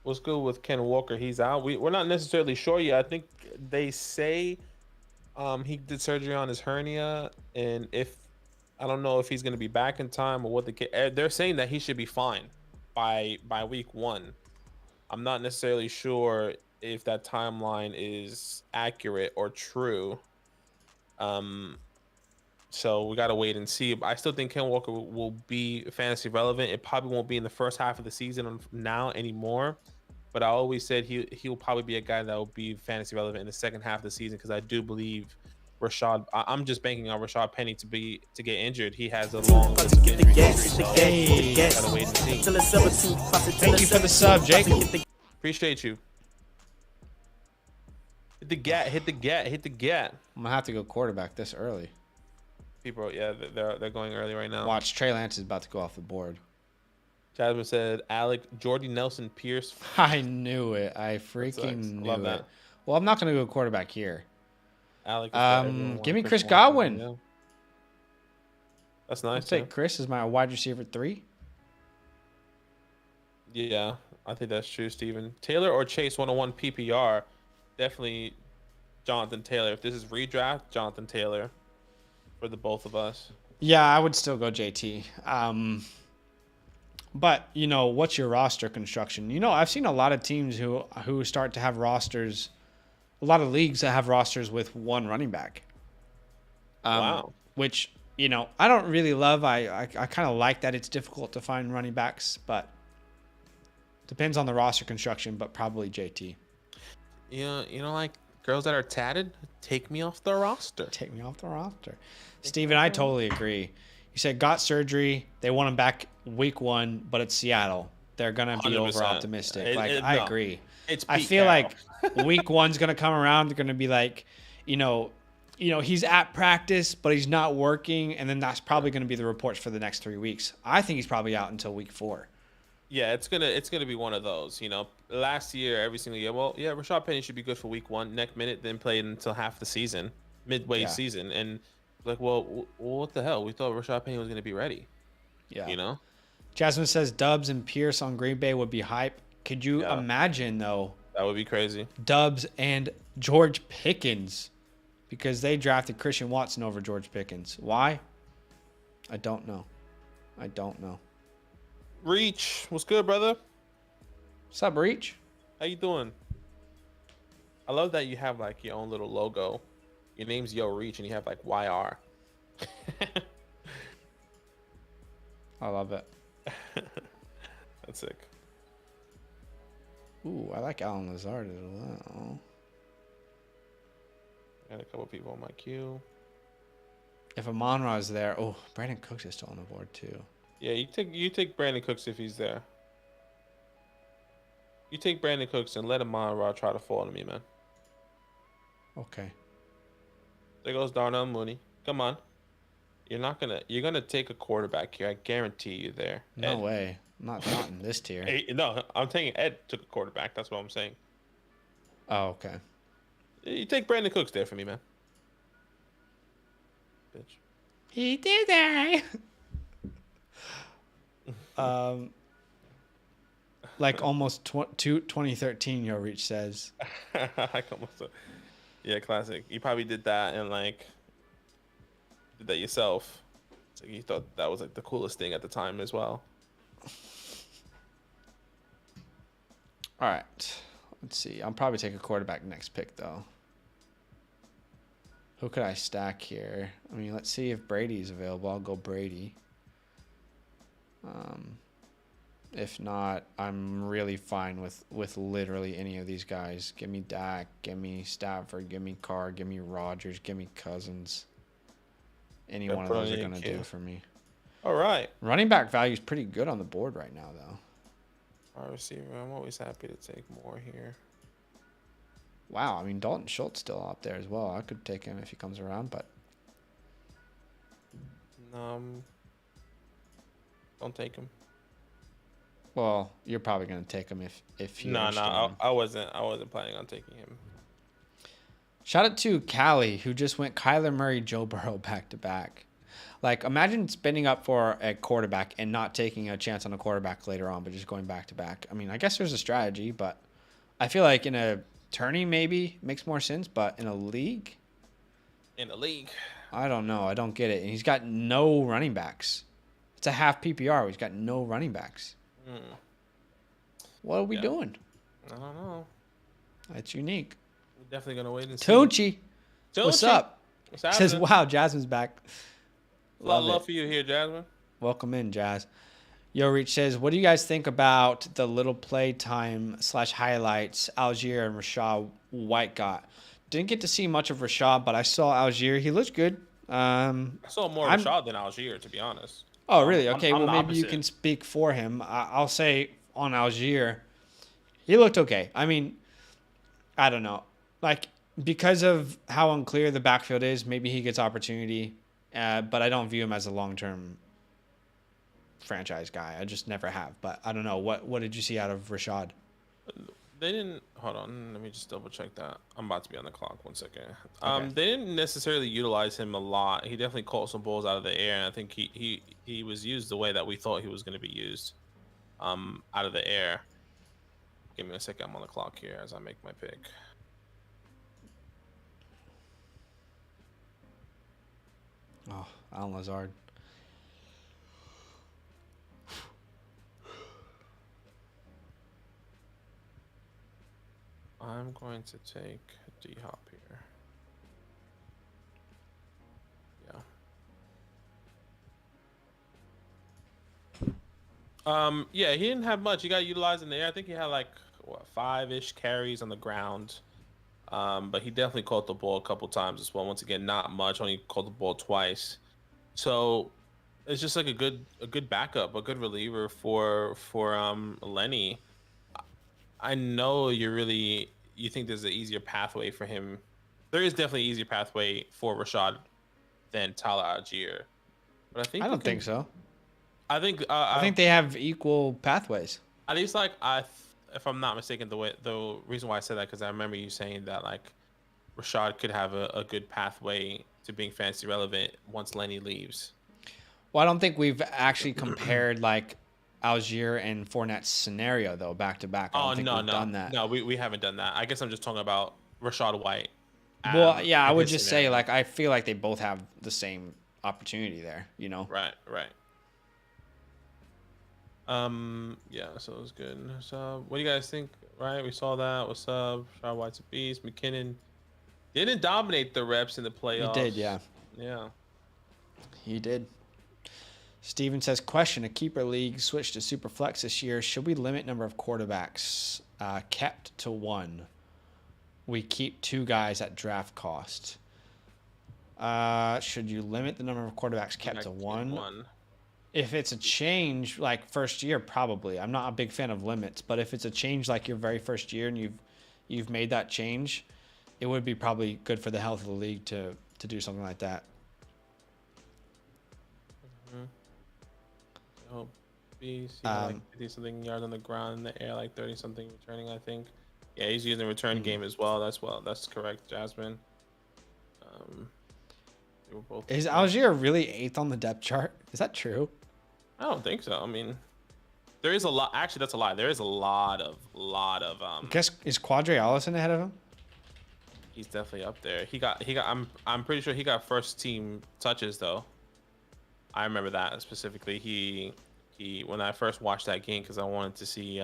What's good with Ken Walker? He's out. We're not necessarily sure yet. I think they say he did surgery on his hernia, and I don't know if he's going to be back in time or what they're saying that he should be fine by week 1. I'm not necessarily sure if that timeline is accurate or true. So we got to wait and see. I still think Ken Walker will be fantasy relevant. It probably won't be in the first half of the season now anymore. But I always said he'll probably be a guy that will be fantasy relevant in the second half of the season, because I do believe I'm just banking on Rashad Penny to get injured. He has a long list of injuries. So gotta wait and see. Thank you for the sub, Jacob. Appreciate you. Hit the get. I'm gonna have to go quarterback this early. People, yeah, they're going early right now. Watch, Trey Lance is about to go off the board. Jasmine said, Jordy Nelson Pierce. I knew it. I freaking knew it. Well, I'm not gonna go quarterback here. Alec, give me Chris Godwin. Yeah. That's nice. I'll take Chris as my wide receiver 3. Yeah, I think that's true, Steven. Taylor or Chase 101 PPR. Definitely Jonathan Taylor. If this is redraft, Jonathan Taylor for the both of us. Yeah, I would still go JT. But, what's your roster construction? I've seen a lot of teams who start to have rosters, a lot of leagues that have rosters with 1 running back. Wow. Which, I don't really love. I kind of like that it's difficult to find running backs, but Depends on the roster construction, but probably JT. Like girls that are tatted, take me off the roster. Take me off the roster. Steven, I totally agree. You said got surgery. They want him back week 1, but it's Seattle. They're going to be 100%. over optimistic. I No. agree. It's I Pete feel Carroll. like week 1's going to come around. They're going to be like, he's at practice, but he's not working. And then that's probably going to be the reports for the next 3 weeks. I think he's probably out until week 4. Yeah, it's gonna be one of those. Last year, every single year. Well, yeah, Rashad Penny should be good for week 1, next minute, then played until half the season, midway season, and like, well, what the hell? We thought Rashad Penny was gonna be ready. Yeah. Jasmine says Dubs and Pierce on Green Bay would be hype. Could you imagine though? That would be crazy. Dubs and George Pickens, because they drafted Christian Watson over George Pickens. Why? I don't know. Reach, what's good, brother? What's up, Reach? How you doing? I love that you have like your own little logo. Your name's Yo Reach, and you have like YR. I love it. That's sick. Ooh, I like Alan Lazard as well. Got a couple people on my queue. If Amon-Ra is there, Brandon Cooks is still on the board too. Yeah, you take Brandon Cooks if he's there. You take Brandon Cooks and let Amon-Ra try to fall to me, man. Okay. There goes Darnell Mooney. Come on. You're gonna take a quarterback here. I guarantee you there. No Ed. way. Not in this tier. No, I'm taking Ed took a quarterback. That's what I'm saying. Oh, okay. You take Brandon Cooks there for me, man. Bitch. He did that. Like almost 2013, Yo Reach says. Yeah, classic. You probably did that and like did that yourself. So you thought that was like the coolest thing at the time as well. All right. Let's see. I'll probably take a quarterback next pick though. Who could I stack here? I mean, let's see if Brady's available. I'll go Brady. If not, I'm really fine with literally any of these guys. Give me Dak, give me Stafford, give me Carr, give me Rodgers, give me Cousins. Any one of those are going to do for me. All right. Running back value is pretty good on the board right now, though. Wide receiver, I'm always happy to take more here. Wow, I mean, Dalton Schultz still out there as well. I could take him if he comes around, but... Don't take him. Well, you're probably going to take him if you... No, I wasn't planning on taking him. Shout out to Callie, who just went Kyler Murray, Joe Burrow back-to-back. Like, imagine spending up for a quarterback and not taking a chance on a quarterback later on, but just going back-to-back. I mean, I guess there's a strategy, but I feel like in a tourney maybe makes more sense, but in a league? I don't know. I don't get it. And he's got no running backs. It's a half PPR. He's got no running backs. What are we doing? I don't know. That's unique. We're definitely going to wait and see. Tunchi. What's up? What's happening? Says, wow, Jasmine's back. A lot of love for you here, Jasmine. Welcome in, Jazz. Yo Reach says, what do you guys think about the little play time / highlights Algier and Rashad White got? Didn't get to see much of Rashad, but I saw Algier. He looked good. I saw more Rashad than Algier, to be honest. Oh, really? Okay, I'm well, maybe opposite. you can speak for him. I'll say on Algier, he looked okay. I mean, I don't know. Like, because of how unclear the backfield is, maybe he gets opportunity, but I don't view him as a long-term franchise guy. I just never have. But I don't know. What did you see out of Rashad? They didn't. Hold on. Let me just double check that. I'm about to be on the clock. 1 second. Okay. They didn't necessarily utilize him a lot. He definitely caught some balls out of the air, and I think he was used the way that we thought he was going to be used, out of the air. Give me a second. I'm on the clock here as I make my pick. Oh, Alan Lazard. I'm going to take D-Hop here. Yeah. Yeah, he didn't have much. He got utilized in the air. I think he had like what, 5-ish carries on the ground. But he definitely caught the ball a couple times as well. Once again, not much. Only caught the ball twice. So it's just like a good backup, a good reliever for Lenny. I know you think there's an easier pathway for him. There is definitely an easier pathway for Rashad than Tyler Algier. But I think I don't think so. I think I think they have equal pathways. at least if I'm not mistaken, the reason why I said that because I remember you saying that like Rashad could have a good pathway to being fantasy relevant once Lenny leaves. Well, I don't think we've actually compared like Algier and Fournette's scenario though back to back. I don't think we've done that. No, we haven't done that. I guess I'm just talking about Rashad White. Well, yeah, I in would his just scenario. say like I feel like they both have the same opportunity there. You know. Right. Yeah, so it was good. So, what do you guys think? Right, we saw that. What's up? Rashad White's a beast. McKinnon didn't dominate the reps in the playoffs. He did, yeah. Yeah. He did. Steven says, question, a keeper league switched to SuperFlex this year. Should we limit number of quarterbacks kept to 1? We keep 2 guys at draft cost. Should you limit the number of quarterbacks kept to 1? If it's a change, like first year, probably. I'm not a big fan of limits, but if it's a change like your very first year and you've made that change, it would be probably good for the health of the league to do something like that. Oh, he's like 50 something yards on the ground in the air, like 30 something returning, I think. Yeah, he's using the return game as well. That's correct, Jasmine. They were both. Is Algier really 8th on the depth chart? Is that true? I don't think so. I mean, there is a lot. Actually, that's a lie. There is a lot of. Guess is Quadri Allison ahead of him? He's definitely up there. He got. I'm pretty sure he got first team touches though. I remember that specifically. He when I first watched that game because I wanted to see.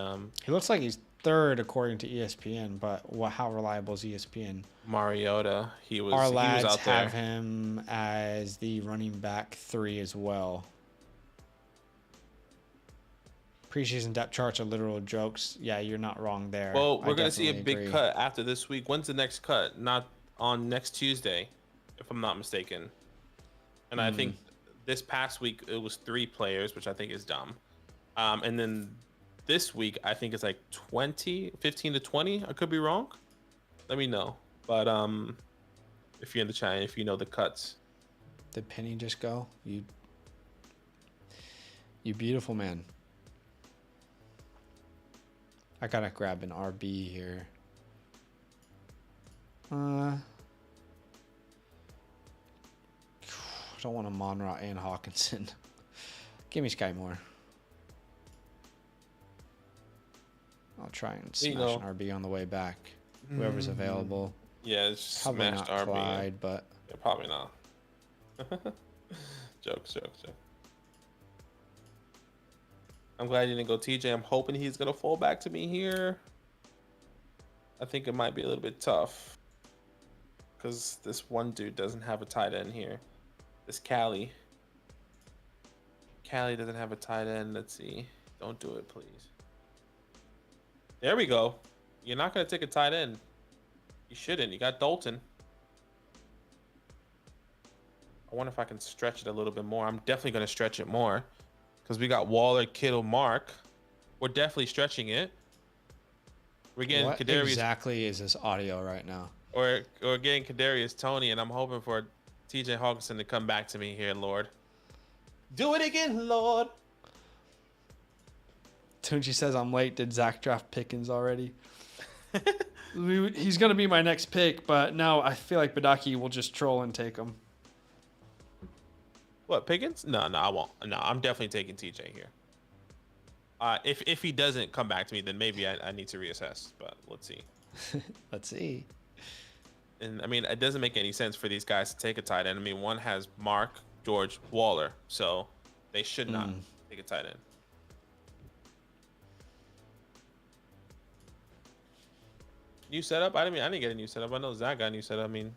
He looks like he's 3rd according to ESPN, but how reliable is ESPN? Mariota. He was lads out there. have him as the running back 3 as well. Preseason depth charts are literal jokes. Yeah, you're not wrong there. Well, we're going to see a definitely big agree. cut after this week. When's the next cut? Not on next Tuesday, if I'm not mistaken. And I think this past week it was 3 players, which I think is dumb. And then this week I think it's like 15 to 20. I could be wrong. Let me know. But if you're in the chat, if you know the cuts. Did Penny just go? You beautiful man. I gotta grab an RB here. I don't want a Monrot and Hawkinson. Give me Sky Moore. I'll try and smash an RB on the way back. Whoever's available. Yeah, it's just Probably smashed not RB. Clyde, but Yeah, probably not. Jokes. I'm glad you didn't go TJ. I'm hoping he's gonna fall back to me here. I think it might be a little bit tough because this one dude doesn't have a tight end here. This Callie doesn't have a tight end. Let's see. Don't do it, please. There we go. You're not gonna take a tight end. You shouldn't. You got Dalton. I wonder if I can stretch it a little bit more. I'm definitely gonna stretch it more. Because we got Waller, Kittle, Mark. We're definitely stretching it. We're getting what Kadarius. exactly is this audio right now? Or getting Kadarius Tony, and I'm hoping for TJ Hawkinson to come back to me here, Lord. Do it again, Lord. Tunchi says I'm late. Did Zach draft Pickens already? He's gonna be my next pick, but now I feel like Badaki will just troll and take him. What, Pickens? No, I won't. No, I'm definitely taking TJ here. If he doesn't come back to me, then maybe I need to reassess. But let's see. Let's see. And I mean, it doesn't make any sense for these guys to take a tight end. I mean, one has Mark, George, Waller, so they should not take a tight end. New setup? I didn't get a new setup. I know Zach got a new setup. I mean,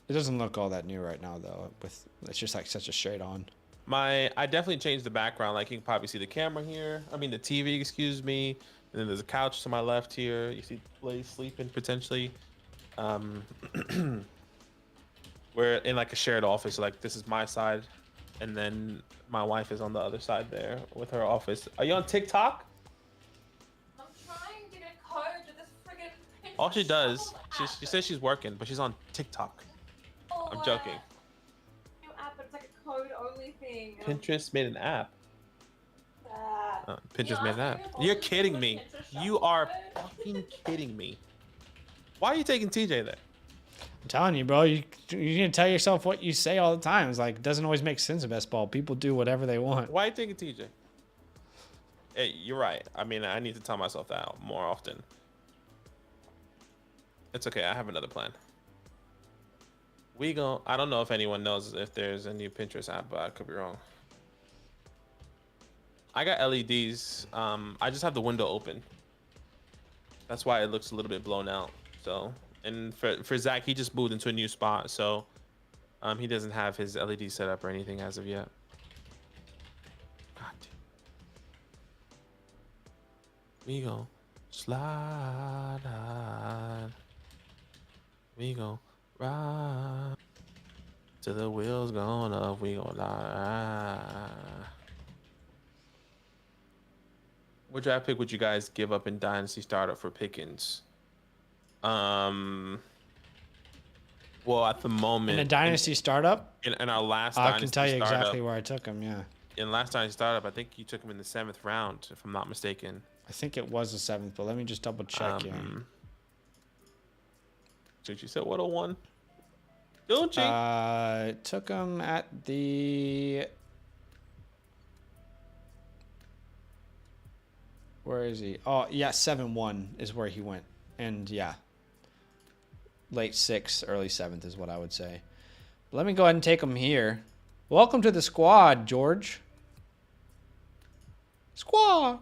It doesn't look all that new right now though. It's just like such a straight on. I definitely changed the background. Like you can probably see the camera here. I mean the TV, excuse me. And then there's a couch to my left here. You see Blaze sleeping potentially. Um, we're in like a shared office. So, like this is my side, and then my wife is on the other side there with her office. Are you on TikTok? I'm trying to get a code to this friggin' All she does, shovel she app. says she's working, but she's on TikTok. Oh, I'm joking. New app, but it's like a code only thing. Pinterest made an app. Pinterest Yeah, made an app. I'm You're gonna kidding put me. Pinterest You shuffle are code. fucking kidding me. Why are you taking TJ there? I'm telling you, bro. You need to tell yourself what you say all the time. It's like it doesn't always make sense in best ball. People do whatever they want. Why are you taking TJ? Hey, you're right. I mean, I need to tell myself that more often. It's okay. I have another plan. I don't know if anyone knows if there's a new Pinterest app, but I could be wrong. I got LEDs. I just have the window open. That's why it looks a little bit blown out. So, and for Zach, he just moved into a new spot, so he doesn't have his LED set up or anything as of yet. God. We go slide on. We go ride till the wheels gone up. We go ride. What draft pick would you guys give up in Dynasty Startup for Pickens? Well, at the moment, In a dynasty startup, in our last I Dynasty can tell you Startup, exactly where I took him. Yeah, in last Dynasty Startup, I think you took him in the 7th round, if I'm not mistaken. I think it was the 7th, but let me just double check. Yeah. So you said 101? Don't you? Took him at the. Where is he? Oh, yeah, 7-1 is where he went. And yeah, late 6th, early 7th is what I would say. Let me go ahead and take him here. Welcome to the squad, George. Squad.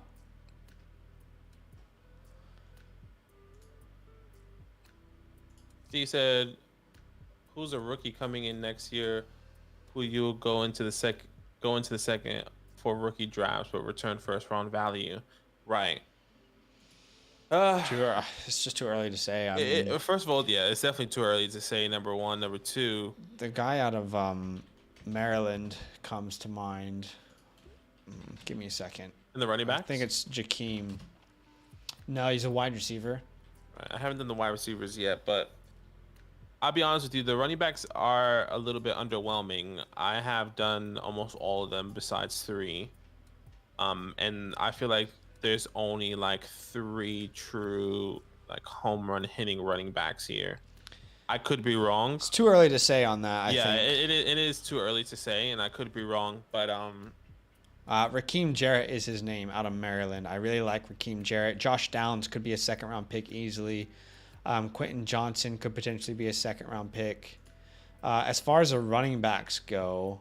He said, "Who's a rookie coming in next year? Who you'll go into the second for rookie drafts, but return first round value?" Right. It's just too early to say. I mean, First of all, yeah, it's definitely too early to say. Number one, number two. the guy out of Maryland comes to mind. Give me a second. In the running back, I think it's Jakeem. No, he's a wide receiver. I haven't done the wide receivers yet, but I'll be honest with you, the running backs are a little bit underwhelming. I have done almost all of them besides 3. And I feel like there's only like 3 true like home run hitting running backs here. I could be wrong. It's too early to say on that. I Yeah, think. it is too early to say, and I could be wrong, but Raheem Jarrett is his name out of Maryland. I really like Raheem Jarrett. Josh Downs could be a 2nd-round pick easily. Quentin Johnson could potentially be a 2nd-round pick. As far as the running backs go,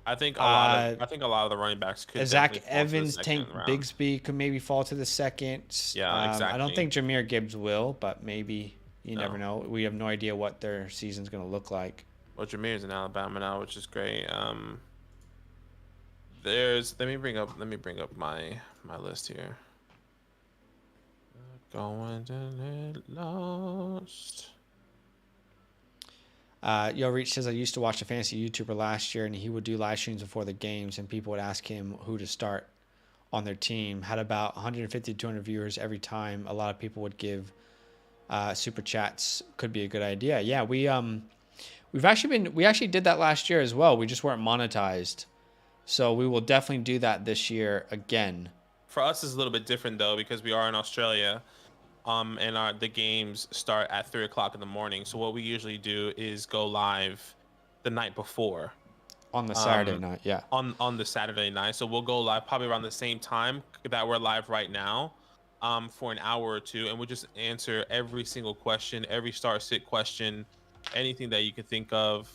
I think a lot of the running backs could. Zach definitely fall to the Evans, Tank second round. Bigsby could maybe fall to the 2nd. Yeah, exactly. I don't think Jahmyr Gibbs will, but maybe. You No. never know. We have no idea what their season's going to look like. Well, Jameer's in Alabama now, which is great. Let me bring up my list here. Going to get lost. Yo Reach says I used to watch a fantasy YouTuber last year, and he would do live streams before the games, and people would ask him who to start on their team. Had about 150 to 200 viewers every time. A lot of people would give super chats. Could be a good idea. Yeah, we actually did that last year as well. We just weren't monetized, so we will definitely do that this year again. For us, it's a little bit different though because we are in Australia, and the games start at 3 o'clock in the morning. So what we usually do is go live the night before. On the Saturday night, yeah. On the Saturday night, so we'll go live probably around the same time that we're live right now, for an hour or two, and we'll just answer every single question, every start-sit question, anything that you can think of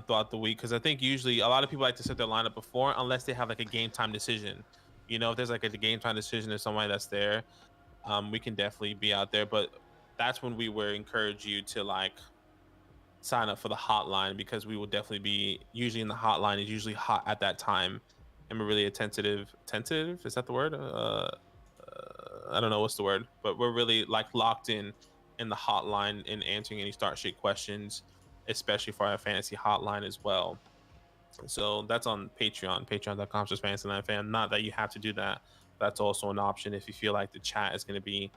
throughout the week. Because I think usually a lot of people like to set their lineup before, unless they have like a game time decision. You know, if there's like a game time decision or somebody that's there, we can definitely be out there. But that's when we would encourage you to like sign up for the hotline because we will definitely be usually in the hotline is usually hot at that time, and we're really attentive. Is that the word? I don't know what's the word, but we're really like locked in the hotline and answering any start shit questions, especially for our fantasy hotline as well. So that's on Patreon, patreon.com/fantasy9fan. Not that you have to do that. That's also an option if you feel like the chat is going to be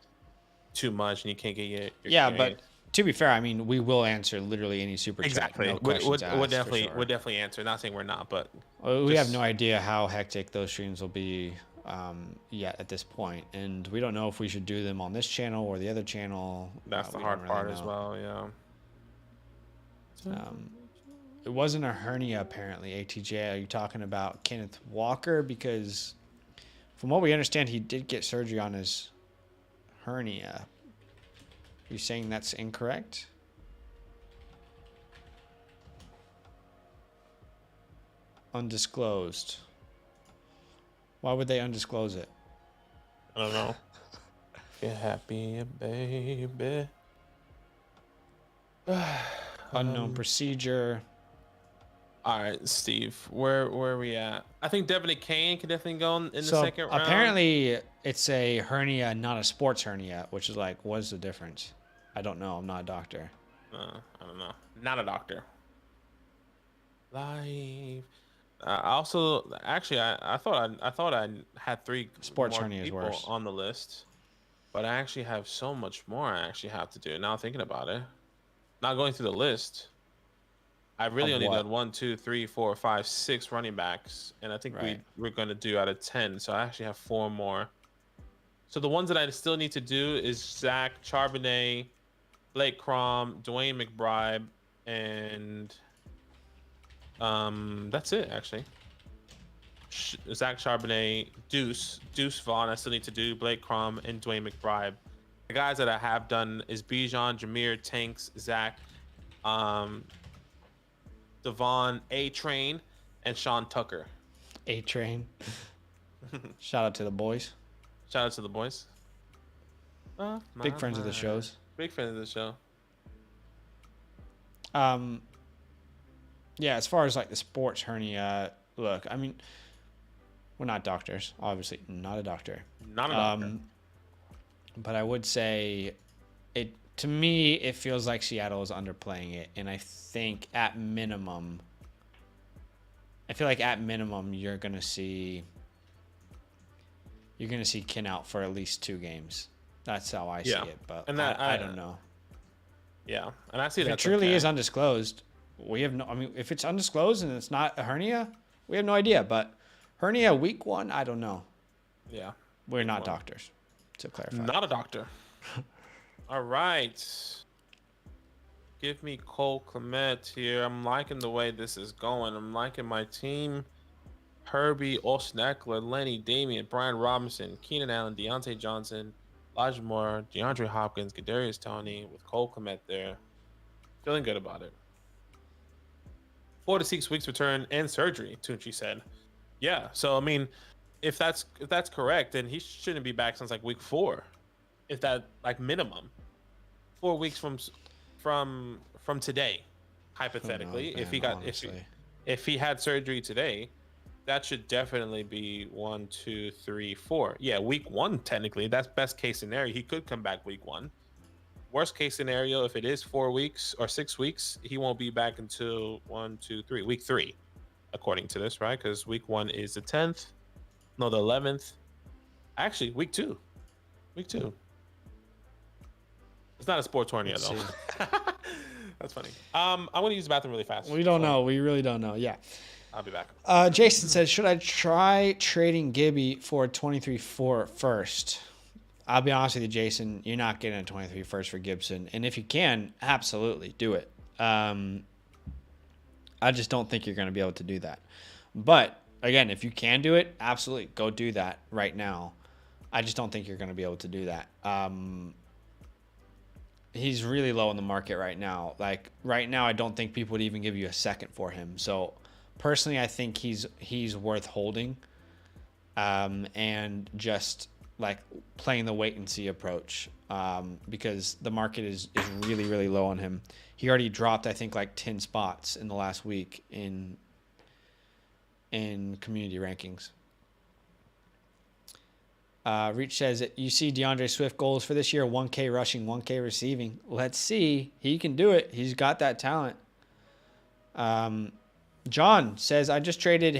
too much and you can't get your Yeah, Q&A. but to be fair, I mean, we will answer literally any super Exactly. chat. No questions asked, We'll for definitely sure. we'll definitely answer. Not saying we're not, but We have no idea how hectic those streams will be yet at this point, and we don't know if we should do them on this channel or the other channel. That's the We hard don't really part as know. well. Yeah. It wasn't a hernia, apparently. ATJ, are you talking about Kenneth Walker? Because from what we understand, he did get surgery on his hernia. Are you saying that's incorrect? Undisclosed. Why would they undisclose it? I don't know. Get happy, baby. Unknown procedure. All right, Steve, where are we at? I think Devin Kane can definitely go in the So second round. apparently it's a hernia, not a sports hernia, which is like, what's the difference? I don't know. I'm not a doctor. I don't know. Not a doctor. Live. Also, actually, I thought I had 3 Sports more hernia is people worse. on the list, but I actually have so much more I actually have to do. Now thinking about it, not going through the list. I really Of only what? done 1, 2, 3, 4, 5, 6 running backs, and I think Right. we're going to do out of 10. So I actually have 4 more. So the ones that I still need to do is Zach Charbonnet, Blake Crom, Dwayne McBride, and that's it actually. Zach Charbonnet, Deuce Vaughn. I still need to do Blake Crom and Dwayne McBride. The guys that I have done is Bijan, Jameer, Tanks, Zach, Devon, A-Train, and Sean Tucker. A-Train. Shout out to the boys. Shout out to the boys. Big friends of the shows. Big friends of the show. Yeah, as far as like the sports hernia, look, I mean, we're not doctors, obviously, not a doctor. Not a doctor. But I would say to me, it feels like Seattle is underplaying it. And I think at minimum, you're going to see Ken out for at least 2 games. That's how I see it. But And that, I don't know. Yeah, and I see If that it truly is undisclosed, we have no. I mean, if it's undisclosed and it's not a hernia, we have no idea. But hernia week 1, I don't know. Yeah, We're not doctors, to clarify. not a doctor. All right, give me Cole Clement here. I'm liking the way this is going. I'm liking my team. Herbie, Austin Eckler, Lenny, Damian, Brian Robinson, Keenan Allen, Deontay Johnson, Elijah Moore, DeAndre Hopkins, Kadarius Toney with Cole Clement there. Feeling good about it. 4 to 6 weeks return and surgery, Tunchi said. Yeah, so I mean, if that's correct, then he shouldn't be back since like week 4. If that like minimum 4 weeks from today, hypothetically, Who knows, man, if he had surgery today, that should definitely be 1, 2, 3, 4. Yeah, week 1 technically. That's best case scenario. He could come back week 1. Worst case scenario, if it is 4 weeks or 6 weeks, he won't be back until 1, 2, 3, week 3, according to this, right? Because week 1 is the 10th, no, the 11th. Actually, week 2. It's not a sports hernia though. That's funny. I'm gonna use the bathroom really fast. We don't know. We really don't know. Yeah. I'll be back. Jason says, should I try trading Gibby for a 23-4 first? I'll be honest with you, Jason. You're not getting a 23 first for Gibson. And if you can, absolutely do it. I just don't think you're going to be able to do that. But, again, if you can do it, absolutely go do that right now. I just don't think you're going to be able to do that. He's really low in the market right now. Like, right now, I don't think people would even give you a second for him. So, personally, I think he's worth holding. And just like playing the wait and see approach, because the market is really, really low on him. He already dropped, I think, like 10 spots in the last week in community rankings. Reach says that you see DeAndre Swift goals for this year: 1K rushing, 1K receiving. Let's see. He can do it. He's got that talent. John says, I just traded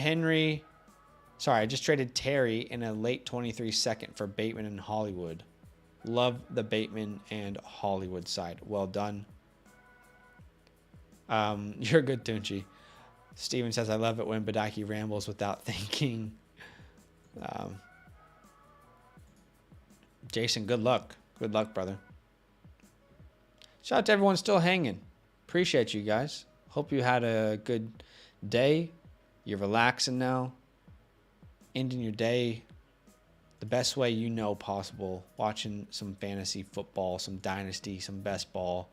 Terry in a late 23 second for Bateman and Hollywood. Love the Bateman and Hollywood side. Well done. You're good, Tunchi. Steven says, I love it when Badaki rambles without thinking. Jason, good luck. Good luck, brother. Shout out to everyone still hanging. Appreciate you guys. Hope you had a good day. You're relaxing now. Ending your day the best way you know possible. Watching some fantasy football, some Dynasty, some best ball.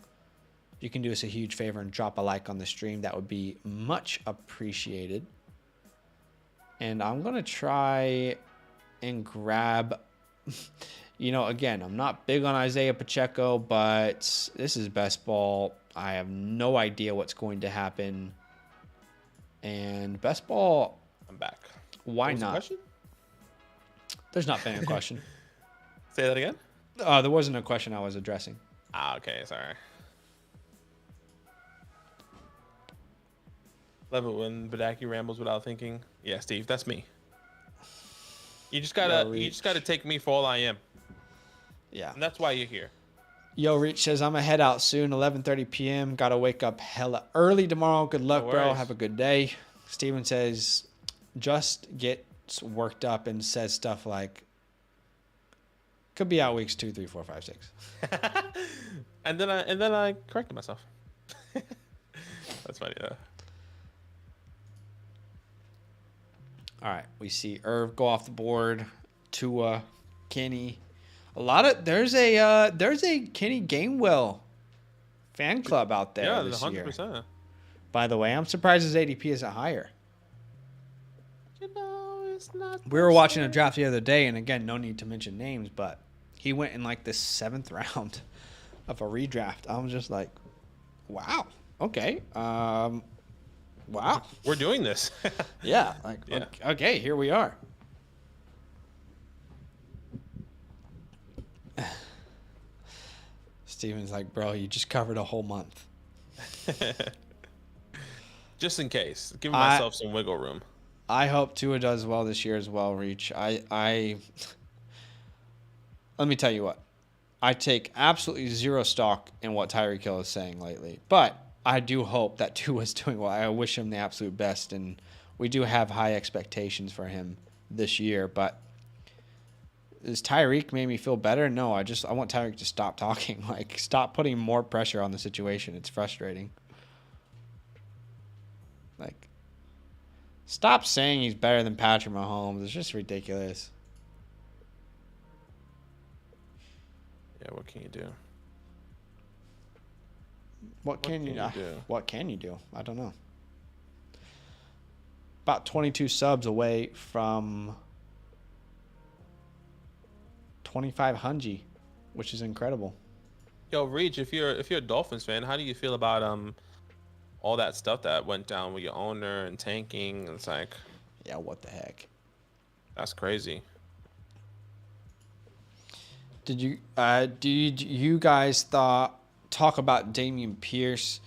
If you can do us a huge favor and drop a like on the stream, that would be much appreciated. And I'm going to try and grab... again, I'm not big on Isaiah Pacheco, but this is best ball. I have no idea what's going to happen. And best ball, I'm back. Why What was the not? question? There's not been a question. Say that again. There wasn't a question I was addressing. Okay, sorry. Love it when Badaki rambles without thinking. Yeah, Steve, that's me. You just gotta take me for all I am. Yeah. And that's why you're here. Yo, Reach says, I'm going to head out soon, 11:30 p.m. Got to wake up hella early tomorrow. Good luck, No bro. worries. Have a good day. Steven says, just gets worked up and says stuff like, could be out weeks 2, 3, 4, 5, 6. and then I corrected myself. That's funny, though. All right. We see Irv go off the board. Tua, Kenny. There's a Kenny Gainwell fan club out there. Yeah, this 100%. year. By the way, I'm surprised his ADP isn't higher. It's not. We were watching a draft the other day, and again, no need to mention names, but he went in like the 7th round of a redraft. I was just like, wow, okay, wow. We're doing this. Yeah, like Yeah. Okay, here we are. Steven's like, bro, you just covered a whole month. Just in case, giving myself some wiggle room. I hope Tua does well this year as well, Reach. I let me tell you what. I take absolutely zero stock in what Tyreek Hill is saying lately. But I do hope that Tua's doing well. I wish him the absolute best, and we do have high expectations for him this year. But does Tyreek made me feel better? No, I want Tyreek to stop talking. Like, stop putting more pressure on the situation. It's frustrating. Like, stop saying he's better than Patrick Mahomes. It's just ridiculous. Yeah, what can you do? What can you do? What can you do? I don't know. About 22 subs away from 2,500, which is incredible. Yo, Reach, if you're a Dolphins fan, how do you feel about all that stuff that went down with your owner and tanking? It's like, Yeah, what the heck? that's crazy. Did you guys talk about Dameon Pierce?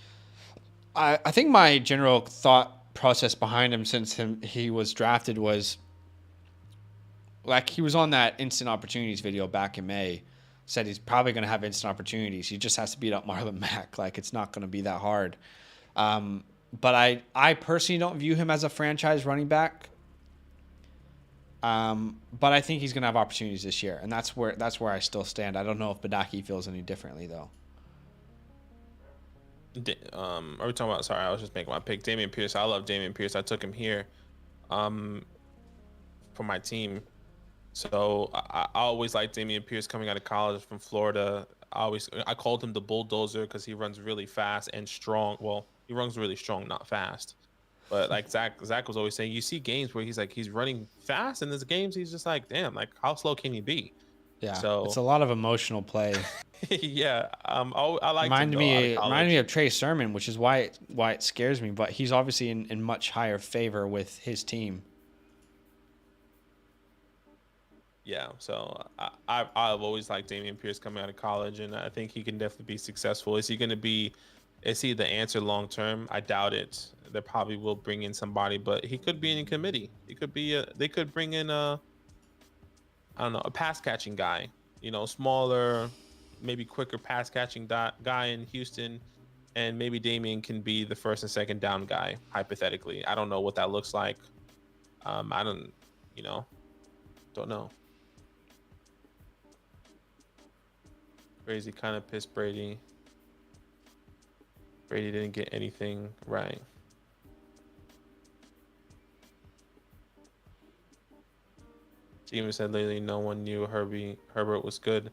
I think my general thought process behind him since he was drafted was, like, he was on that instant opportunities video back in May, said he's probably going to have instant opportunities. He just has to beat up Marlon Mack. Like, it's not going to be that hard. But I personally don't view him as a franchise running back. But I think he's going to have opportunities this year, and that's where I still stand. I don't know if Badaki feels any differently, though. Are we talking about? Sorry, I was just making my pick. Dameon Pierce. I love Dameon Pierce. I took him here, for my team. So I always liked Dameon Pierce coming out of college from Florida. I called him the bulldozer because he runs really fast and strong. Well, he runs really strong, not fast. But like Zach was always saying, you see games where he's running fast, and there's games he's just like, damn, like how slow can you be? Yeah, So it's a lot of emotional play. yeah, I like Reminded me of Trey Sermon, which is why it scares me. But he's obviously in much higher favor with his team. Yeah, so I've always liked Damian Pierce coming out of college, and I think he can definitely be successful. Is he going to be? Is he the answer long term? I doubt it. They probably will bring in somebody, but he could be in a committee. He could be a. They could bring in a. I don't know, a pass catching guy. You know, smaller, maybe quicker pass catching guy in Houston, and maybe Damian can be the first and second down guy. Hypothetically, I don't know what that looks like. I don't, you know, don't know. Crazy, kind of pissed Brady. Brady didn't get anything right. Steven said lately no one knew Herbert was good.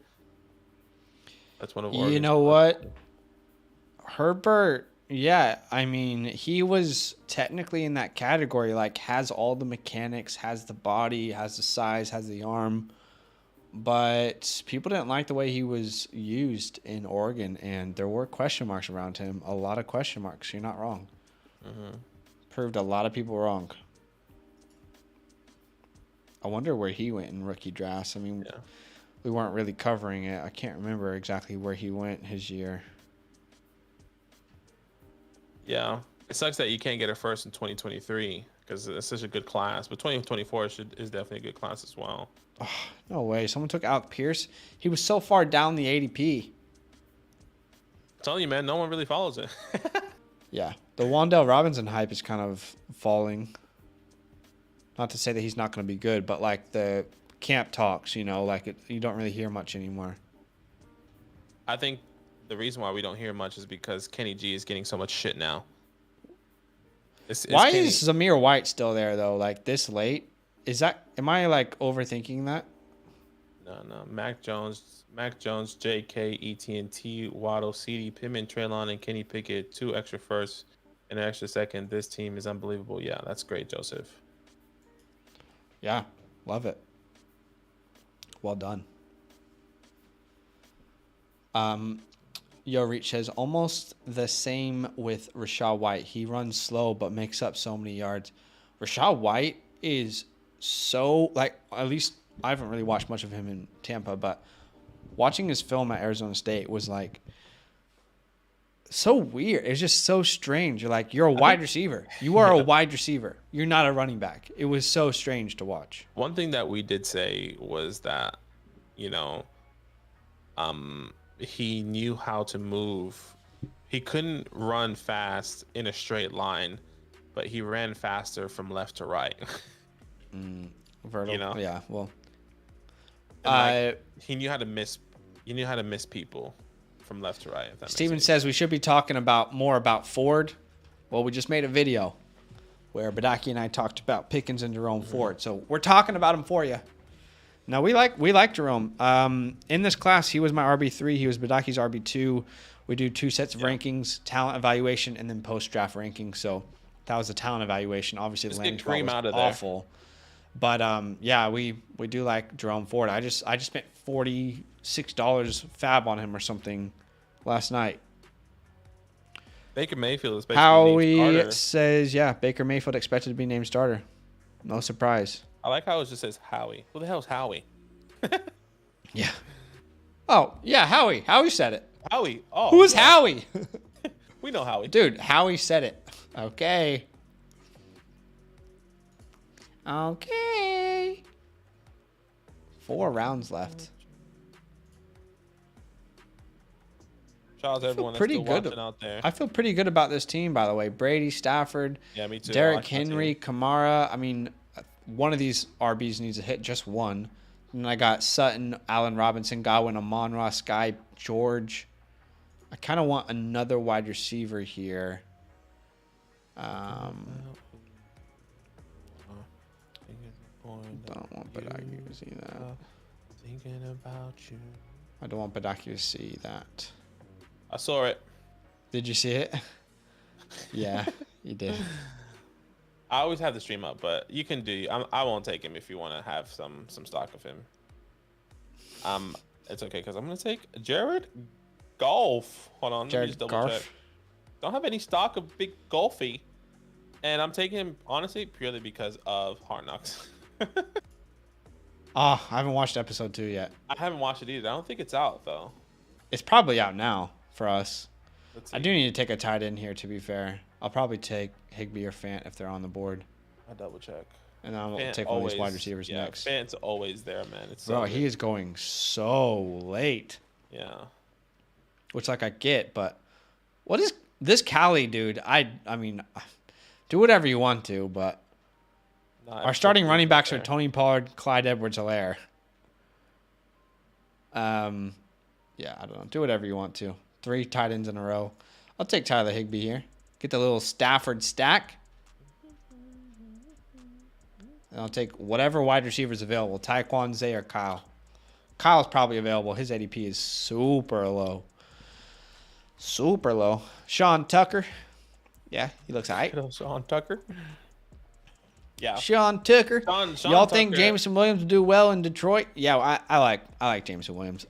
That's one of You Oregon's know what? Herbert, yeah, I mean, he was technically in that category, like has all the mechanics, has the body, has the size, has the arm. But people didn't like the way he was used in Oregon, and there were question marks around him. A lot of question marks. You're not wrong. Proved a lot of people wrong. I wonder where he went in rookie drafts. I mean, we weren't really covering it. I can't remember exactly where he went his year. Yeah, it sucks that you can't get a first in 2023 because it's such a good class. But 2024 is definitely a good class as well. Oh, no way. Someone took Alec Pierce. He was so far down the ADP. I'm telling you, man, no one really follows it. Yeah. The Wan'Dale Robinson hype is kind of falling. Not to say that he's not going to be good, but like the camp talks, you know, like you don't really hear much anymore. I think the reason why we don't hear much is because Kenny G is getting so much shit now. Why is Zamir White still there though? Like this late? Am I like overthinking that? No. Mac Jones, JK, ET&T, Waddle, CD, Pittman, Treylon, and Kenny Pickett, 2 extra firsts and an extra second. This team is unbelievable. Yeah, that's great, Joseph. Yeah, love it. Well done. Yo, Reach says almost the same with Rachaad White. He runs slow but makes up so many yards. Rachaad White is so, like, at least I haven't really watched much of him in Tampa, but watching his film at Arizona State was like so weird. It's just so strange. You're like, you're a wide receiver. You are a wide receiver. You're not a running back. It was so strange to watch. One thing that we did say was that, you know, he knew how to move. He couldn't run fast in a straight line, but he ran faster from left to right. Vertical, you know? Yeah, well, he knew how to miss. He knew how to miss people from left to right. Steven says we should be talking more about Ford. Well, we just made a video where Badaki and I talked about Pickens and Jerome Ford, so we're talking about him for you. Now we like Jerome. In this class, he was my RB3. He was Badaki's RB2. We do 2 sets of rankings, talent evaluation, and then post-draft rankings. So that was the talent evaluation. Obviously, the landing spot was awful. But yeah, we do like Jerome Ford. I just spent $46 fab on him or something last night. Baker Mayfield is basically Howie says, yeah, Baker Mayfield expected to be named starter. No surprise. I like how it just says Howie. Who the hell is Howie? Yeah. Oh, yeah, Howie. Howie said it. Howie. Oh, who is Howie? We know Howie. Dude, Howie said it. Okay. Okay. 4 rounds left. Shout out to everyone that's still watching out there. I feel pretty good about this team, by the way. Brady, Stafford, yeah, me too. Derrick Henry, Kamara. I mean, one of these RBs needs to hit just one. And I got Sutton, Allen Robinson, Godwin, Amon-Ra, Sky, George. I kind of want another wide receiver here. Don't want Badaki to see that. Thinking about you. I don't want Badaki to see that. I saw it. Did you see it? Yeah, you did. I always have the stream up, but you can do. I won't take him if you want to have some stock of him. It's okay because I'm gonna take Jared Golf. Hold on, let me Jared just double Goff. check. Don't have any stock of Big Golfy, and I'm taking him honestly purely because of Hard Knocks. Oh, I haven't watched episode 2 yet. I haven't watched it either. I don't think it's out though. It's probably out now for us. Let's I see. do need to take a tight end here, to be fair. I'll probably take Higbee or Fant if they're on the board. I'll double check. And then I'll Fant take one of these wide always- receivers yeah, next. Fant's always there, man. It's so Bro, good. he is going so late. Yeah. Which, like, I get, but what is this Cali dude? I mean, do whatever you want to, but Nah, our starting it's running backs are there. Tony Pollard, Clyde Edwards-Helaire. Yeah, I don't know. Do whatever you want to. 3 tight ends in a row. I'll take Tyler Higbee here. Get the little Stafford stack. And I'll take whatever wide receiver is available. Tyquan, Zay, or Kyle. Kyle's probably available. His ADP is super low. Super low. Sean Tucker. Yeah, he looks all right. Sean Tucker. Yeah. Sean Tucker. Sean Y'all think Tucker. Jameson Williams will do well in Detroit? Yeah, I like Jameson Williams.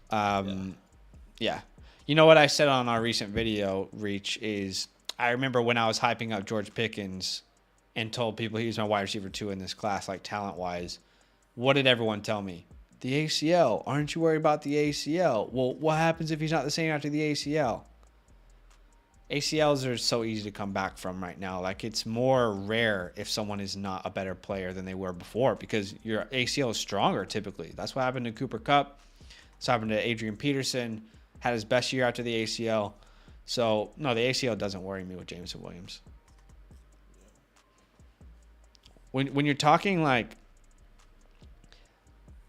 Yeah. You know what I said on our recent video, Reach, is I remember when I was hyping up George Pickens and told people he was my wide receiver 2 in this class, like talent-wise. What did everyone tell me? The ACL. Aren't you worried about the ACL? Well, what happens if he's not the same after the ACL? ACLs are so easy to come back from right now. Like, it's more rare if someone is not a better player than they were before because your ACL is stronger typically. That's what happened to Cooper Kupp. That's what happened to Adrian Peterson. Had his best year after the ACL. So, no, the ACL doesn't worry me with Jameson Williams. When you're talking, like,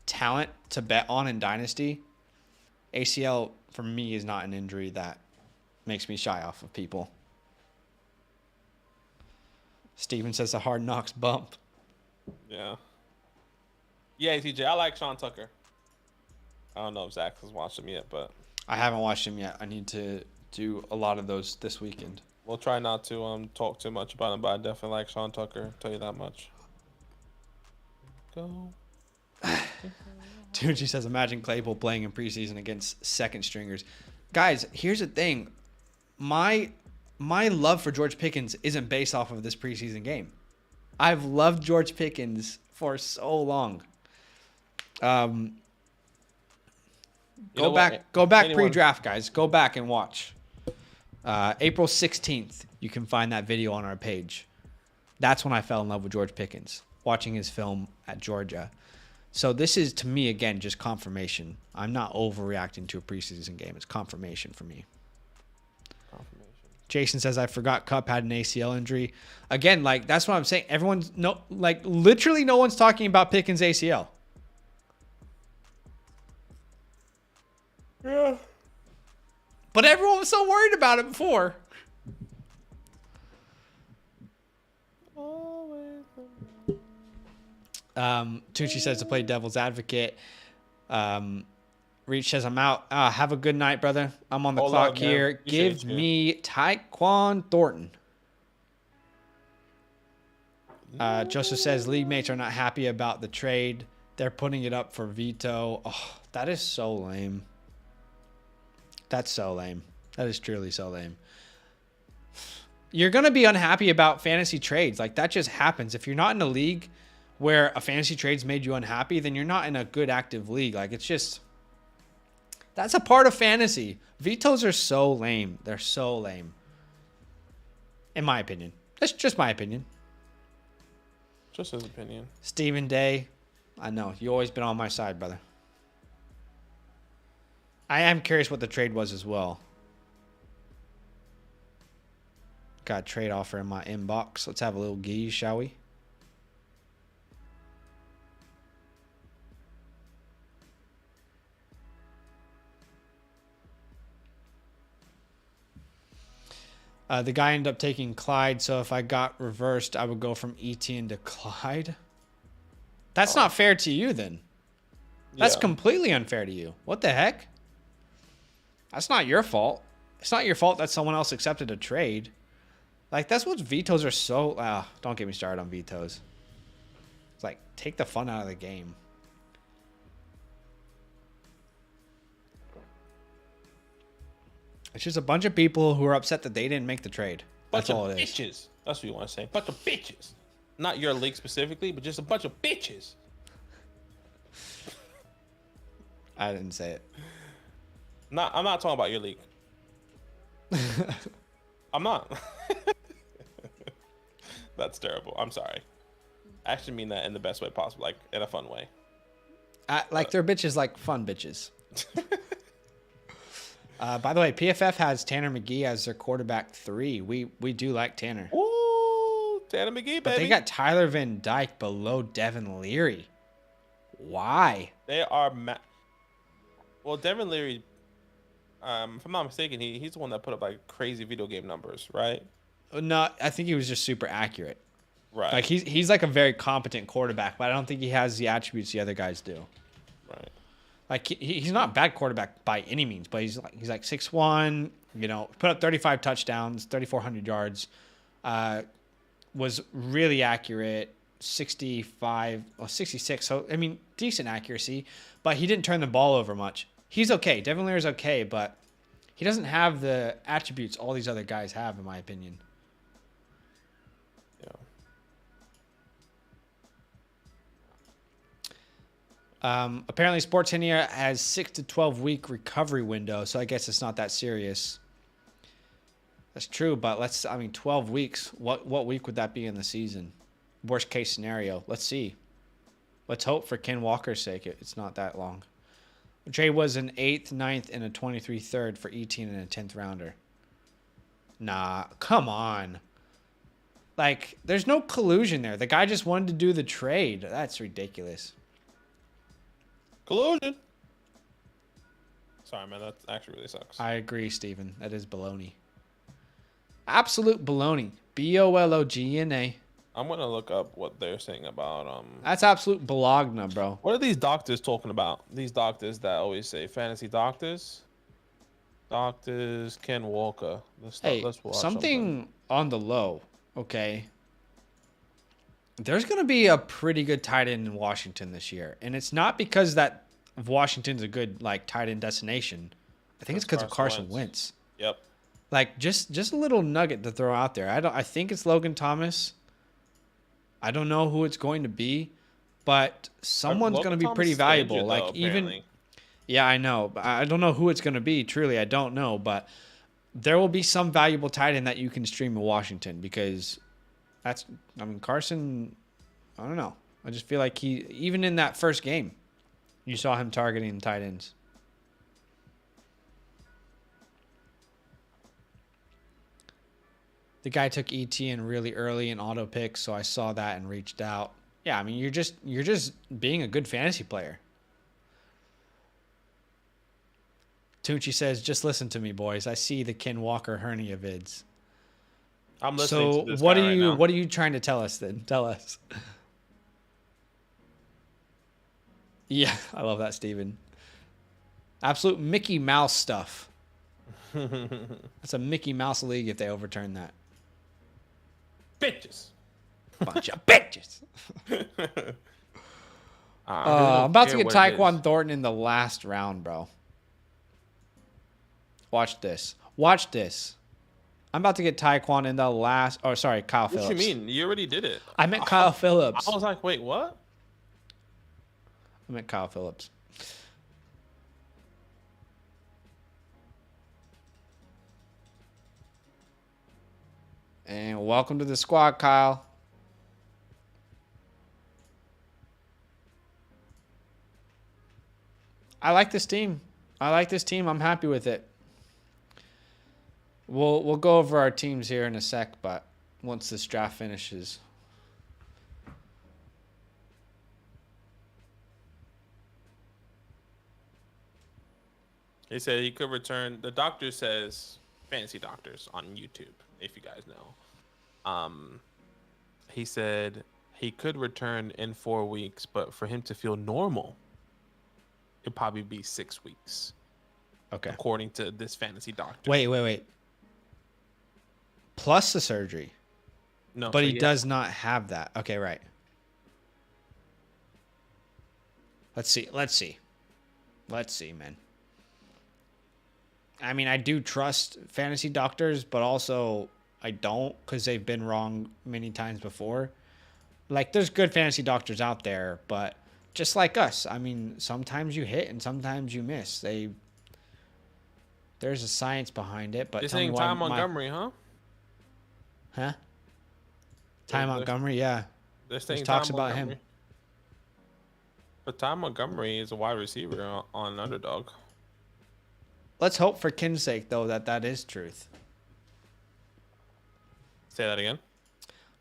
talent to bet on in Dynasty, ACL, for me, is not an injury that makes me shy off of people. Steven says the Hard Knocks bump. Yeah. Yeah, TJ, I like Sean Tucker. I don't know if Zach has watched him yet, but I haven't watched him yet. I need to do a lot of those this weekend. we'll try not to talk too much about him. But I definitely like Sean Tucker. I'll tell you that much. Go. Dude, she says, imagine Claypool playing in preseason against second stringers. Guys, here's the thing. My love for George Pickens isn't based off of this preseason game. I've loved George Pickens for so long. Go back Anyone- pre-draft, guys. Go back and watch. April 16th, you can find that video on our page. That's when I fell in love with George Pickens, watching his film at Georgia. So this is, to me, again, just confirmation. I'm not overreacting to a preseason game. It's confirmation for me. Jason says, I forgot Kupp had an ACL injury. Again, like, that's what I'm saying. Everyone's, literally no one's talking about Pickens' ACL. Yeah. But everyone was so worried about it before. Tucci says to play devil's advocate. Reach says, I'm out. Have a good night, brother. I'm on the Hold clock up, man. here. Appreciate Give you. me Tyquan Thornton. Joseph says, league mates are not happy about the trade. They're putting it up for veto. Oh, that is so lame. That's so lame. That is truly so lame. You're going to be unhappy about fantasy trades. Like, that just happens. If you're not in a league where a fantasy trade's made you unhappy, then you're not in a good active league. Like, it's just, that's a part of fantasy. Vetoes are so lame. They're so lame. In my opinion. That's just my opinion. Just his opinion. Stephen Day, I know. You always been on my side, brother. I am curious what the trade was as well. Got a trade offer in my inbox. Let's have a little geese, shall we? The guy ended up taking Clyde, so if I got reversed, I would go from Etienne to Clyde. That's not fair to you, then. That's Yeah. completely unfair to you. What the heck? That's not your fault. It's not your fault that someone else accepted a trade. Like, that's what vetoes are so... don't get me started on vetoes. It's like, take the fun out of the game. It's just a bunch of people who are upset that they didn't make the trade. That's Bunch all of it is. bitches. That's what you want to say. Bunch of bitches. Not your league specifically, but just a bunch of bitches. I didn't say it. I'm not talking about your league. I'm not. That's terrible. I'm sorry. I actually mean that in the best way possible, like in a fun way. Like they're bitches, like fun bitches. By the way, PFF has Tanner McGee as their quarterback 3. We do like Tanner. Ooh, Tanner McGee, baby. But they got Tyler Van Dyke below Devin Leary. Why? They are. Well, Devin Leary, if I'm not mistaken, he's the one that put up like crazy video game numbers, right? No, I think he was just super accurate. Right. Like he's like a very competent quarterback, but I don't think he has the attributes the other guys do. Right. Like he's not a bad quarterback by any means, but he's like 6'1", you know, put up 35 touchdowns, 3,400 yards, was really accurate, 65 or 66. So I mean, decent accuracy, but he didn't turn the ball over much. He's okay. Devin Leary's okay, but he doesn't have the attributes all these other guys have, in my opinion. Apparently Sportsania has 6 to 12 week recovery window, so I guess it's not that serious. That's true, but 12 weeks. What week would that be in the season? Worst case scenario. Let's see. Let's hope for Ken Walker's sake it's not that long. Trey was an 8th, 9th, and a 23 third for 18 and a 10th rounder. Nah, come on. Like, there's no collusion there. The guy just wanted to do the trade. That's ridiculous. Collusion. Sorry, man. That actually really sucks. I agree, Steven. That is baloney. Absolute baloney. BOLOGNA. I'm gonna look up what they're saying about That's absolute bologna, bro. What are these doctors talking about? These doctors that always say fantasy doctors. Doctors Ken Walker. Hey, let's watch something on the low, okay? There's going to be a pretty good tight end in Washington this year. And it's not because that Washington's a good like tight end destination. I think it's because of Carson Wentz. Yep. Like just a little nugget to throw out there. I think it's Logan Thomas. I don't know who it's going to be, but someone's going to be pretty valuable. Like even yeah, I know. I don't know who it's going to be. Truly, I don't know, but there will be some valuable tight end that you can stream in Washington because Carson, I don't know. I just feel like even in that first game, you saw him targeting tight ends. The guy took ETN really early in auto picks, so I saw that and reached out. Yeah, I mean, you're just being a good fantasy player. Tunchi says, just listen to me, boys. I see the Ken Walker hernia vids. I'm listening so to this what guy are right you now. what are you trying to tell us then? Tell us. Yeah, I love that, Steven. Absolute Mickey Mouse stuff. That's a Mickey Mouse league if they overturn that. Bitches. Bunch of bitches. I'm about to get Tyquan Thornton in the last round, bro. Watch this. Watch this. I'm about to get Tyquan in the last... Oh, sorry, Kyle Phillips. What you mean? You already did it. I meant Kyle Phillips. I was like, wait, what? I meant Kyle Phillips. And welcome to the squad, Kyle. I like this team. I'm happy with it. We'll go over our teams here in a sec, but once this draft finishes. He said he could return. The doctor says, fantasy doctors on YouTube, if you guys know. He said he could return in 4 weeks, but for him to feel normal, it'd probably be 6 weeks. Okay. According to this fantasy doctor. Wait. Plus the surgery. No, but so he does not have that. Okay, right. Let's see, man. I mean, I do trust fantasy doctors, but also I don't because they've been wrong many times before. Like, there's good fantasy doctors out there, but just like us, I mean, sometimes you hit and sometimes you miss. There's a science behind it, but This tell me ain't why Ty Montgomery, huh? Huh? Ty Montgomery, yeah. This There's thing talks about him. But Ty Montgomery is a wide receiver on Underdog. Let's hope for Ken's sake, though, that is truth. Say that again.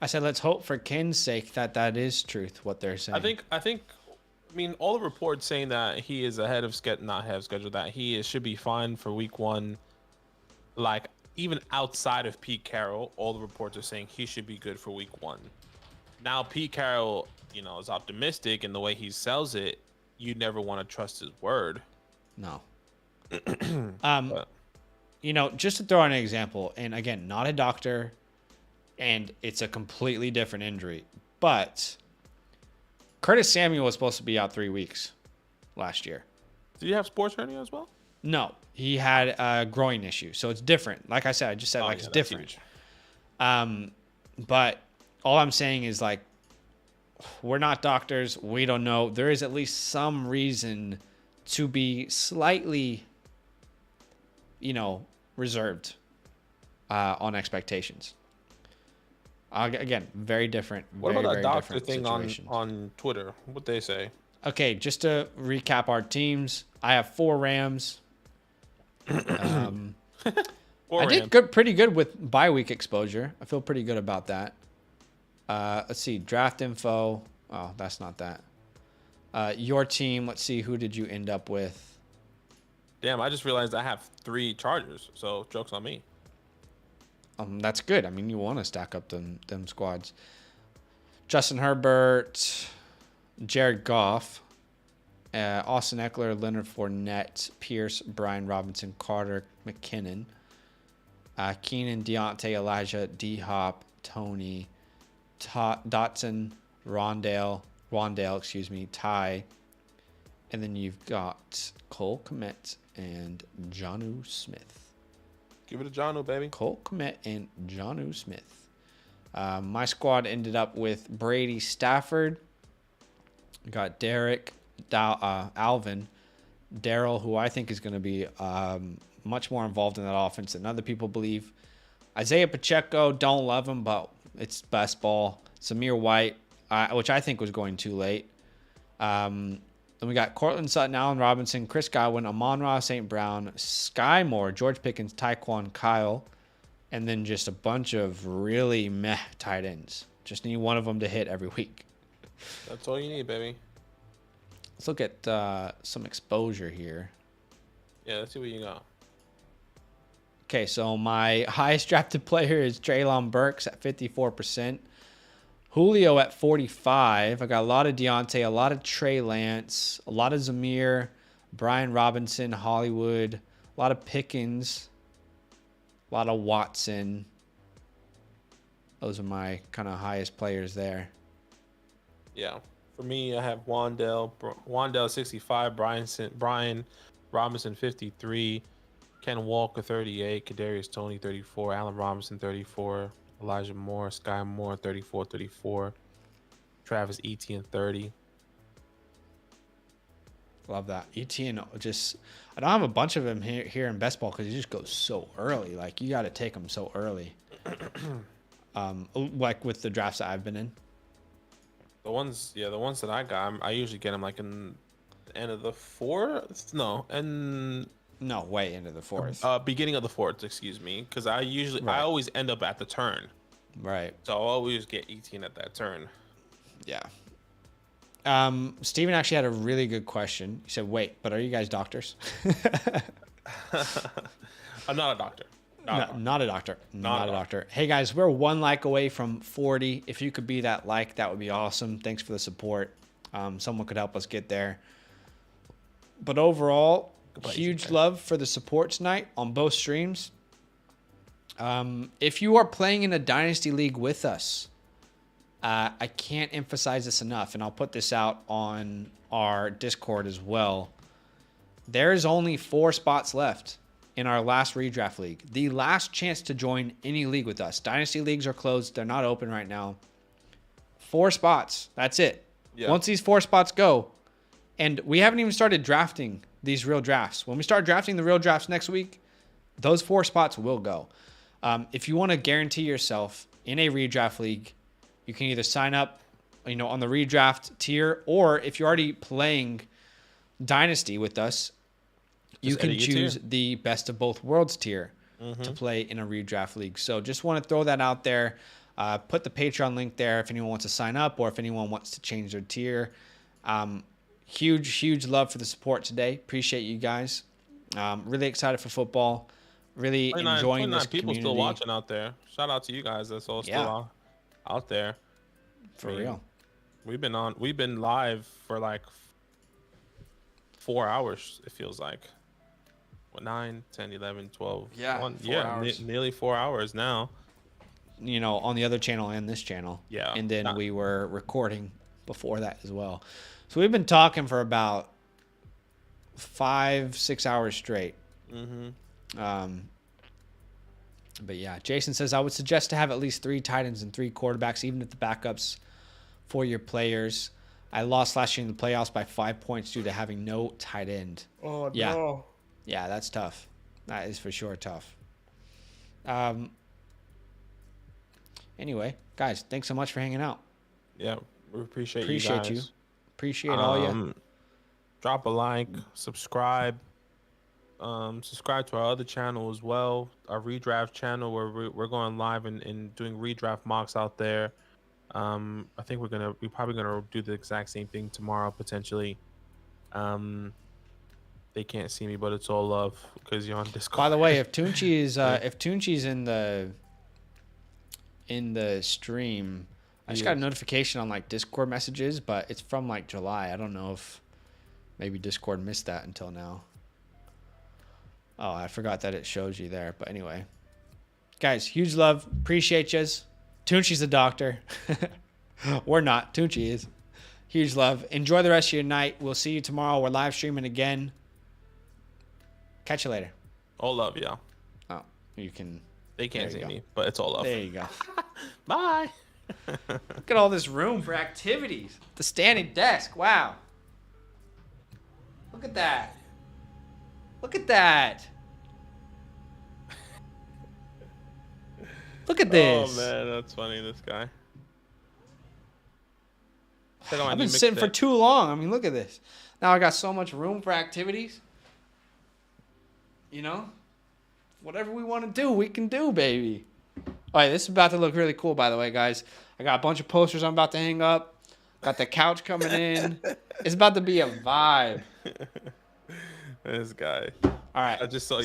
I said, let's hope for Ken's sake that is truth, what they're saying. I mean, all the reports saying that he is ahead of schedule, not ahead of schedule, that he should be fine for week 1. Like, even outside of Pete Carroll, all the reports are saying he should be good for week 1. Now, Pete Carroll, is optimistic in the way he sells it. You never want to trust his word. No. Just to throw out an example, and again, not a doctor, and it's a completely different injury, but Curtis Samuel was supposed to be out 3 weeks last year. Did you have sports hernia as well? No, he had a groin issue, so it's different. Like I said, it's different. Huge. But all I'm saying is, like, we're not doctors. We don't know. There is at least some reason to be slightly, reserved on expectations. Again, very different. What very, about very that doctor different thing situations. on Twitter? What they say? Okay, just to recap our teams, I have 4 Rams. I did pretty good with bye week exposure. I feel pretty good about that. Let's see, draft info. Oh, that's not that. Your team. Let's see, who did you end up with? Damn, I just realized I have 3 Chargers, so joke's on me. That's good. I mean, you want to stack up them squads. Justin Herbert, Jared Goff, Austin Eckler, Leonard Fournette, Pierce, Brian Robinson, Carter, McKinnon, Keenan, Deontay, Elijah, D-Hop, Tony, Dotson, Rondale, Ty, and then you've got Cole Kmet and Jonnu Smith. Give it a Jonnu, baby. Cole Kmet and Jonnu Smith. My squad ended up with Brady Stafford. Got Derek, Alvin, Daryl, who I think is going to be much more involved in that offense than other people believe. Isaiah Pacheco, don't love him, but it's best ball. Samir White, which I think was going too late. Then we got Cortland Sutton, Allen Robinson, Chris Godwin, Amon-Ra St. Brown, Sky Moore, George Pickens, Tyquan Kyle, and then just a bunch of really meh tight ends. Just need one of them to hit every week. That's all you need, baby. Let's look at some exposure here. Yeah, let's see what you got. Okay, so my highest drafted player is Treylon Burks at 54%. Julio at 45. I got a lot of Deontay, a lot of Trey Lance, a lot of Zamir, Brian Robinson, Hollywood, a lot of Pickens, a lot of Watson. Those are my kind of highest players there. Yeah. For me, I have Wandale 65, Brian Robinson 53, Ken Walker 38, Kadarius Toney 34, Allen Robinson 34, Elijah Moore, Sky Moore 34, Travis Etienne 30. Love that. Etienne just, I don't have a bunch of him here in best ball because he just goes so early. Like, you got to take him so early. Like with the drafts that I've been in. The ones that I got, I usually get them like in the end of the 4th. No, way into the 4th. Beginning of the 4th, excuse me, because I always end up at the turn. Right. So I'll always get 18 at that turn. Yeah. Steven actually had a really good question. He said, "Wait, but are you guys doctors?" I'm not a doctor. Not a doctor. Hey guys, we're 1 like away from 40. If you could be that like, that would be awesome. Thanks for the support. Someone could help us get there. But overall, huge love for the support tonight on both streams. If you are playing in a Dynasty League with us, I can't emphasize this enough, and I'll put this out on our Discord as well. There's only 4 spots left in our last redraft league. The last chance to join any league with us. Dynasty leagues are closed. They're not open right now. 4 spots. That's it. Yeah. Once these 4 spots go, and we haven't even started drafting these real drafts. When we start drafting the real drafts next week, those 4 spots will go. If you want to guarantee yourself in a redraft league, you can either sign up, on the redraft tier, or if you're already playing Dynasty with us, you Just can edit your choose tier. the best of both worlds tier to play in a redraft league. So just want to throw that out there. Put the Patreon link there if anyone wants to sign up or if anyone wants to change their tier. Huge love for the support today. Appreciate you guys. Really excited for football. Really 29 enjoying this people community. still watching out there. Shout out to you guys that's all still out there. For real. We've been live for like 4 hours, it feels like. 9, 10, 11, 12. Yeah, 1, 4 hours. Nearly 4 hours now. On the other channel and this channel. Yeah. And then we were recording before that as well. So we've been talking for about 5-6 hours straight. But yeah, Jason says, I would suggest to have at least 3 tight ends and 3 quarterbacks, even if the backups for your players. I lost last year in the playoffs by 5 points due to having no tight end. Oh, Yeah. no. Yeah, that's tough. That is for sure tough. Anyway, guys, thanks so much for hanging out. Yeah, we appreciate you Appreciate guys. you. Appreciate all you. Drop a like, subscribe. Subscribe to our other channel as well, our redraft channel, where we're going live and doing redraft mocks out there. I think we're probably gonna do the exact same thing tomorrow potentially. They can't see me, but it's all love because you're on Discord. By the way, if Tunchi's in the stream, I just got a notification on like Discord messages, but it's from like July. I don't know if maybe Discord missed that until now. Oh, I forgot that it shows you there. But anyway, guys, huge love. Appreciate yous. Tunchi's the doctor. We're not. Tunchi is. Huge love. Enjoy the rest of your night. We'll see you tomorrow. We're live streaming again. Catch you later. All love, yeah. Oh, you can. They can't There see you go. me, but it's all love. There you go. Bye. Look at all this room for activities. The standing desk. Wow. Look at that. Look at that. Look at this. Oh man, that's funny. This guy. I've been sitting for too long. I mean, look at this. Now I got so much room for activities. Whatever we want to do, we can do, baby. All right, this is about to look really cool, by the way, guys. I got a bunch of posters I'm about to hang up. Got the couch coming in. It's about to be a vibe. This guy. All right. I just saw you.